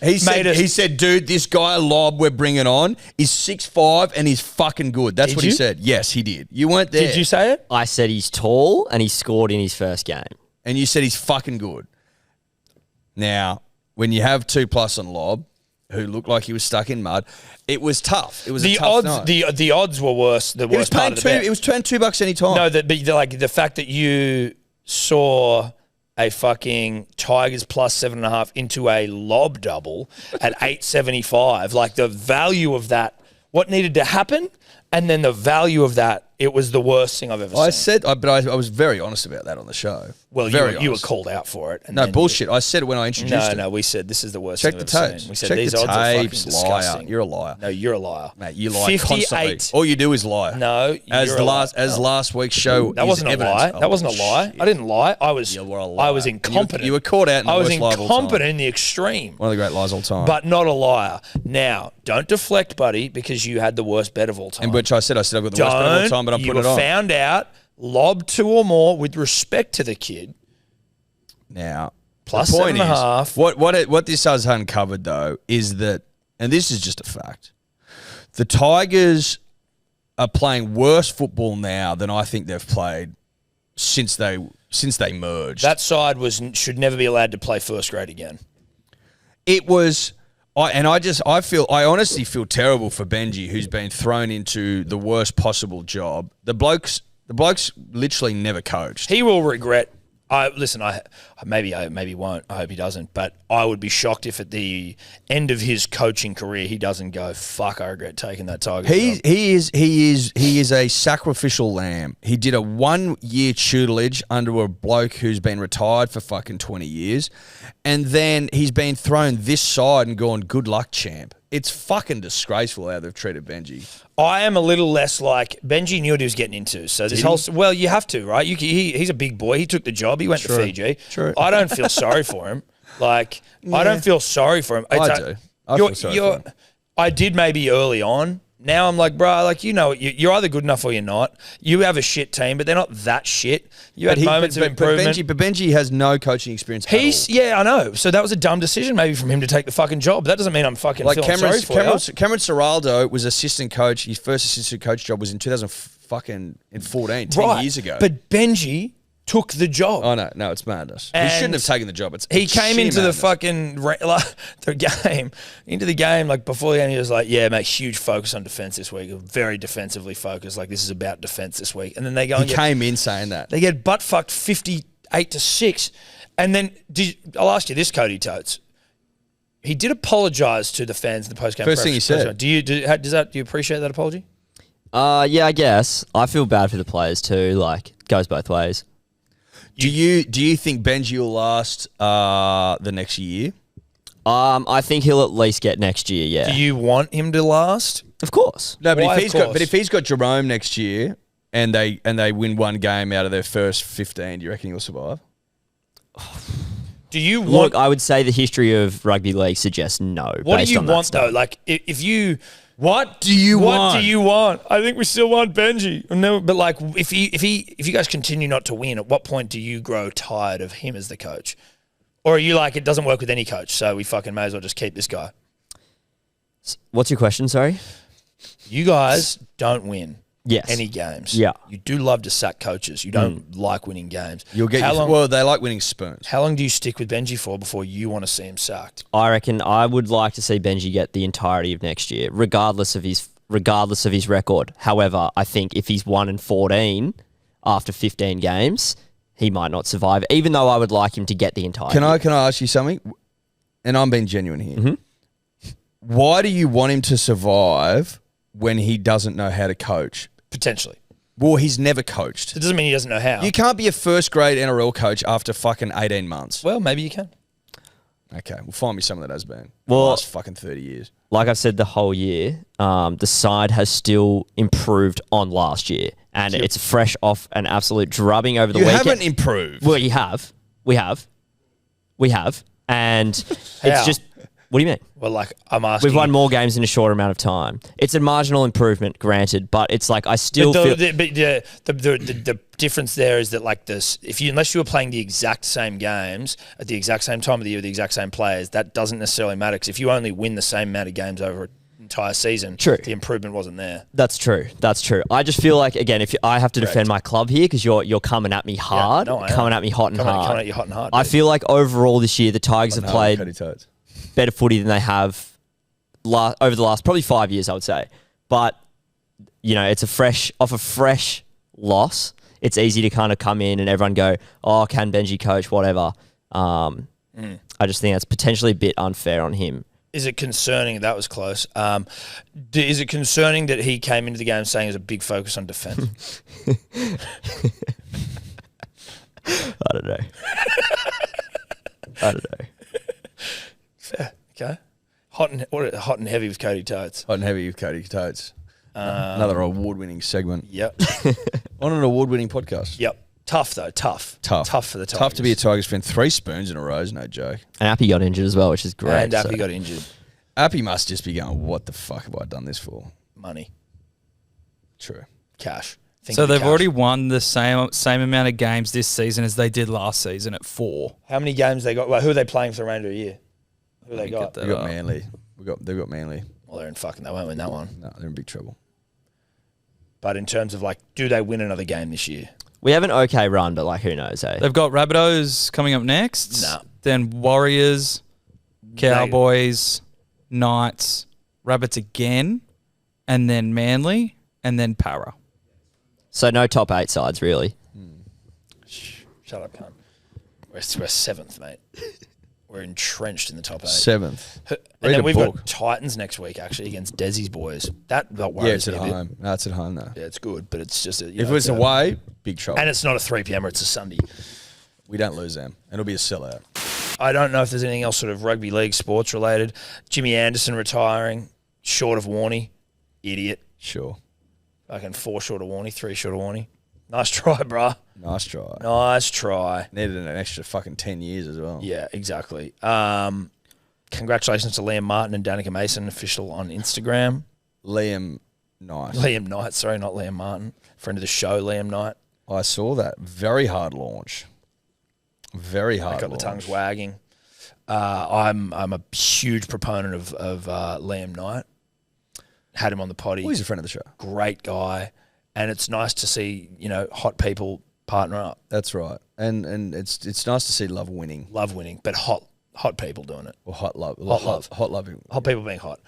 Speaker 3: And he
Speaker 2: made
Speaker 3: said, dude, this guy Lobb we're bringing on is 6'5" and he's fucking good. That's
Speaker 2: Did
Speaker 3: what
Speaker 2: you?
Speaker 3: he said. Yes, he did. You weren't there.
Speaker 2: Did you say it?
Speaker 5: I said he's tall and he scored in his first game.
Speaker 3: And you said he's fucking good. Now, when you have 2+ on Lobb, who looked like he was stuck in mud, it was tough. It was a tough night.
Speaker 2: The odds were worse. The
Speaker 3: It was
Speaker 2: worst part
Speaker 3: paying
Speaker 2: of the bet.
Speaker 3: It was paying $2 any time.
Speaker 2: No, but the fact that you saw a fucking Tigers plus 7.5 into a Lobb double at 8.75, like the value of that, what needed to happen, and then the value of that, it was the worst thing I've ever seen.
Speaker 3: but I was very honest about that on the show.
Speaker 2: Well,
Speaker 3: very
Speaker 2: you were
Speaker 3: honest.
Speaker 2: called out for it. And
Speaker 3: No,
Speaker 2: then
Speaker 3: bullshit. I said it when I introduced it.
Speaker 2: No, we said this is the worst
Speaker 3: Check
Speaker 2: thing
Speaker 3: the
Speaker 2: I've ever
Speaker 3: tapes.
Speaker 2: seen. We said
Speaker 3: Check
Speaker 2: these
Speaker 3: the
Speaker 2: odds are fucking
Speaker 3: tapes,
Speaker 2: disgusting.
Speaker 3: liar. You're a liar.
Speaker 2: No, you're a liar.
Speaker 3: Mate, you lie
Speaker 2: 58.
Speaker 3: constantly. All you do is lie.
Speaker 2: No,
Speaker 3: as
Speaker 2: you're
Speaker 3: the
Speaker 2: a liar.
Speaker 3: last week's show.
Speaker 2: That wasn't a lie. That wasn't a lie. I didn't lie. I was incompetent.
Speaker 3: You were caught out in the
Speaker 2: I was
Speaker 3: worst lie of all time.
Speaker 2: incompetent in the extreme.
Speaker 3: One of the great lies of all time.
Speaker 2: But not a liar. Now, don't deflect, buddy, because you had the worst bet of all time.
Speaker 3: in which I said I've got the worst bet of all time, but I'm
Speaker 2: you
Speaker 3: putting it on.
Speaker 2: found out, Lobb 2 or more with respect to the kid.
Speaker 3: Now,
Speaker 2: Plus
Speaker 3: the point
Speaker 2: 7.5.
Speaker 3: is, what this has uncovered though is that, and this is just a fact, the Tigers are playing worse football now than I think they've played since they merged.
Speaker 2: That side should never be allowed to play first grade again.
Speaker 3: It was, I honestly feel terrible for Benji, who's been thrown into the worst possible job. The bloke's literally never coached.
Speaker 2: He will regret. I Maybe won't. I hope he doesn't. But I would be shocked if at the end of his coaching career he doesn't go, fuck, I regret taking that Tigers job.
Speaker 3: He is a sacrificial lamb. He did a 1-year tutelage under a bloke who's been retired for fucking 20 years, and then he's been thrown this side and gone, good luck, champ. It's fucking disgraceful how they've treated Benji.
Speaker 2: I am a little less like Benji knew what he was getting into. So this well, you have to, right? He's a big boy. He took the job. He went to Fiji.
Speaker 3: True.
Speaker 2: I don't feel sorry for him. Like I don't feel sorry for him.
Speaker 3: I do. I feel sorry for him.
Speaker 2: I did maybe early on. Now I'm like, bro, like you're either good enough or you're not. You have a shit team, but they're not that shit. You had moments of improvement.
Speaker 3: But Benji has no coaching experience.
Speaker 2: Yeah, I know. So that was a dumb decision maybe from him to take the fucking job. That doesn't mean I'm fucking feeling sorry for you.
Speaker 3: Cameron Ciraldo was assistant coach. His first assistant coach job was in 2014, 10 years ago.
Speaker 2: But Benji took the job.
Speaker 3: Oh no, it's madness.
Speaker 2: And
Speaker 3: he shouldn't have taken the job.
Speaker 2: He came into
Speaker 3: madness.
Speaker 2: the fucking the game like before the game. He was like, "Yeah, mate, huge focus on defense this week. Very defensively focused. Like this is about defense this week." And then they go.
Speaker 3: He came in saying that
Speaker 2: they get butt fucked 58-6, and then I'll ask you this, Cody Totes. He did apologise to the fans in the post game.
Speaker 3: First thing he said.
Speaker 2: Do you appreciate that apology?
Speaker 5: Yeah, I guess. I feel bad for the players too. Like, goes both ways.
Speaker 3: Do you think Benji will last the next year?
Speaker 5: I think he'll at least get next year. Yeah.
Speaker 2: Do you want him to last?
Speaker 5: Of course.
Speaker 3: No, but
Speaker 2: Why,
Speaker 3: if he's got Jerome next year and they win one game out of their first 15, do you reckon he'll survive?
Speaker 2: Do you want?
Speaker 5: Look, I would say the history of rugby league suggests no.
Speaker 2: What do
Speaker 5: based
Speaker 2: you
Speaker 5: on that
Speaker 2: want
Speaker 5: stuff.
Speaker 2: though? Like if you. What do you want? I think we still want Benji. No, but like if you guys continue not to win, at what point do you grow tired of him as the coach? Or are you like, it doesn't work with any coach, so we fucking may as well just keep this guy?
Speaker 5: What's your question, sorry?
Speaker 2: You guys don't win any games.
Speaker 5: Yeah.
Speaker 2: You do love to sack coaches. You don't like winning games.
Speaker 3: You'll get well, they like winning spoons.
Speaker 2: How long do you stick with Benji for before you want to see him sacked?
Speaker 5: I reckon I would like to see Benji get the entirety of next year, regardless of his record. However, I think if he's 1-14 after 15 games, he might not survive, even though I would like him to get the entirety.
Speaker 3: Can I ask you something? And I'm being genuine here.
Speaker 5: Mm-hmm.
Speaker 3: Why do you want him to survive when he doesn't know how to coach?
Speaker 2: Potentially.
Speaker 3: Well, he's never coached.
Speaker 2: It doesn't mean he doesn't know how.
Speaker 3: You can't be a first grade NRL coach after fucking 18 months.
Speaker 2: Well, maybe you can.
Speaker 3: Okay, well, find me someone that has been.
Speaker 5: Well,
Speaker 3: the last fucking 30 years.
Speaker 5: Like I've said the whole year, the side has still improved on last year. And it's fresh off an absolute drubbing over the weekend.
Speaker 3: You haven't improved.
Speaker 5: Well, you have. We have. And it's just... What do you mean?
Speaker 2: Well, like, I'm asking...
Speaker 5: We've won more games in a short amount of time. It's a marginal improvement, granted, but it's like I still feel...
Speaker 2: The difference there is that, like, unless you were playing the exact same games at the exact same time of the year with the exact same players, that doesn't necessarily matter, because if you only win the same amount of games over an entire season, the improvement wasn't there.
Speaker 5: That's true. I just feel like, again, if I have to defend my club here, because you're coming at me hard, coming at me hot and hard.
Speaker 2: Coming at you hot and hard.
Speaker 5: I feel like overall this year, the Tigers have played better footy than they have over the last probably 5 years, I would say. But, it's off a fresh loss. It's easy to kind of come in and everyone go, oh, can Benji coach, whatever. I just think that's potentially a bit unfair on him.
Speaker 2: Is it concerning? That was close. Is it concerning that he came into the game saying there's a big focus on defense?
Speaker 5: I don't know.
Speaker 2: Fair. Okay. Hot and heavy with Cody Totes.
Speaker 3: Hot and heavy with Cody Totes. Another award-winning segment.
Speaker 2: Yep.
Speaker 3: On an award-winning podcast.
Speaker 2: Yep. Tough though. Tough for the Tigers.
Speaker 3: Tough to be a Tigers fan. 3 spoons in a row is no joke.
Speaker 5: And Appy got injured as well, which is great.
Speaker 2: And Appy got injured.
Speaker 3: Appy must just be going, what the fuck have I done this for?
Speaker 2: Money.
Speaker 3: True.
Speaker 2: Cash.
Speaker 4: So they've already won the same amount of games this season as they did last season at 4.
Speaker 2: How many games they got? Well, who are they playing for the remainder of the year? Who they got?
Speaker 3: They've got Manly. They've got Manly.
Speaker 2: Well, they won't win that one.
Speaker 3: No, they're in big trouble.
Speaker 2: But in terms of, like, do they win another game this year?
Speaker 5: We have an okay run, but, like, who knows, eh?
Speaker 4: They've got Rabbitohs coming up next.
Speaker 2: No.
Speaker 4: Then Warriors, Cowboys, Knights, Rabbits again, and then Manly, and then Para.
Speaker 5: So no top 8 sides, really.
Speaker 2: Shut up, cunt. We're seventh, mate. We're entrenched in the top 8.
Speaker 3: 7th.
Speaker 2: And
Speaker 3: Read
Speaker 2: then
Speaker 3: a
Speaker 2: we've
Speaker 3: book.
Speaker 2: got Titans next week, actually, against Desi's boys. That worries
Speaker 3: Yeah, it's at
Speaker 2: me a bit.
Speaker 3: home. No, it's at home though.
Speaker 2: Yeah, it's good, but it's just...
Speaker 3: If it was away, big trouble.
Speaker 2: And it's not a 3 p.m. it's a Sunday.
Speaker 3: We don't lose them. It'll be a sellout.
Speaker 2: I don't know if there's anything else sort of rugby league sports related. Jimmy Anderson retiring, short of Warney. Idiot.
Speaker 3: Sure.
Speaker 2: Fucking 4 short of Warney, 3 short of Warney. Nice try, bruh.
Speaker 3: Nice try.
Speaker 2: Nice try.
Speaker 3: Needed an extra fucking 10 years as well.
Speaker 2: Yeah, exactly. Congratulations to Liam Martin and Danica Mason, official on Instagram.
Speaker 3: Liam Knight.
Speaker 2: Liam Knight, sorry, not Liam Martin. Friend of the show, Liam Knight.
Speaker 3: I saw that. Very hard launch. Very hard
Speaker 2: I got
Speaker 3: launch.
Speaker 2: the tongues wagging. I'm a huge proponent of Liam Knight. Had him on the potty.
Speaker 3: Well, he's a friend of the show.
Speaker 2: Great guy. And it's nice to see, hot people partner up.
Speaker 3: That's right. And it's nice to see love winning.
Speaker 2: Love winning, but hot people doing it.
Speaker 3: Or hot love.
Speaker 2: Hot love.
Speaker 3: Hot loving.
Speaker 2: Hot people being hot.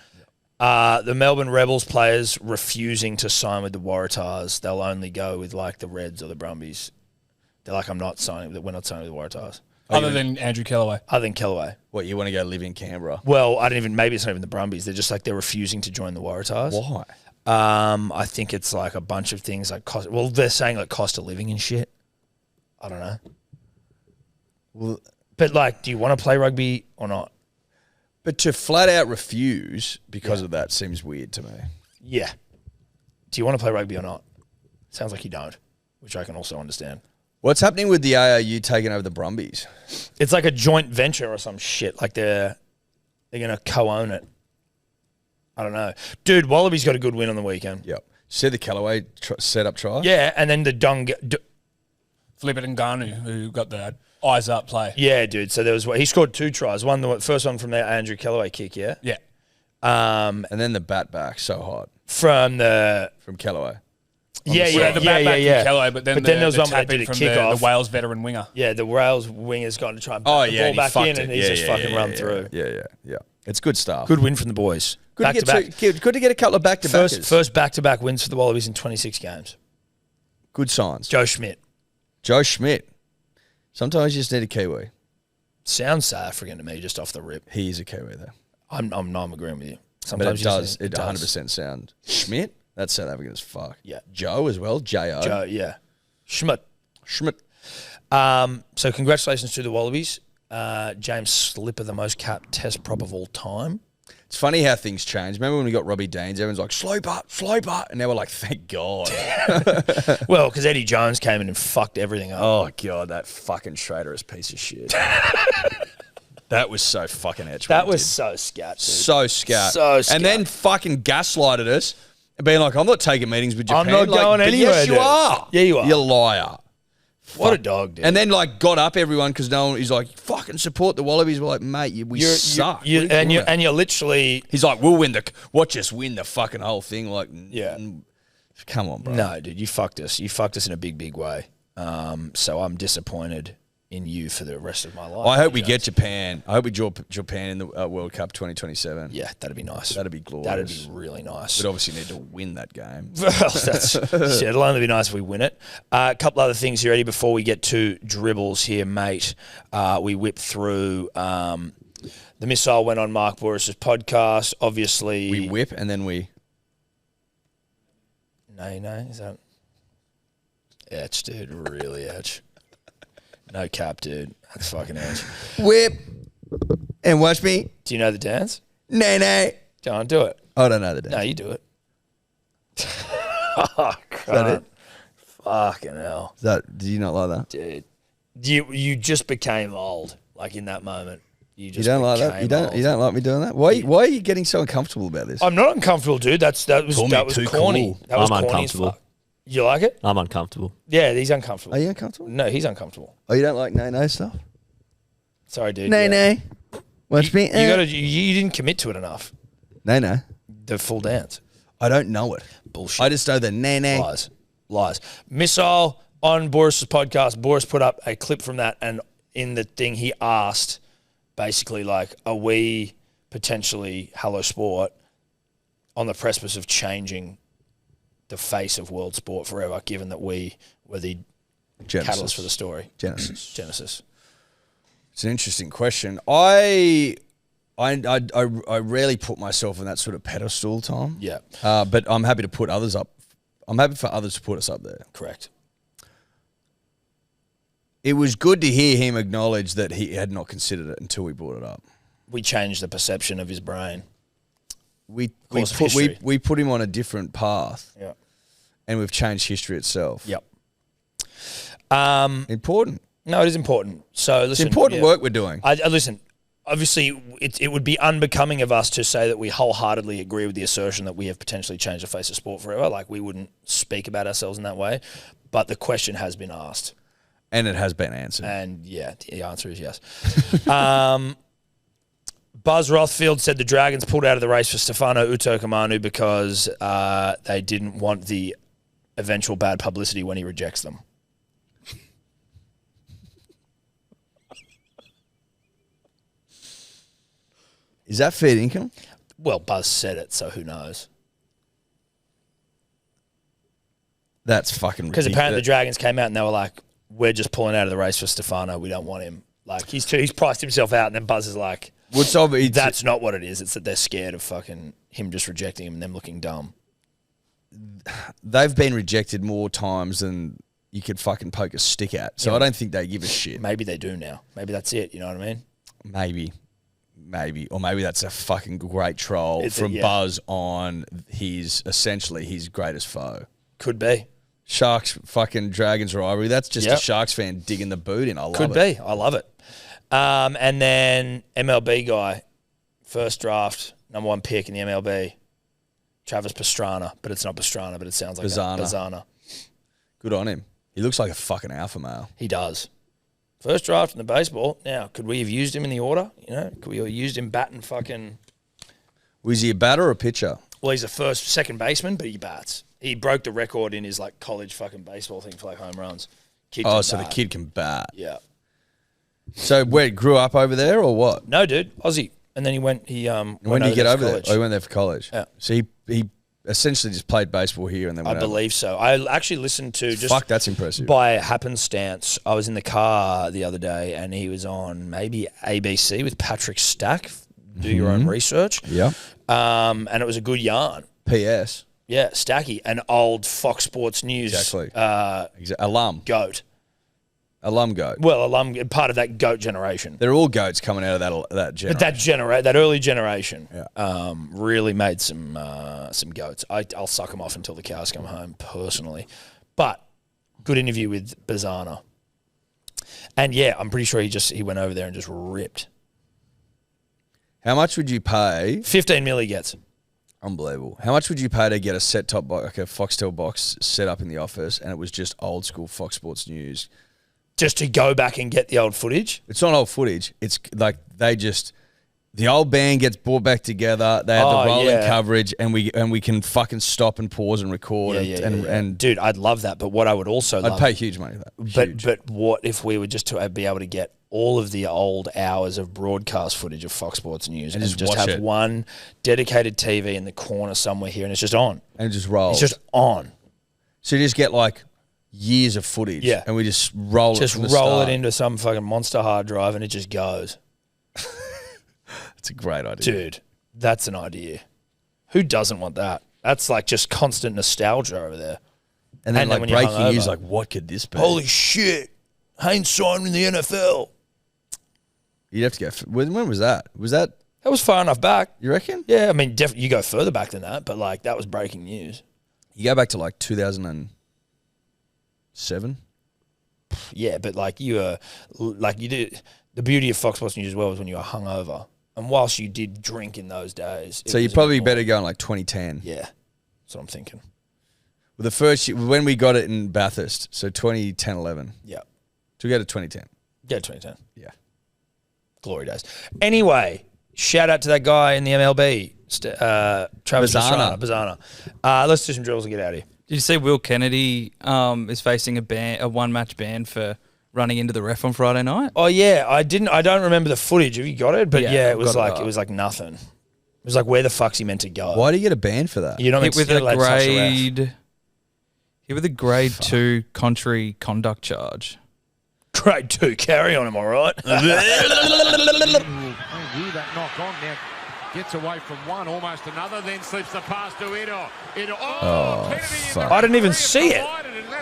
Speaker 2: The Melbourne Rebels players refusing to sign with the Waratahs. They'll only go with like the Reds or the Brumbies. They're like, we're not signing with the Waratahs.
Speaker 6: Other than Andrew Kellaway.
Speaker 2: Other than Kellaway.
Speaker 3: What, you want to go live in Canberra?
Speaker 2: Well, maybe it's not even the Brumbies. They're just like, they're refusing to join the Waratahs.
Speaker 3: Why?
Speaker 2: I think it's like a bunch of things like cost. Well, they're saying like cost of living and shit. I don't know.
Speaker 3: Well,
Speaker 2: but like, do you want to play rugby or not?
Speaker 3: But to flat out refuse because of that seems weird to me.
Speaker 2: Yeah. Do you want to play rugby or not? Sounds like you don't, which I can also understand.
Speaker 3: What's happening with the ARU taking over the Brumbies?
Speaker 2: It's like a joint venture or some shit. Like they're going to co-own it. I don't know. Dude, Wallabies got a good win on the weekend.
Speaker 3: Yep. See the Callaway set-up try?
Speaker 2: Yeah, and then the
Speaker 6: Flippett and Nganu, who got the eyes up play.
Speaker 2: Yeah, dude. So there was he scored 2 tries. The first one from the Andrew Kellaway kick, yeah?
Speaker 6: Yeah.
Speaker 3: And then the bat back, so hot.
Speaker 2: From
Speaker 3: Callaway.
Speaker 6: The back from Kellaway, but then
Speaker 2: there was one where
Speaker 6: tap
Speaker 2: they
Speaker 6: in
Speaker 2: did a
Speaker 6: from
Speaker 2: kick-off.
Speaker 6: the Wales veteran winger.
Speaker 2: Yeah, the Wales winger's got to try and
Speaker 3: Oh,
Speaker 2: put
Speaker 3: yeah,
Speaker 2: the ball back in, and he's just fucking run
Speaker 3: yeah,
Speaker 2: through.
Speaker 3: Yeah. It's good stuff.
Speaker 2: Good win from the boys.
Speaker 3: Good
Speaker 2: Back to back.
Speaker 3: Good to get a couple of back-to-backers.
Speaker 2: First back-to-back wins for the Wallabies in 26 games.
Speaker 3: Good signs.
Speaker 2: Joe Schmidt.
Speaker 3: Sometimes you just need a Kiwi.
Speaker 2: Sounds South African to me, just off the rip.
Speaker 3: He is a Kiwi, though.
Speaker 2: I'm agreeing with you.
Speaker 3: But
Speaker 2: Sometimes
Speaker 3: it does 100% sound. Schmidt? That's South African as fuck.
Speaker 2: Yeah.
Speaker 3: Joe as well. J-O.
Speaker 2: Joe, yeah. Schmidt.
Speaker 3: Schmidt.
Speaker 2: So congratulations to the Wallabies. James Slipper, the most capped test prop of all time.
Speaker 3: It's funny how things change. Remember when we got Robbie Deans? Everyone's like, Sloper. And now we're like, thank God.
Speaker 2: Well, because Eddie Jones came in and fucked everything up.
Speaker 3: Oh, God, that fucking traitorous piece of shit. That was so fucking edge.
Speaker 2: That was so scat, dude.
Speaker 3: So scat.
Speaker 2: So scat.
Speaker 3: And then fucking gaslighted us, being like, I'm not taking meetings with Japan.
Speaker 2: I'm not going
Speaker 3: but
Speaker 2: anywhere,
Speaker 3: yes, you
Speaker 2: dude.
Speaker 3: are.
Speaker 2: Yeah, you are.
Speaker 3: You liar.
Speaker 2: What a dog, dude.
Speaker 3: And then got up everyone because no one. He's like, fucking support the Wallabies. We're like, mate, we suck.
Speaker 2: And you're literally.
Speaker 3: He's like, we'll win watch us win the fucking whole thing. Like,
Speaker 2: Yeah.
Speaker 3: Come on, bro.
Speaker 2: No, dude, you fucked us. You fucked us in a big, big way. So I'm disappointed in you for the rest of my life.
Speaker 3: I hope we get Japan. I hope we draw Japan in the World Cup 2027.
Speaker 2: Yeah, that'd be nice.
Speaker 3: That'd be glorious.
Speaker 2: That'd be really nice.
Speaker 3: But obviously need to win that game.
Speaker 2: Well, shit, it'll only be nice if we win it. A couple other things here, Eddie, before we get to dribbles here, mate. We whipped through the missile went on Mark Boris's podcast. Obviously,
Speaker 3: We whip and then we...
Speaker 2: No, is that etch, dude? Really etch. No cap, dude. That's fucking edge.
Speaker 3: Whip and watch me.
Speaker 2: Do you know the dance?
Speaker 3: Nay.
Speaker 2: John, do it.
Speaker 3: I don't know the dance.
Speaker 2: No, you do it. Oh,
Speaker 3: Is that it?
Speaker 2: Fucking hell.
Speaker 3: Do you not like that?
Speaker 2: Dude. You just became old, like in that moment. You
Speaker 3: don't like that? You don't like me doing that? Why are you getting so uncomfortable about this?
Speaker 2: I'm not uncomfortable, dude. That was
Speaker 3: too
Speaker 2: corny.
Speaker 3: cool.
Speaker 2: That was
Speaker 5: I'm
Speaker 2: corny as
Speaker 5: uncomfortable.
Speaker 2: fuck. You like it?
Speaker 5: I'm uncomfortable.
Speaker 2: Yeah, he's uncomfortable.
Speaker 3: Are you uncomfortable?
Speaker 2: No, he's uncomfortable.
Speaker 3: Oh, you don't like nay stuff?
Speaker 2: Sorry, dude.
Speaker 3: Nay. Watch me.
Speaker 2: You didn't commit to it enough.
Speaker 3: Nay.
Speaker 2: The full dance.
Speaker 3: I don't know it.
Speaker 2: Bullshit.
Speaker 3: I just know the nay.
Speaker 2: Lies. Missile on Boris's podcast. Boris put up a clip from that, and in the thing he asked, basically like, are we potentially, Hello Sport, on the precipice of changing the face of world sport forever, given that we were the catalyst for the story?
Speaker 3: Genesis. It's an interesting question. I rarely put myself on that sort of pedestal, Tom.
Speaker 2: Yeah.
Speaker 3: But I'm happy to put others up. I'm happy for others to put us up there.
Speaker 2: Correct.
Speaker 3: It was good to hear him acknowledge that he had not considered it until we brought it up.
Speaker 2: We changed the perception of his brain.
Speaker 3: We
Speaker 2: Course of history.
Speaker 3: put him on a different path.
Speaker 2: Yeah.
Speaker 3: And we've changed history itself.
Speaker 2: Yep.
Speaker 3: Important.
Speaker 2: No, it is important. So listen,
Speaker 3: It's important work we're doing.
Speaker 2: I listen. Obviously, it would be unbecoming of us to say that we wholeheartedly agree with the assertion that we have potentially changed the face of sport forever. Like, we wouldn't speak about ourselves in that way. But the question has been asked.
Speaker 3: And it has been answered.
Speaker 2: And, yeah, the answer is yes. Buzz Rothfield said the Dragons pulled out of the race for Stefano Utoikamanu because they didn't want the eventual bad publicity when he rejects them.
Speaker 3: Is that fair income?
Speaker 2: Well, Buzz said it, so who knows?
Speaker 3: That's fucking ridiculous.
Speaker 2: Because apparently the Dragons came out and they were like, we're just pulling out of the race for Stefano. We don't want him. Like, he's priced himself out, and then Buzz is like, that's not what it is. It's that they're scared of fucking him just rejecting him and them looking dumb.
Speaker 3: They've been rejected more times than you could fucking poke a stick at. So I don't think they give a shit.
Speaker 2: Maybe they do now. Maybe that's it. You know what I mean?
Speaker 3: Maybe. Or maybe that's a fucking great troll from Buzz on essentially his greatest foe.
Speaker 2: Could be.
Speaker 3: Sharks fucking Dragons rivalry. That's just a Sharks fan digging the boot in. I love it.
Speaker 2: Could be. I love it. And then MLB guy, first draft, number 1 pick in the MLB, Travis Pastrana. But it's not Pastrana, but it sounds like Bazana.
Speaker 3: Good on him. He looks like a fucking alpha male.
Speaker 2: He does. First draft in the baseball. Now, could we have used him in the order? You know, could we have used him batting fucking...
Speaker 3: Was he a batter or a pitcher?
Speaker 2: Well, he's a second baseman, but he bats. He broke the record in his like college fucking baseball thing for like home runs.
Speaker 3: The kid can bat.
Speaker 2: Yeah.
Speaker 3: So where grew up over there or what?
Speaker 2: No, dude, Aussie. And then he went.
Speaker 3: When did he get over there? Oh, he went there for college.
Speaker 2: Yeah.
Speaker 3: So he essentially just played baseball here and then went
Speaker 2: I believe so. I actually listened to
Speaker 3: that's impressive.
Speaker 2: By happenstance, I was in the car the other day and he was on maybe ABC with Patrick Stack. Do your own research.
Speaker 3: Yeah.
Speaker 2: And it was a good yarn.
Speaker 3: PS.
Speaker 2: Yeah, Stacky, an old Fox Sports News
Speaker 3: alum.
Speaker 2: Goat.
Speaker 3: Alum goat.
Speaker 2: Well, part of that goat generation.
Speaker 3: They're all goats coming out of that generation.
Speaker 2: But that early generation
Speaker 3: Yeah.
Speaker 2: really made some goats. I'll suck them off until the cows come home, personally. But good interview with Bazana. And, yeah, I'm pretty sure he went over there and just ripped.
Speaker 3: How much would you pay?
Speaker 2: 15 mil he gets.
Speaker 3: Unbelievable. How much would you pay to get a set-top box, like a Foxtel box set up in the office, and it was just old school Fox Sports News?
Speaker 2: Just to go back and get the old footage?
Speaker 3: It's not old footage. It's like the old band gets brought back together. They have the rolling coverage, and we can fucking stop and pause and record. And
Speaker 2: dude, I'd love that. But what I would also
Speaker 3: I'd pay huge money for that.
Speaker 2: But what if we were just to be able to get all of the old hours of broadcast footage of Fox Sports News and just have one dedicated TV in the corner somewhere here, and it's just on.
Speaker 3: And it just rolls.
Speaker 2: It's just on. So
Speaker 3: you just get like years of footage.
Speaker 2: Yeah.
Speaker 3: And we just roll
Speaker 2: just
Speaker 3: it from the
Speaker 2: roll
Speaker 3: start.
Speaker 2: it into some fucking monster hard drive and it just goes.
Speaker 3: It's a great idea.
Speaker 2: Dude, that's an idea. Who doesn't want that? That's like just constant nostalgia over there.
Speaker 3: And then like breaking news, like what could this be?
Speaker 2: Holy shit. Haynes signed in the NFL.
Speaker 3: You'd have to go. When was that? That
Speaker 2: was far enough back.
Speaker 3: You reckon?
Speaker 2: Yeah, I mean, you go further back than that, but like that was breaking news.
Speaker 3: You go back to like 2007.
Speaker 2: Yeah, but like you did. The beauty of Fox Sports News as well was when you were hungover, and whilst you did drink in those days,
Speaker 3: so you probably better go in like 2010.
Speaker 2: Yeah, that's what I'm thinking.
Speaker 3: Well, the first year, when we got it in Bathurst, so 2010-11.
Speaker 2: Yeah.
Speaker 3: So we go to 2010.
Speaker 2: Yeah, 2010.
Speaker 3: Yeah.
Speaker 2: Glory days. Anyway, shout out to that guy in the MLB, Travis Bazana. Let's do some drills and get out of here.
Speaker 4: Did you see Will Kennedy is facing a one-match ban for running into the ref on Friday night?
Speaker 2: Oh yeah, I don't remember the footage. Have you got it? But it was like nothing. It was like, where the fuck's he meant to go?
Speaker 3: Why do you get a ban for that?
Speaker 2: You don't
Speaker 4: hit with a grade 2 contrary conduct charge.
Speaker 2: Grade 2 carry on, am I right?
Speaker 10: That knock on now. Gets away from one, almost another, then slips the pass to Edo.
Speaker 3: Oh, fuck.
Speaker 2: I didn't even see it.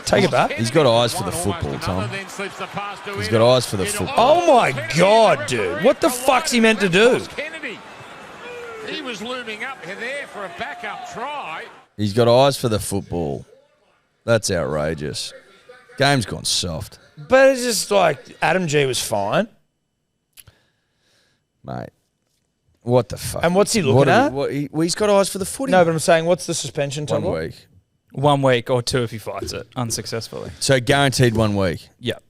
Speaker 2: Take it back.
Speaker 3: He's got eyes for the football, Tom. He's got eyes for the football.
Speaker 2: Oh my God, dude. What the fuck's he meant to do?
Speaker 10: He was looming up there for a backup try.
Speaker 3: He's got eyes for the football. That's outrageous. Game's gone soft.
Speaker 2: But it's just like Adam G was fine.
Speaker 3: Mate. What the fuck?
Speaker 2: And what's he looking at?
Speaker 3: He's got eyes for the footy.
Speaker 2: No, but I'm saying, what's the suspension,
Speaker 3: 1
Speaker 2: Tom?
Speaker 3: week.
Speaker 4: 1 week or 2 if he fights it unsuccessfully.
Speaker 3: So guaranteed 1 week.
Speaker 4: Yep.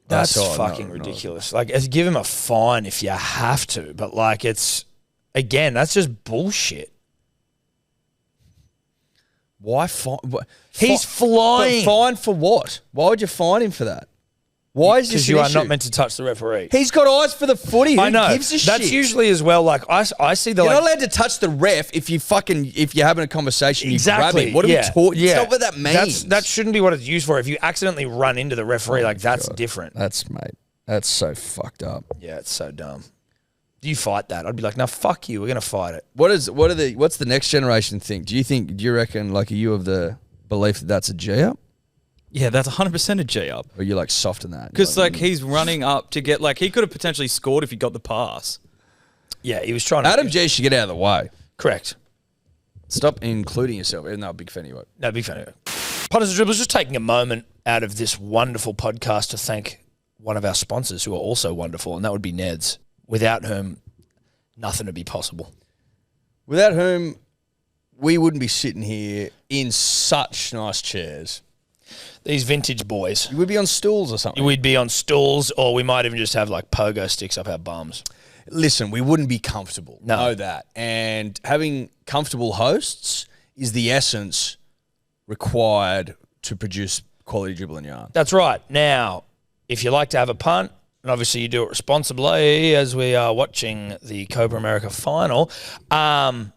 Speaker 2: That's
Speaker 3: Oh,
Speaker 2: fucking
Speaker 3: no.
Speaker 2: ridiculous. Like, give him a fine if you have to. But, like, it's, again, that's just bullshit.
Speaker 3: Why fine?
Speaker 2: He's flying.
Speaker 3: But fine for what? Why would you fine him for that? Why is this
Speaker 2: Because you
Speaker 3: an
Speaker 2: are
Speaker 3: issue?
Speaker 2: not meant to touch the referee.
Speaker 3: He's got eyes for the footy. Who
Speaker 2: I know.
Speaker 3: gives a
Speaker 2: That's
Speaker 3: shit?
Speaker 2: usually as well. Like I see the.
Speaker 3: You're
Speaker 2: like,
Speaker 3: not allowed to touch the ref if you're having a conversation.
Speaker 2: exactly.
Speaker 3: You grab him. What are we talking?
Speaker 2: Yeah.
Speaker 3: It's not what that means.
Speaker 2: That shouldn't be what it's used for. If you accidentally run into the referee, like that's different.
Speaker 3: That's so fucked up.
Speaker 2: Yeah, it's so dumb. Do you fight that? I'd be like, no, fuck you. We're gonna fight it.
Speaker 3: What's the next generation think? Do you reckon, like, are you of the belief that that's a G up?
Speaker 4: Yeah, that's 100% a G up.
Speaker 3: Or are you like soft in that?
Speaker 4: Because like he's running up to get he could have potentially scored if he got the pass.
Speaker 2: Yeah, he was trying to.
Speaker 3: Adam G should get out of the way.
Speaker 2: Correct.
Speaker 3: Stop including yourself. No, big fan of you.
Speaker 2: No, big fan of it. Punters and Dribblers, just taking a moment out of this wonderful podcast to thank one of our sponsors who are also wonderful, and that would be Ned's, without whom nothing would be possible.
Speaker 3: Without whom we wouldn't be sitting here in such nice chairs.
Speaker 2: These vintage boys.
Speaker 3: You would be on stools or something.
Speaker 2: We'd be on stools, or we might even just have like pogo sticks up our bums.
Speaker 3: Listen, we wouldn't be comfortable.
Speaker 2: No.
Speaker 3: Know that. And having comfortable hosts is the essence required to produce quality dribble and yarn.
Speaker 2: That's right. Now, if you like to have a punt, and obviously you do it responsibly as we are watching the Copa America final, then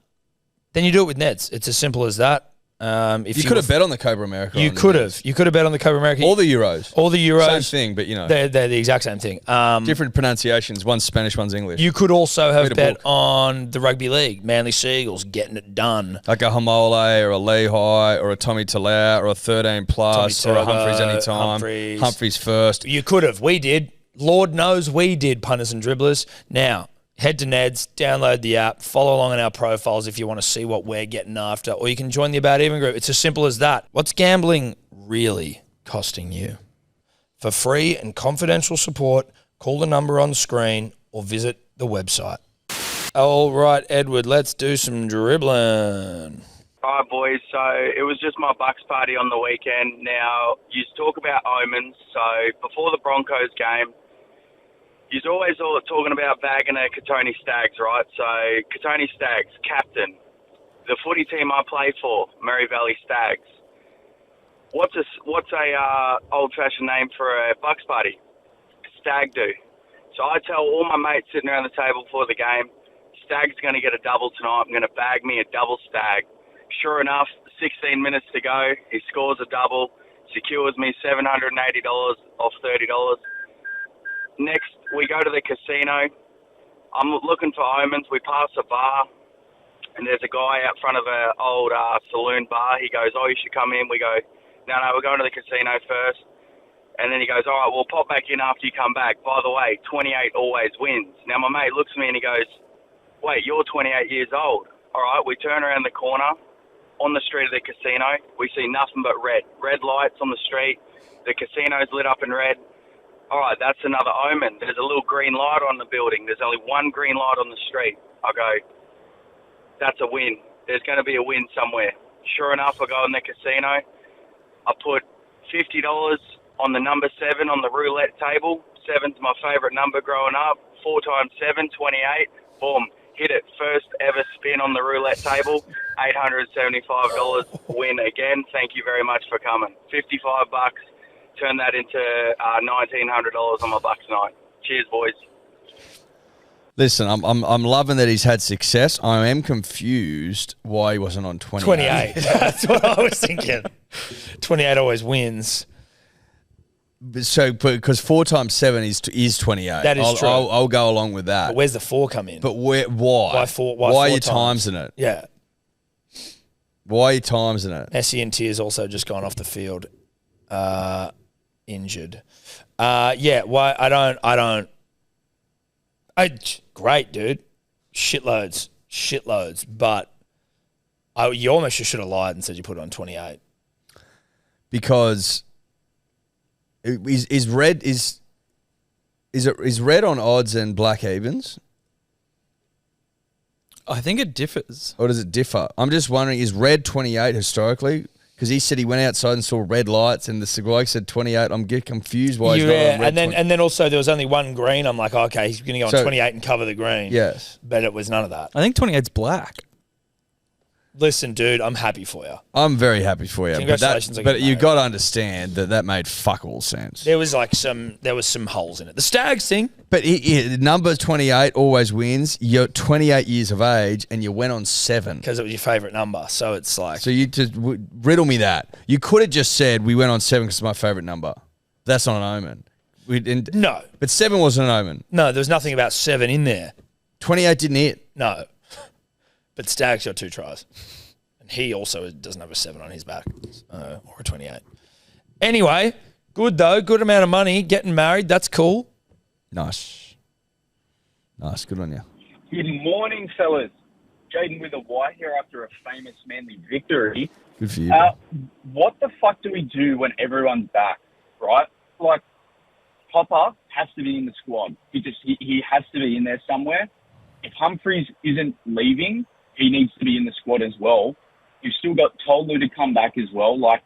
Speaker 2: you do it with Neds. It's as simple as that. If
Speaker 3: you could have bet on the Copa America.
Speaker 2: You could have. You could have bet on the Copa America.
Speaker 3: All the Euros.
Speaker 2: All the Euros.
Speaker 3: Same thing, but
Speaker 2: they're the exact same thing.
Speaker 3: Different pronunciations. One's Spanish, one's English.
Speaker 2: You could also have
Speaker 3: Read a
Speaker 2: bet
Speaker 3: book.
Speaker 2: on the Rugby League, Manly Seagulls getting it done.
Speaker 3: Like a Hamole or a Lehigh or a Tommy Talau or a 13 plus
Speaker 2: Tommy
Speaker 3: or a
Speaker 2: Turbo,
Speaker 3: Humphreys anytime. Humphreys first.
Speaker 2: You could have. We did. Lord knows we did, punters and dribblers. Now, head to Ned's, download the app, follow along on our profiles if you want to see what we're getting after, or you can join the About Even group. It's as simple as that. What's gambling really costing you? For free and confidential support, call the number on the screen or visit the website. All right, Edward, let's do some dribbling.
Speaker 11: Hi, boys. So it was just my Bucks party on the weekend. Now, you talk about omens. So before the Broncos game, you're always all talking about bagging a Katoni Stags, right? So Katoni Stags, captain. The footy team I play for, Murray Valley Stags. What's a old-fashioned name for a Bucks party? Stag do. So I tell all my mates sitting around the table before the game, Stag's going to get a double tonight. I'm going to bag me a double Stag. Sure enough, 16 minutes to go, he scores a double, secures me $780 off $30. Next, we go to the casino. I'm looking for omens. We pass a bar, and there's a guy out front of an old saloon bar. He goes, "Oh, you should come in." We go, no, we're going to the casino first. And then he goes, "All right, we'll pop back in after you come back. By the way, 28 always wins." Now, my mate looks at me and he goes, "Wait, you're 28 years old." All right, we turn around the corner on the street of the casino. We see nothing but red. Red lights on the street. The casino's lit up in red. All right, that's another omen. There's a little green light on the building. There's only one green light on the street. I go, that's a win. There's going to be a win somewhere. Sure enough, I go in the casino. I put $50 on the number 7 on the roulette table. 7's my favourite number growing up. 4 times 7, 28. Boom. Hit it. First ever spin on the roulette table. $875 win again. Thank you very much for coming. $55. Turn that into $1,900 on my Bucks night. Cheers, boys.
Speaker 3: Listen, I'm loving that he's had success. I am confused why he wasn't on 28.
Speaker 2: 28. That's what I was thinking. 28 always wins.
Speaker 3: So, because 4 times 7 is 28.
Speaker 2: That is true.
Speaker 3: I'll go along with that.
Speaker 2: But where's the 4 come in?
Speaker 3: But why?
Speaker 2: Why
Speaker 3: are you
Speaker 2: 4 times?
Speaker 3: timesing it?
Speaker 2: Yeah.
Speaker 3: Why are you timesing it?
Speaker 2: Messi and Tiers also just gone off the field, injured. Why? Great, dude. Shitloads. But you almost just should have lied and said you put it on 28.
Speaker 3: Because is red on odds and black evens?
Speaker 4: I think it differs.
Speaker 3: Or does it differ? I'm just wondering, is red 28 historically? Because he said he went outside and saw red lights, and the bloke said 28. I'm getting confused why he's not on red.
Speaker 2: And then also there was only one green. I'm like, okay, he's going to go on 28 and cover the green.
Speaker 3: Yes,
Speaker 2: but it was none of that.
Speaker 4: I think 28's black.
Speaker 2: Listen, dude, I'm happy for you.
Speaker 3: I'm very happy for you.
Speaker 2: Congratulations!
Speaker 3: But you've got to understand that made fuck all sense.
Speaker 2: There was some holes in it. The Stags thing.
Speaker 3: But number 28 always wins. You're 28 years of age and you went on 7
Speaker 2: because it was your favourite number. So it's like.
Speaker 3: So you just riddle me that. You could have just said we went on 7 because it's my favourite number. That's not an omen.
Speaker 2: No.
Speaker 3: But 7 wasn't an omen.
Speaker 2: No, there was nothing about 7 in there.
Speaker 3: 28 didn't hit.
Speaker 2: No. But Stags got 2 tries. And he also doesn't have a 7 on his back. Or a 28. Anyway, good though. Good amount of money. Getting married. That's cool.
Speaker 3: Nice. Good on you.
Speaker 12: Good morning, fellas. Jaden with a Y here after a famous Manly victory.
Speaker 3: Good for you.
Speaker 12: What the fuck do we do when everyone's back, right? Like, Popper has to be in the squad. He has to be in there somewhere. If Humphreys isn't leaving, he needs to be in the squad as well. You've still got Tolu to come back as well. Like,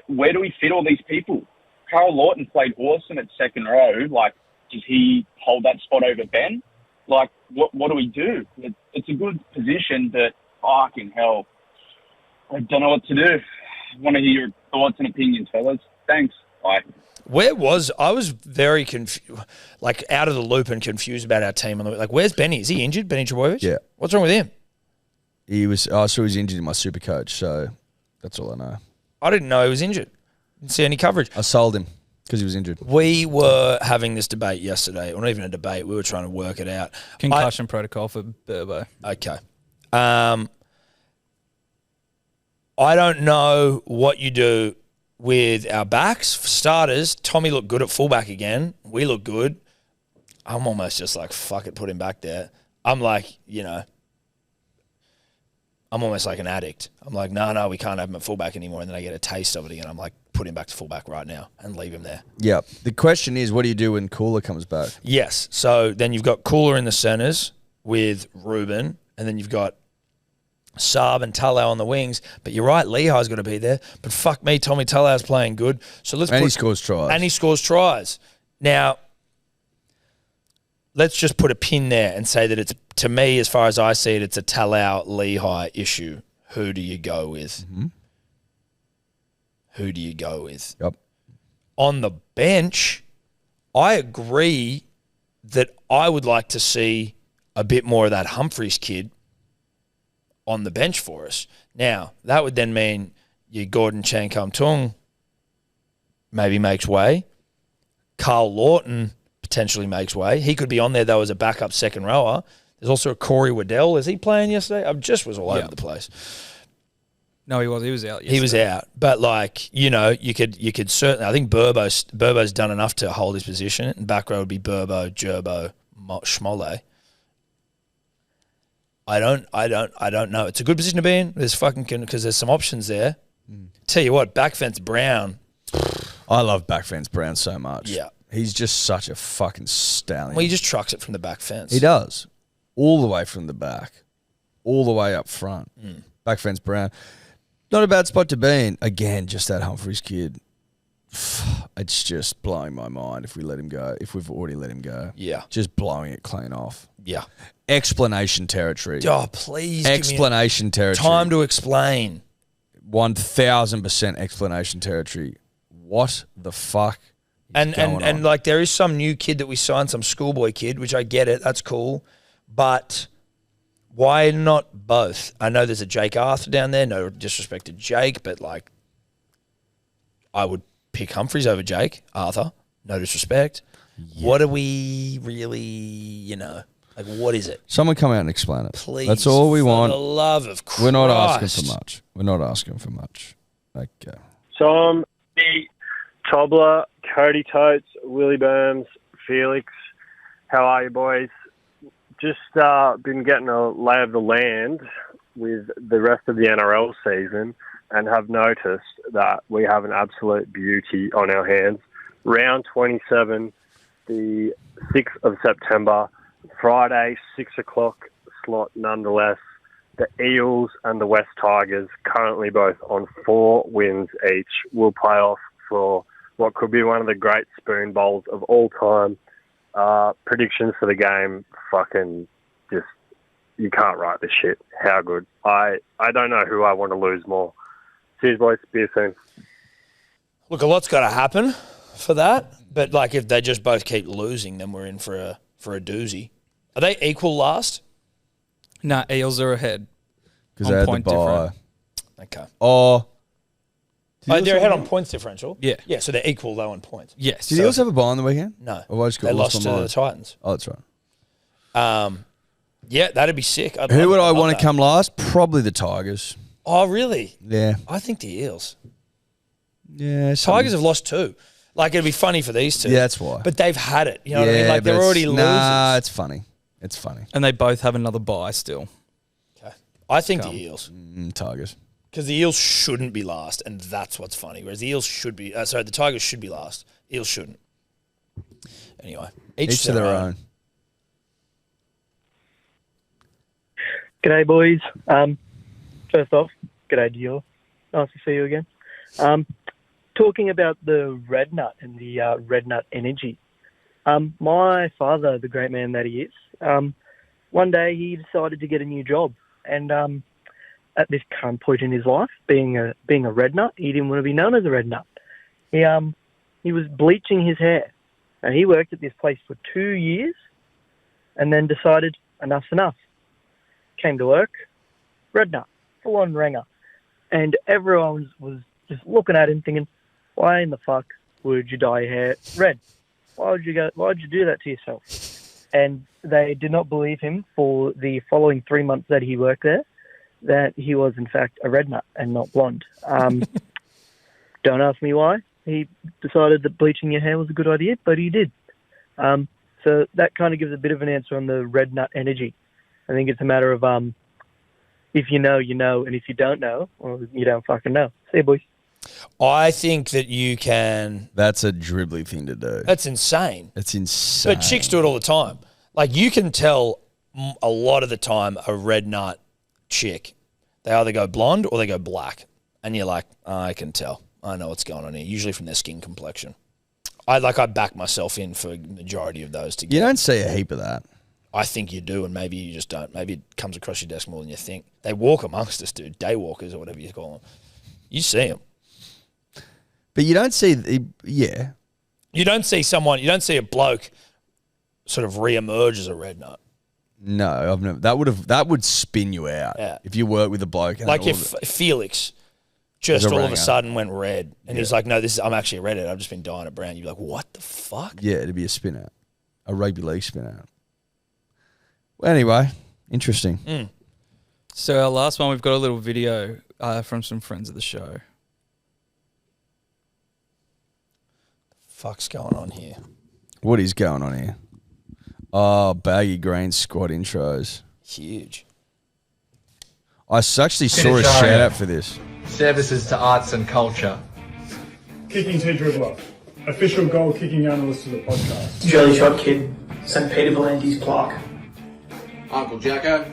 Speaker 12: where do we fit all these people? Carl Lawton played awesome at second row. Like, does he hold that spot over Ben? Like, what do we do? It's a good position, but fucking hell, I don't know what to do. I want to hear your thoughts and opinions, fellas. Thanks. Bye.
Speaker 2: I was very confused, like out of the loop and confused about our team. Like, where's Benny? Is he injured, Benny Trbojevic?
Speaker 3: Yeah.
Speaker 2: What's wrong with him?
Speaker 3: I saw he was injured in my super coach, so that's all I know.
Speaker 2: I didn't know he was injured. Didn't see any coverage.
Speaker 3: I sold him because he was injured.
Speaker 2: We were having this debate yesterday, or not even a debate. We were trying to work it out.
Speaker 4: Concussion protocol for Burbo.
Speaker 2: Okay. I don't know what you do with our backs. For starters, Tommy looked good at fullback again. We look good. I'm almost just like, fuck it, put him back there. I'm like, I'm almost like an addict. I'm like, no, we can't have him at fullback anymore. And then I get a taste of it again. I'm like, put him back to fullback right now and leave him there.
Speaker 3: Yeah. The question is, what do you do when Cooler comes back?
Speaker 2: Yes. So then you've got Cooler in the centres with Ruben, and then you've got Saab and Talau on the wings. But you're right, Lehigh's got to be there. But fuck me, Tommy Talau's playing good. So
Speaker 3: he scores tries.
Speaker 2: And he scores tries. Now, let's just put a pin there and say that it's, to me, as far as I see it, it's a Talau-Lehigh issue. Who do you go with?
Speaker 3: Mm-hmm.
Speaker 2: Who do you go with?
Speaker 3: Yep.
Speaker 2: On the bench, I agree that I would like to see a bit more of that Humphreys kid on the bench for us. Now, that would then mean your Gordon Chan-Kum-Tung maybe makes way. Carl Lawton potentially makes way. He could be on there, though, as a backup second rower. There's also a Corey Waddell. Is he playing yesterday? I just was all over the place.
Speaker 4: No, he was. He was out yesterday.
Speaker 2: He was out. But, you could certainly... I think Burbo's done enough to hold his position. And back row would be Burbo, Gerbo, Schmolle. I don't know. It's a good position to be in. There's because there's some options there. Tell you what, back fence Brown.
Speaker 3: I love back fence Brown so much.
Speaker 2: Yeah.
Speaker 3: He's just such a fucking stallion.
Speaker 2: Well, he just trucks it from the back fence.
Speaker 3: He does. All the way from the back. All the way up front. Back fence Brown. Not a bad spot to be in. Again, just that Humphreys kid. It's just blowing my mind if we let him go. If we've already let him go.
Speaker 2: Yeah.
Speaker 3: Just blowing it clean off.
Speaker 2: Yeah.
Speaker 3: Explanation territory.
Speaker 2: Oh, please.
Speaker 3: Explanation territory.
Speaker 2: Time to explain.
Speaker 3: 1,000% explanation territory. What the fuck?
Speaker 2: And there is some new kid that we signed, some schoolboy kid, which I get it. That's cool. But why not both? I know there's a Jake Arthur down there. No disrespect to Jake, but I would pick Humphries over Jake, Arthur. No disrespect. Yeah. What are we really, like what is it?
Speaker 3: Someone come out and explain it.
Speaker 2: Please.
Speaker 3: That's all we want.
Speaker 2: For the love of Christ.
Speaker 3: We're not asking for much. We're not asking for much. Okay.
Speaker 13: Tom, Tobler, Cody Totes, Willie Burns, Felix. How are you, boys? Just been getting a lay of the land with the rest of the NRL season and have noticed that we have an absolute beauty on our hands. Round 27, the 6th of September, Friday, 6 o'clock slot nonetheless. The Eels and the West Tigers, currently both on 4 wins each, will play off for what could be one of the great spoon bowls of all time. Predictions for the game, fucking just, you can't write this shit. How good. I don't know who I want to lose more. Cheers, boys. See you soon.
Speaker 2: Look, a lot's got to happen for that, but like if they just both keep losing, then we're in for a doozy. Are they equal last?
Speaker 4: Nah, Eels are ahead.
Speaker 3: Because they had the bye.
Speaker 2: Okay.
Speaker 3: Oh.
Speaker 2: They're ahead on points differential?
Speaker 4: Yeah.
Speaker 2: Yeah, so they're equal though on points.
Speaker 4: Yes.
Speaker 3: Did the Eels have a bye on the weekend?
Speaker 2: No.
Speaker 3: Or I just got
Speaker 2: They lost
Speaker 3: on
Speaker 2: to
Speaker 3: mine?
Speaker 2: the Titans.
Speaker 3: Oh, that's right.
Speaker 2: Yeah, that'd be sick.
Speaker 3: Who would I want to come last? Probably the Tigers.
Speaker 2: Oh, really?
Speaker 3: Yeah.
Speaker 2: I think the Eels.
Speaker 3: Yeah.
Speaker 2: Tigers have lost 2. Like, it'd be funny for these 2.
Speaker 3: Yeah, that's why.
Speaker 2: But they've had it. You know what I mean? Like, they're already losers.
Speaker 3: Nah, it's funny. It's funny.
Speaker 4: And they both have another bye still.
Speaker 2: Okay. I think the Eels.
Speaker 3: Tigers.
Speaker 2: Because the Eels shouldn't be last, and that's what's funny. Whereas the Eels should be... the Tigers should be last. Eels shouldn't. Anyway. Each
Speaker 3: to their own.
Speaker 14: G'day, boys. First off, g'day to you. Nice to see you again. Talking about the red nut and the red nut energy. My father, the great man that he is, one day he decided to get a new job. And at this current point in his life, being a red nut, he didn't want to be known as a red nut. He was bleaching his hair. And he worked at this place for 2 years and then decided enough's enough. Came to work, red nut, full-on ringer. And everyone was just looking at him thinking, why in the fuck would you dye your hair red? Why would you do that to yourself? And they did not believe him for the following 3 months that he worked there, that he was in fact a red nut and not blonde. Don't ask me why. He decided that bleaching your hair was a good idea, but he did. So that kind of gives a bit of an answer on the red nut energy. I think it's a matter of if you know, you know, and if you don't know, well, you don't fucking know. See you, boys.
Speaker 2: I think that you can...
Speaker 3: That's a dribbly thing to do.
Speaker 2: That's insane.
Speaker 3: It's insane.
Speaker 2: But chicks do it all the time. Like, you can tell a lot of the time a red nut chick, they either go blonde or they go black. And you're like, I can tell. I know what's going on here. Usually from their skin complexion. I back myself in for the majority of those together.
Speaker 3: You don't see a heap of that.
Speaker 2: I think you do, and maybe you just don't. Maybe it comes across your desk more than you think. They walk amongst us, dude. Day walkers or whatever you call them. You see them.
Speaker 3: But you don't see, yeah.
Speaker 2: You don't see a bloke sort of re-emerge as a red nut.
Speaker 3: No, I've never. That would spin you out.
Speaker 2: Yeah.
Speaker 3: If you work with a bloke.
Speaker 2: Like if Felix just all of a sudden went red, and he's like, "No, I'm actually a redhead. I've just been dyeing it brown." You'd be like, "What the fuck?"
Speaker 3: Yeah, it'd be a spin out, a rugby league spin out. Well, anyway, interesting.
Speaker 4: So our last one, we've got a little video from some friends of the show.
Speaker 2: Fuck's going on here?
Speaker 3: What is going on here? Oh, Baggy Green squad intros.
Speaker 2: Huge.
Speaker 3: I actually saw a shout out for this.
Speaker 15: Services to arts and culture.
Speaker 16: Kicking to Dribbler, official goal kicking analyst of the podcast.
Speaker 17: Jelly Shot Kid, St. Peter Volandi's plaque.
Speaker 18: Uncle Jacko,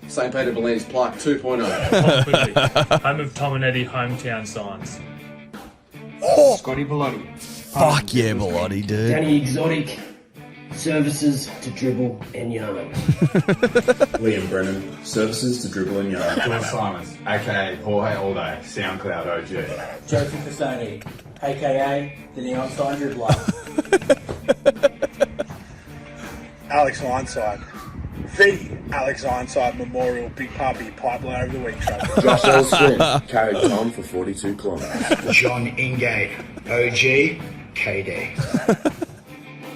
Speaker 18: St. Peter Volandi's plaque 2.0.
Speaker 19: Home of Tom and Eddie hometown signs.
Speaker 3: Oh!
Speaker 19: Scotty Bellotti.
Speaker 3: Fuck yeah, Bellotti, dude.
Speaker 17: Danny Exotic, services to dribble and yarn.
Speaker 20: Liam Brennan, services to dribble and yarn.
Speaker 21: Glenn Simons, aka Jorge All Day, SoundCloud OG.
Speaker 17: Joseph Cassoni, aka the Neon Sign Dribbler.
Speaker 16: Alex Ironside, the Alex Ironside Memorial Big Puppy Pipeline over the week truck.
Speaker 20: Josh Elstrin carried Tom for 42 kilometres.
Speaker 17: John Ingate, OG, KD.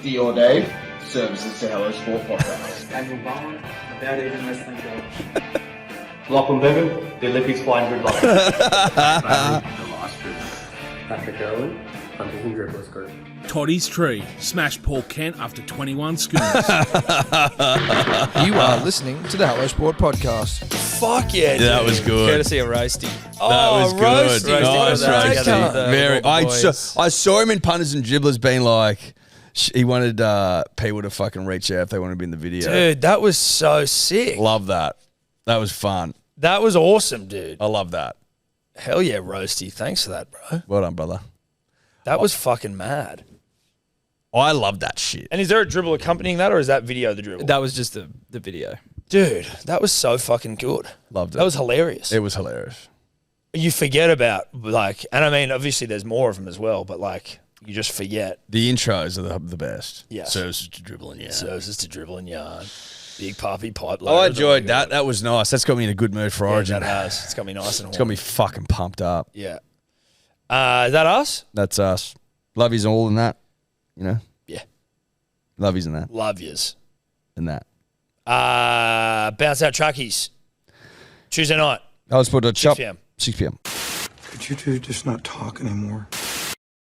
Speaker 15: Dior Dave, services to Hello Sport Podcast.
Speaker 1: Daniel Bowen, about even wrestling coach.
Speaker 15: Lachlan Bevan, the Olympics blind dribbler.
Speaker 1: Patrick Gallen, Hunters and Dribbles Group.
Speaker 22: Toddy's Tree, smashed Paul Kent after 21 schoons.
Speaker 23: You are listening to the Hello Sport Podcast.
Speaker 2: Fuck yeah, dude.
Speaker 3: That was good.
Speaker 4: Courtesy of Roasty.
Speaker 3: That was good.
Speaker 2: Roasty.
Speaker 3: Nice, Roasty.
Speaker 4: The
Speaker 3: Very.
Speaker 4: boys.
Speaker 3: I saw him in Punters and Dribblers being like, he wanted people to fucking reach out if they wanted to be in the video.
Speaker 2: Dude, that was so sick.
Speaker 3: Love that. That was fun.
Speaker 2: That was awesome, dude.
Speaker 3: I love that.
Speaker 2: Hell yeah, Roasty. Thanks for that, bro.
Speaker 3: Well done, brother.
Speaker 2: That was fucking mad.
Speaker 3: I love that shit.
Speaker 2: And is there a dribble accompanying that, or is that video the dribble?
Speaker 4: That was just the video.
Speaker 2: Dude, that was so fucking good.
Speaker 3: Loved it.
Speaker 2: That was hilarious.
Speaker 3: It was hilarious.
Speaker 2: You forget about, like, and I mean, obviously there's more of them as well, but, like, you just forget.
Speaker 3: The intros are the best.
Speaker 2: Yeah.
Speaker 3: Services to dribble and yarn.
Speaker 2: Services to dribble and yarn. Big puppy pipe.
Speaker 3: I enjoyed that. That was nice. That's got me in a good mood for Origin.
Speaker 2: That has. It's got me nice and
Speaker 3: It's got me fucking pumped up.
Speaker 2: Yeah. Is that us?
Speaker 3: That's us. Love yous all in that. You know?
Speaker 2: Yeah.
Speaker 3: Love yous in that.
Speaker 2: Love yous.
Speaker 3: In that.
Speaker 2: Bounce out truckies. Tuesday night.
Speaker 3: I'll sport
Speaker 2: 6 p.m.
Speaker 3: 6 p.m.
Speaker 24: Could you two just not talk anymore?